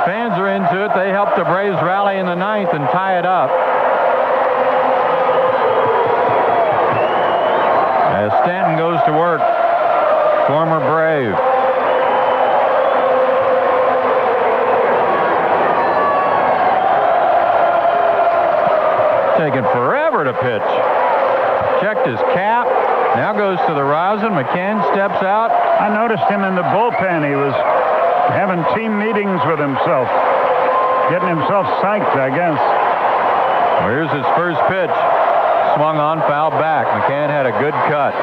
Fans are into it. They helped the Braves rally in the 9th and tie it up. As Stanton goes to work, former Brave. Taking forever to pitch. Checked his cap. Now goes to the rosin. McCann steps out. I noticed him in the bullpen. He was having team meetings with himself. Getting himself psyched, I guess. Well, here's his first pitch. Swung on, fouled back. McCann had a good cut.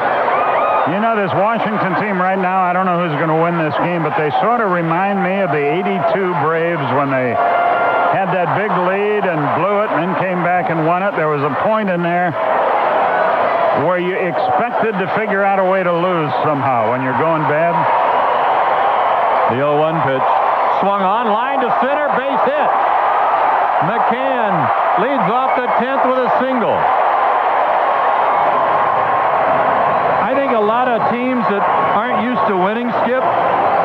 You know, this Washington team right now, I don't know who's going to win this game, but they sort of remind me of the 82 Braves when they had that big lead and blew it and then came back and won it. There was a point in there where you expected to figure out a way to lose somehow when you're going bad. The 0-1 pitch. Swung on, line to center, base hit. McCann leads off the 10th with a single. I think a lot of teams that aren't used to winning, Skip,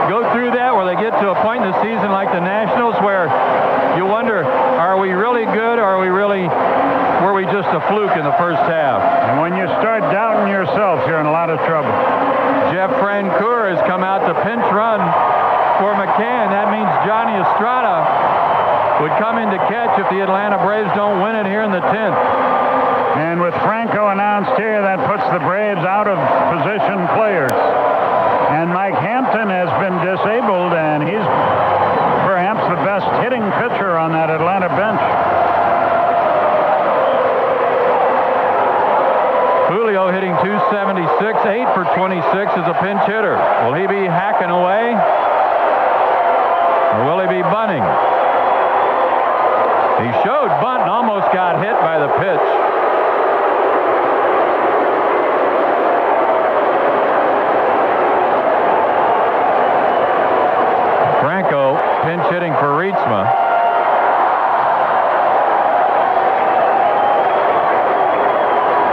go through that where they get to a point in the season like the Nationals where you wonder, are we really good or were we just a fluke in the first half? And when you start doubting yourself, you're in a lot of trouble. Jeff Francoeur has come out to pinch run for McCann. That means Johnny Estrada would come in to catch if the Atlanta Braves don't win it here in the 10th. And with Franco announced here, that puts the Braves out of position players. And Mike Hampton has been disabled, and he's perhaps the best hitting pitcher on that Atlanta bench. Julio hitting .276, 8 for 26 as a pinch hitter. Will he be hacking away? Or will he be bunting? He showed bunt and almost got hit by the pitch. Franco pinch hitting for Rietsma.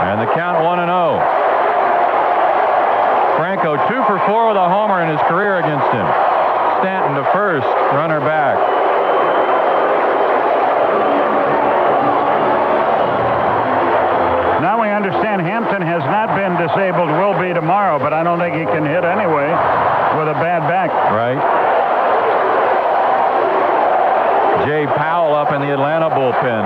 And the count 1-0. Franco 2 for 4 with a homer in his career against him. Stanton to first, runner back. Now we understand Hampton has not been disabled, will be tomorrow, but I don't think he can hit anyway with a bad back. Right. Jay Powell up in the Atlanta bullpen.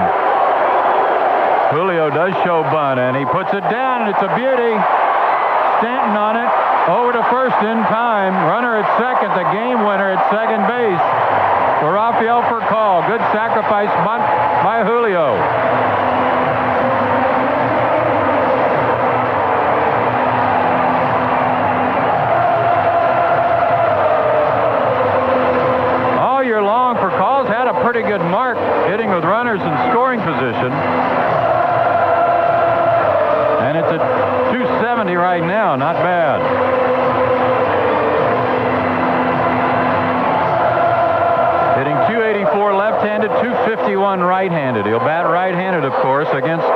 Julio does show bunt, and he puts it down, and it's a beauty. Stanton on it, over to first in time. Runner at second, the game winner at second base for Rafael Furcal. Good sacrifice bunt by Julio. All year long, Furcal's had a pretty good mark hitting with runners in scoring position. And it's at .270 right now, not bad. Hitting .284 left-handed, .251 right-handed. He'll bat right-handed, of course, against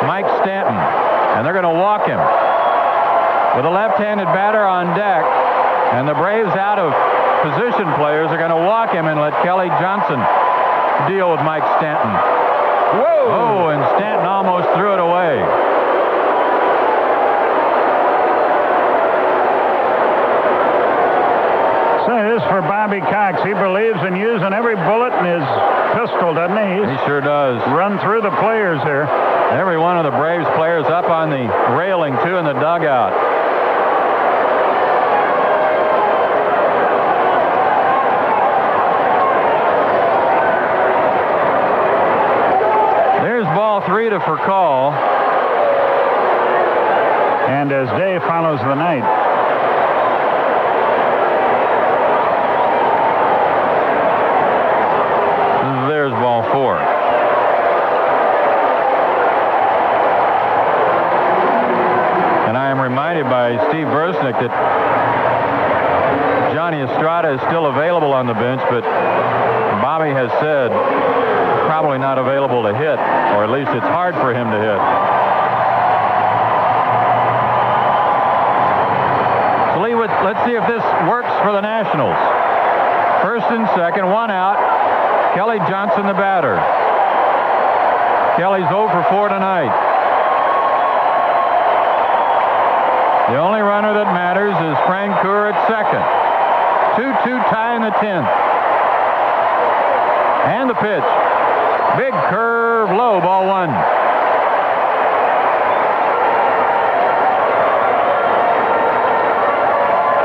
Mike Stanton. And they're going to walk him with a left-handed batter on deck. And the Braves, out of position players, are going to walk him and let Kelly Johnson deal with Mike Stanton. Whoa! Oh, and Stanton almost threw it away. Say this for Bobby Cox. He believes in using every bullet in his pistol, doesn't he? He sure does. Run through the players here. Every one of the Braves players up on the railing, too, in the dugout. There's ball 3 to Furcal. And as day follows the night. There's ball 4. And I am reminded by Steve Versnick that Johnny Estrada is still available on the bench, but Bobby has said probably not available to hit, or at least it's hard for him to hit. So let's see if this works for the Nationals. First and second, 1 out. Kelly Johnson, the batter. Kelly's 0 for 4 tonight. The only runner that matters is Francoeur at second. 2-2 tie in the 10th. And the pitch. Big curve, low, ball 1.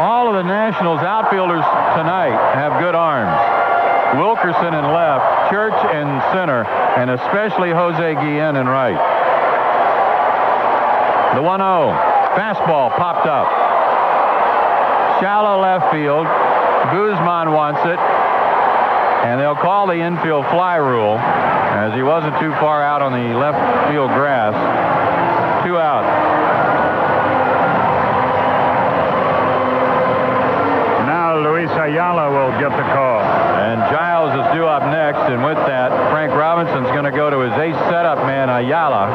All of the Nationals outfielders tonight have good arms. Wilkerson in left, Church in center, and especially Jose Guillen in right. The 1-0. Fastball popped up. Shallow left field. Guzman wants it. And they'll call the infield fly rule as he wasn't too far out on the left field grass. 2 out. Now Luis Ayala will get the call. And Giles is due up next, and with that, Frank Robinson's going to go to his ace setup man, Ayala,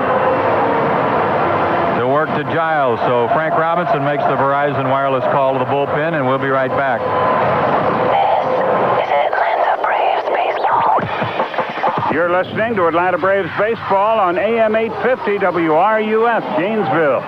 to work to Giles. So Frank Robinson makes the Verizon Wireless call to the bullpen, and we'll be right back. You're listening to Atlanta Braves baseball on AM 850 WRUF, Gainesville.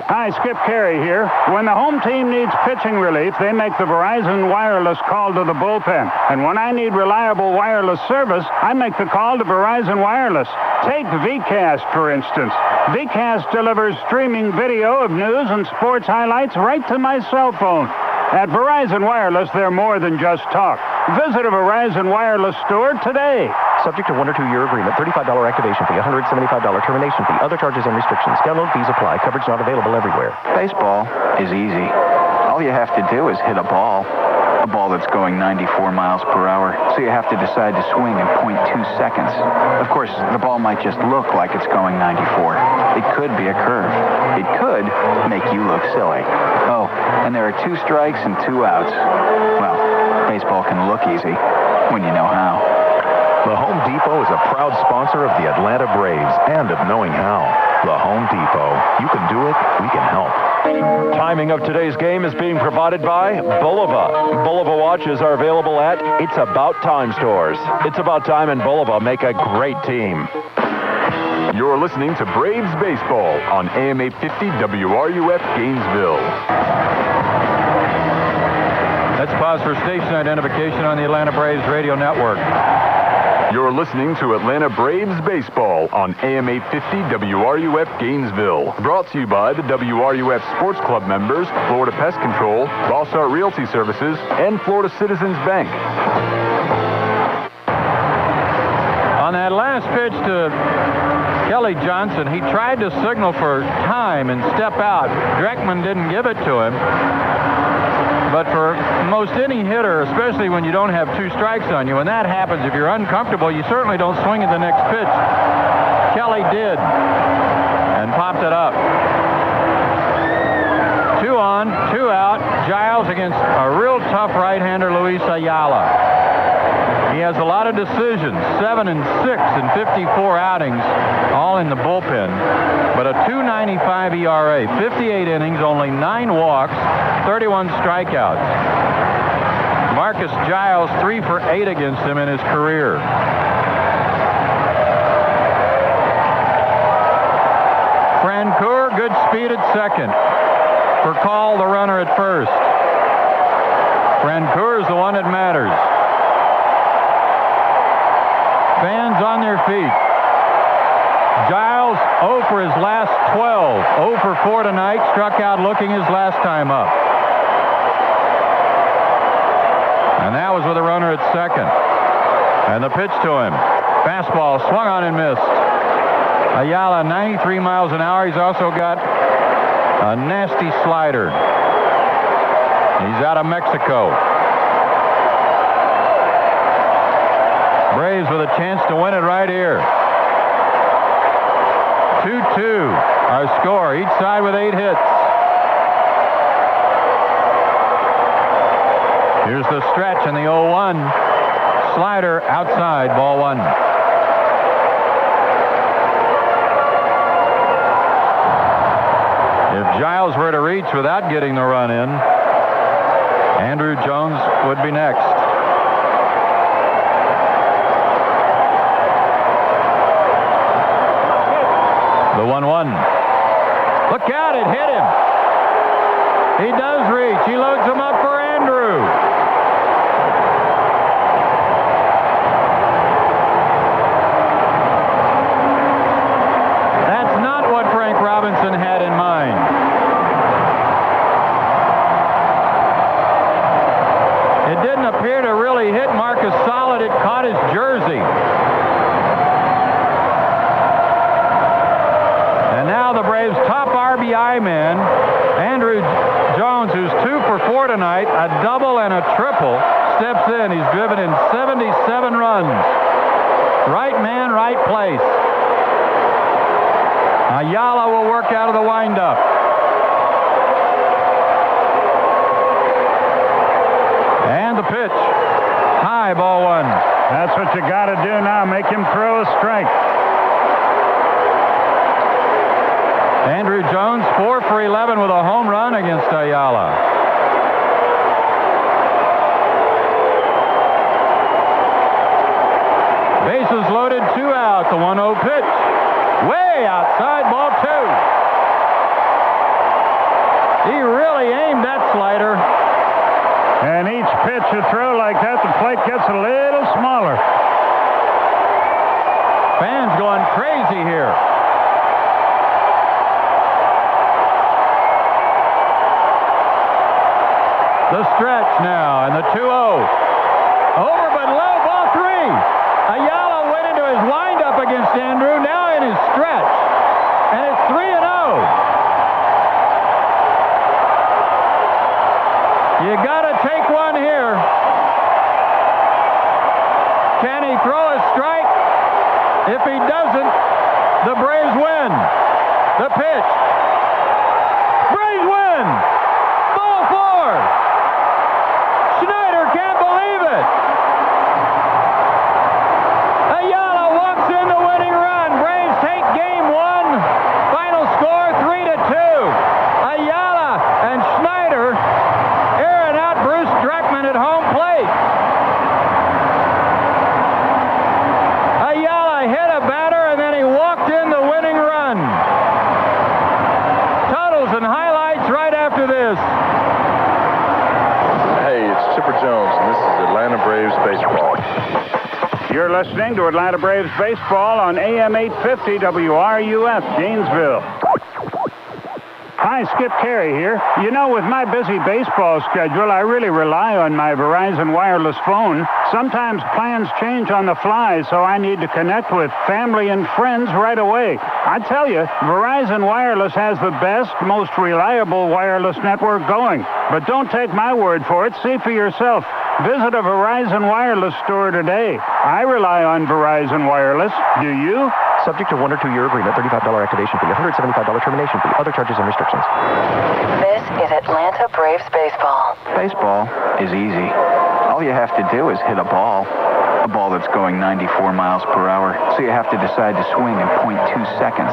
Hi, Skip Carey here. When the home team needs pitching relief, they make the Verizon Wireless call to the bullpen. And when I need reliable wireless service, I make the call to Verizon Wireless. Take VCast, for instance. VCast delivers streaming video of news and sports highlights right to my cell phone. At Verizon Wireless, they're more than just talk. Visit a Verizon Wireless store today. Subject to 1 or 2 year agreement. $35 activation fee, $175 termination fee. Other charges and restrictions. Download fees apply. Coverage not available everywhere. Baseball is easy. All you have to do is hit a ball that's going 94 miles per hour. So you have to decide to swing in 0.2 seconds. Of course, the ball might just look like it's going 94. It could be a curve. It could make you look silly. Oh, and there are 2 strikes and 2 outs. Well, baseball can look easy when you know how. The Home Depot is a proud sponsor of the Atlanta Braves and of knowing how. The Home Depot. You can do it. We can help. Timing of today's game is being provided by Bulova. Bulova watches are available at It's About Time stores. It's About Time and Bulova make a great team. You're listening to Braves Baseball on AM 850 WRUF Gainesville. Let's pause for station identification on the Atlanta Braves radio network. You're listening to Atlanta Braves Baseball on AM 850 WRUF Gainesville. Brought to you by the WRUF Sports Club members, Florida Pest Control, Bossart Realty Services, and Florida Citizens Bank. On that last pitch to Kelly Johnson, he tried to signal for time and step out. Dreckman didn't give it to him. But for most any hitter, especially when you don't have 2 strikes on you, when that happens, if you're uncomfortable, you certainly don't swing at the next pitch. Kelly did and popped it up. 2 on, 2 out. Giles against a real tough right-hander, Luis Ayala. He has a lot of decisions, 7 and 6 in 54 outings, all in the bullpen. But a 2.95 ERA, 58 innings, only 9 walks, 31 strikeouts. Marcus Giles, 3 for 8 against him in his career. Francoeur, good speed at second. For Call, the runner at first. Francoeur is the one that matters. Fans on their feet. Giles 0 for his last 12. 0 for 4 tonight. Struck out looking his last time up. And that was with a runner at second. And the pitch to him. Fastball swung on and missed. Ayala 93 miles an hour. He's also got a nasty slider. He's out of Mexico. Braves with a chance to win it right here. 2-2, our score. Each side with 8 hits. Here's the stretch in the 0-1. Slider outside, ball 1. If Giles were to reach without getting the run in, Andrew Jones would be next. The 1-1. Look out, it hit him. He does reach. He loads him up for Andrew. That's not what Frank Robinson had in mind. It didn't appear to really hit Marcus solid. It caught his jersey. And now the Braves' top RBI man, Andrew Jones, who's 2 for 4 tonight, a double and a triple, steps in. He's driven in 77 runs. Right man, right place. Ayala will work out of the windup. And the pitch. High, ball 1. That's what you got to do now. Make him throw a strike. Andrew Jones, 4 for 11 with a home run against Ayala. Bases loaded, 2 out. The 1-0 pitch. Way outside, ball 2. He really aimed that slider. And each pitch you throw like that, the plate gets a little smaller. Fans going crazy here. The stretch now, and the 2-0. Over but low, ball 3. Ayala went into his windup against Andrew, now in his stretch. And it's 3-0. You got to take one here. Can he throw a strike? If he doesn't, the Braves win. The pitch. Braves win. Ball 4. Schneider can't believe it. Ayala walks in the winning run. Braves take game 1. Final score 3-2. Ayala and Schneider airing out Bruce Dreckman at home plate. Ayala hit a batter and then he walked in the winning run. Totals and highlights right after this. Hey, it's Chipper Jones, and this is Atlanta Braves baseball. You're listening to Atlanta Braves baseball on AM 850 WRUF, Gainesville. Hi, Skip Carey here. You know, with my busy baseball schedule, I really rely on my Verizon wireless phone. Sometimes plans change on the fly, so I need to connect with family and friends right away. I tell you, Verizon Wireless has the best, most reliable wireless network going. But don't take my word for it. See for yourself. Visit a Verizon Wireless store today. I rely on Verizon Wireless. Do you? Subject to 1 or 2 year agreement, $35 activation fee, $175 termination fee, other charges and restrictions. This is Atlanta Braves baseball. Baseball is easy. All you have to do is hit a ball that's going 94 miles per hour. So you have to decide to swing in 0.2 seconds.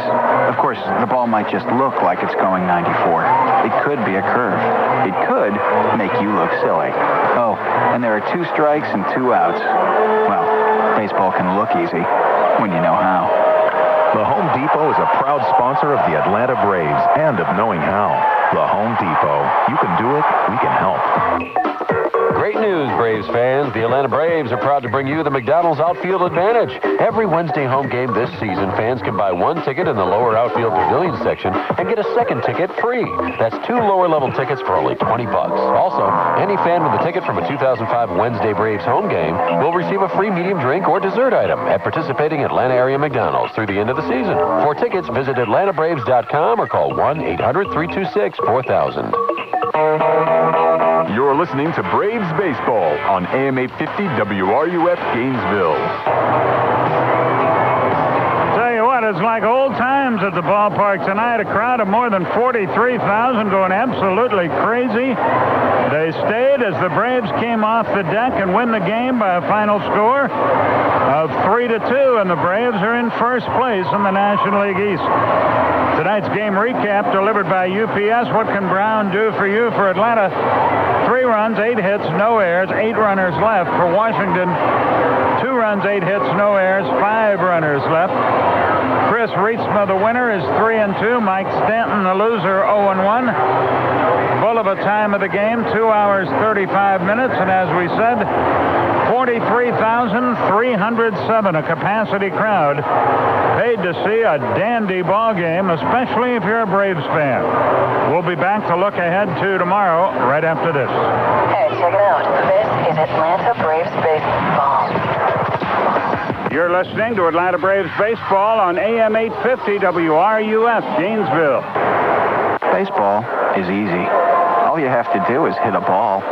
Of course, the ball might just look like it's going 94. It could be a curve. It could make you look silly. Oh, and there are 2 strikes and 2 outs. Well, baseball can look easy when you know how. The Home Depot is a proud sponsor of the Atlanta Braves and of knowing how. The Home Depot. You can do it, we can help. Great news, Braves fans. The Atlanta Braves are proud to bring you the McDonald's Outfield Advantage. Every Wednesday home game this season, fans can buy 1 ticket in the lower outfield pavilion section and get a 2nd ticket free. That's 2 lower-level tickets for only $20. Also, any fan with a ticket from a 2005 Wednesday Braves home game will receive a free medium drink or dessert item at participating Atlanta area McDonald's through the end of the season. For tickets, visit AtlantaBraves.com or call 1-800-326-4000. You're listening to Braves Baseball on AM 850 WRUF Gainesville. Tell you what, it's like old times at the ballpark tonight. A crowd of more than 43,000 going absolutely crazy. They stayed as the Braves came off the deck and win the game by a final score of 3-2, and the Braves are in first place in the National League East. Tonight's game recap delivered by UPS. What can Brown do for you for Atlanta? 3 runs, 8 hits, no errors, 8 runners left. For Washington, 2 runs, 8 hits, no errors, 5 runners left. Chris Reitsma, the winner, is 3-2. Mike Stanton, the loser, 0-1. Bulova time of the game, 2 hours, 35 minutes. And as we said, 43,307, a capacity crowd. Paid to see a dandy ball game, especially if you're a Braves fan. We'll be back to look ahead to tomorrow right after this. Hey, check it out. This is Atlanta Braves baseball. You're You're listening to Atlanta Braves baseball on AM 850 WRUF, Gainesville. Baseball is easy. All you have to do is hit a ball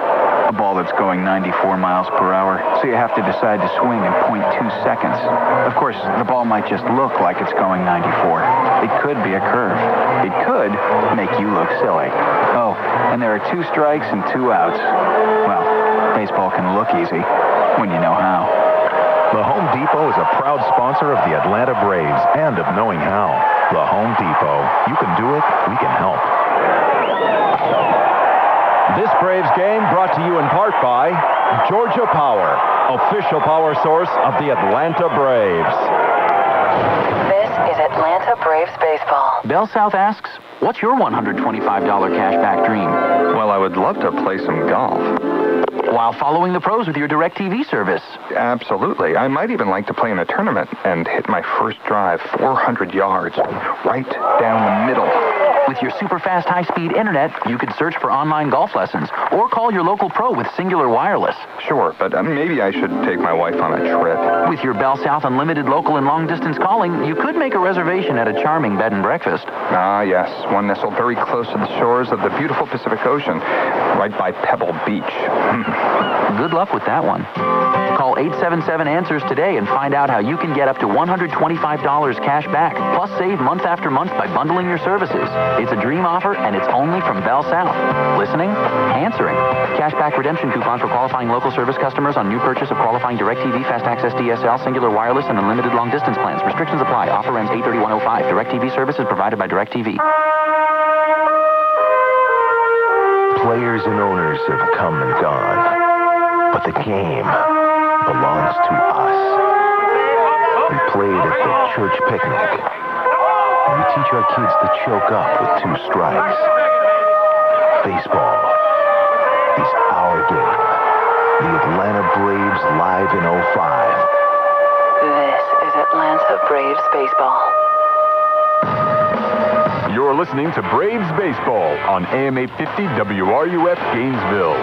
that's going 94 miles per hour. So you have to decide to swing in 0.2 seconds. Of course, the ball might just look like it's going 94. It could be a curve. It could make you look silly. Oh, and there are 2 strikes and 2 outs. Well, baseball can look easy when you know how. The Home Depot is a proud sponsor of the Atlanta Braves and of knowing how. The Home Depot. You can do it, we can help. This Braves game brought to you in part by Georgia Power, official power source of the Atlanta Braves. This is Atlanta Braves baseball. Bell South asks, what's your $125 cashback dream? Well, I would love to play some golf. While following the pros with your DirecTV service. Absolutely. I might even like to play in a tournament and hit my first drive 400 yards, right down the middle. With your super fast high-speed internet, you could search for online golf lessons or call your local pro with Singular Wireless. Sure, but maybe I should take my wife on a trip. With your Bell South unlimited local and long-distance calling, you could make a reservation at a charming bed and breakfast. Ah, yes, one nestled very close to the shores of the beautiful Pacific Ocean, right by Pebble Beach. Good luck with that one. Call 877-ANSWERS today and find out how you can get up to $125 cash back, plus save month after month by bundling your services. It's a dream offer, and it's only from Bell South. Listening? Answering. Cashback redemption coupon for qualifying local service customers on new purchase of qualifying DirecTV, Fast Access DSL, Singular Wireless, and unlimited long-distance plans. Restrictions apply. Offer ends 8/31/05. DirecTV service is provided by DirecTV. Players and owners have come and gone, but the game belongs to us. We played at the church picnic, and we teach our kids to choke up with 2 strikes. Baseball is our game. The Atlanta Braves live in 05. This is Atlanta Braves baseball. You're listening to Braves baseball on AM 850 WRUF Gainesville.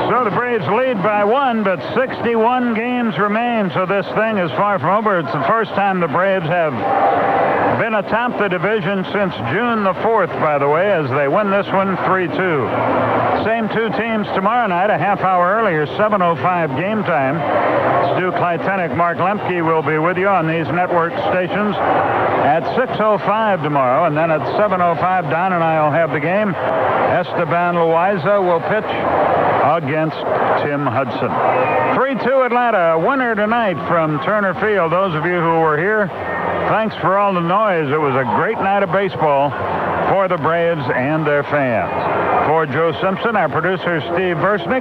So the Braves lead by 1, but 61 games remain, so this thing is far from over. It's the first time the Braves have been atop the division since June the 4th, by the way, as they win this one 3-2. Same 2 teams tomorrow night, a half hour earlier, 7:05 game time. Stu Kleitenic, Mark Lemke will be with you on these network stations at 6:05 tomorrow, and then at 7:05, Don and I will have the game. Esteban Loaiza will pitch against Tim Hudson. 3-2 Atlanta, a winner tonight from Turner Field. Those of you who were here, thanks for all the noise. It was a great night of baseball for the Braves and their fans. For Joe Simpson, our producer Steve Versnick.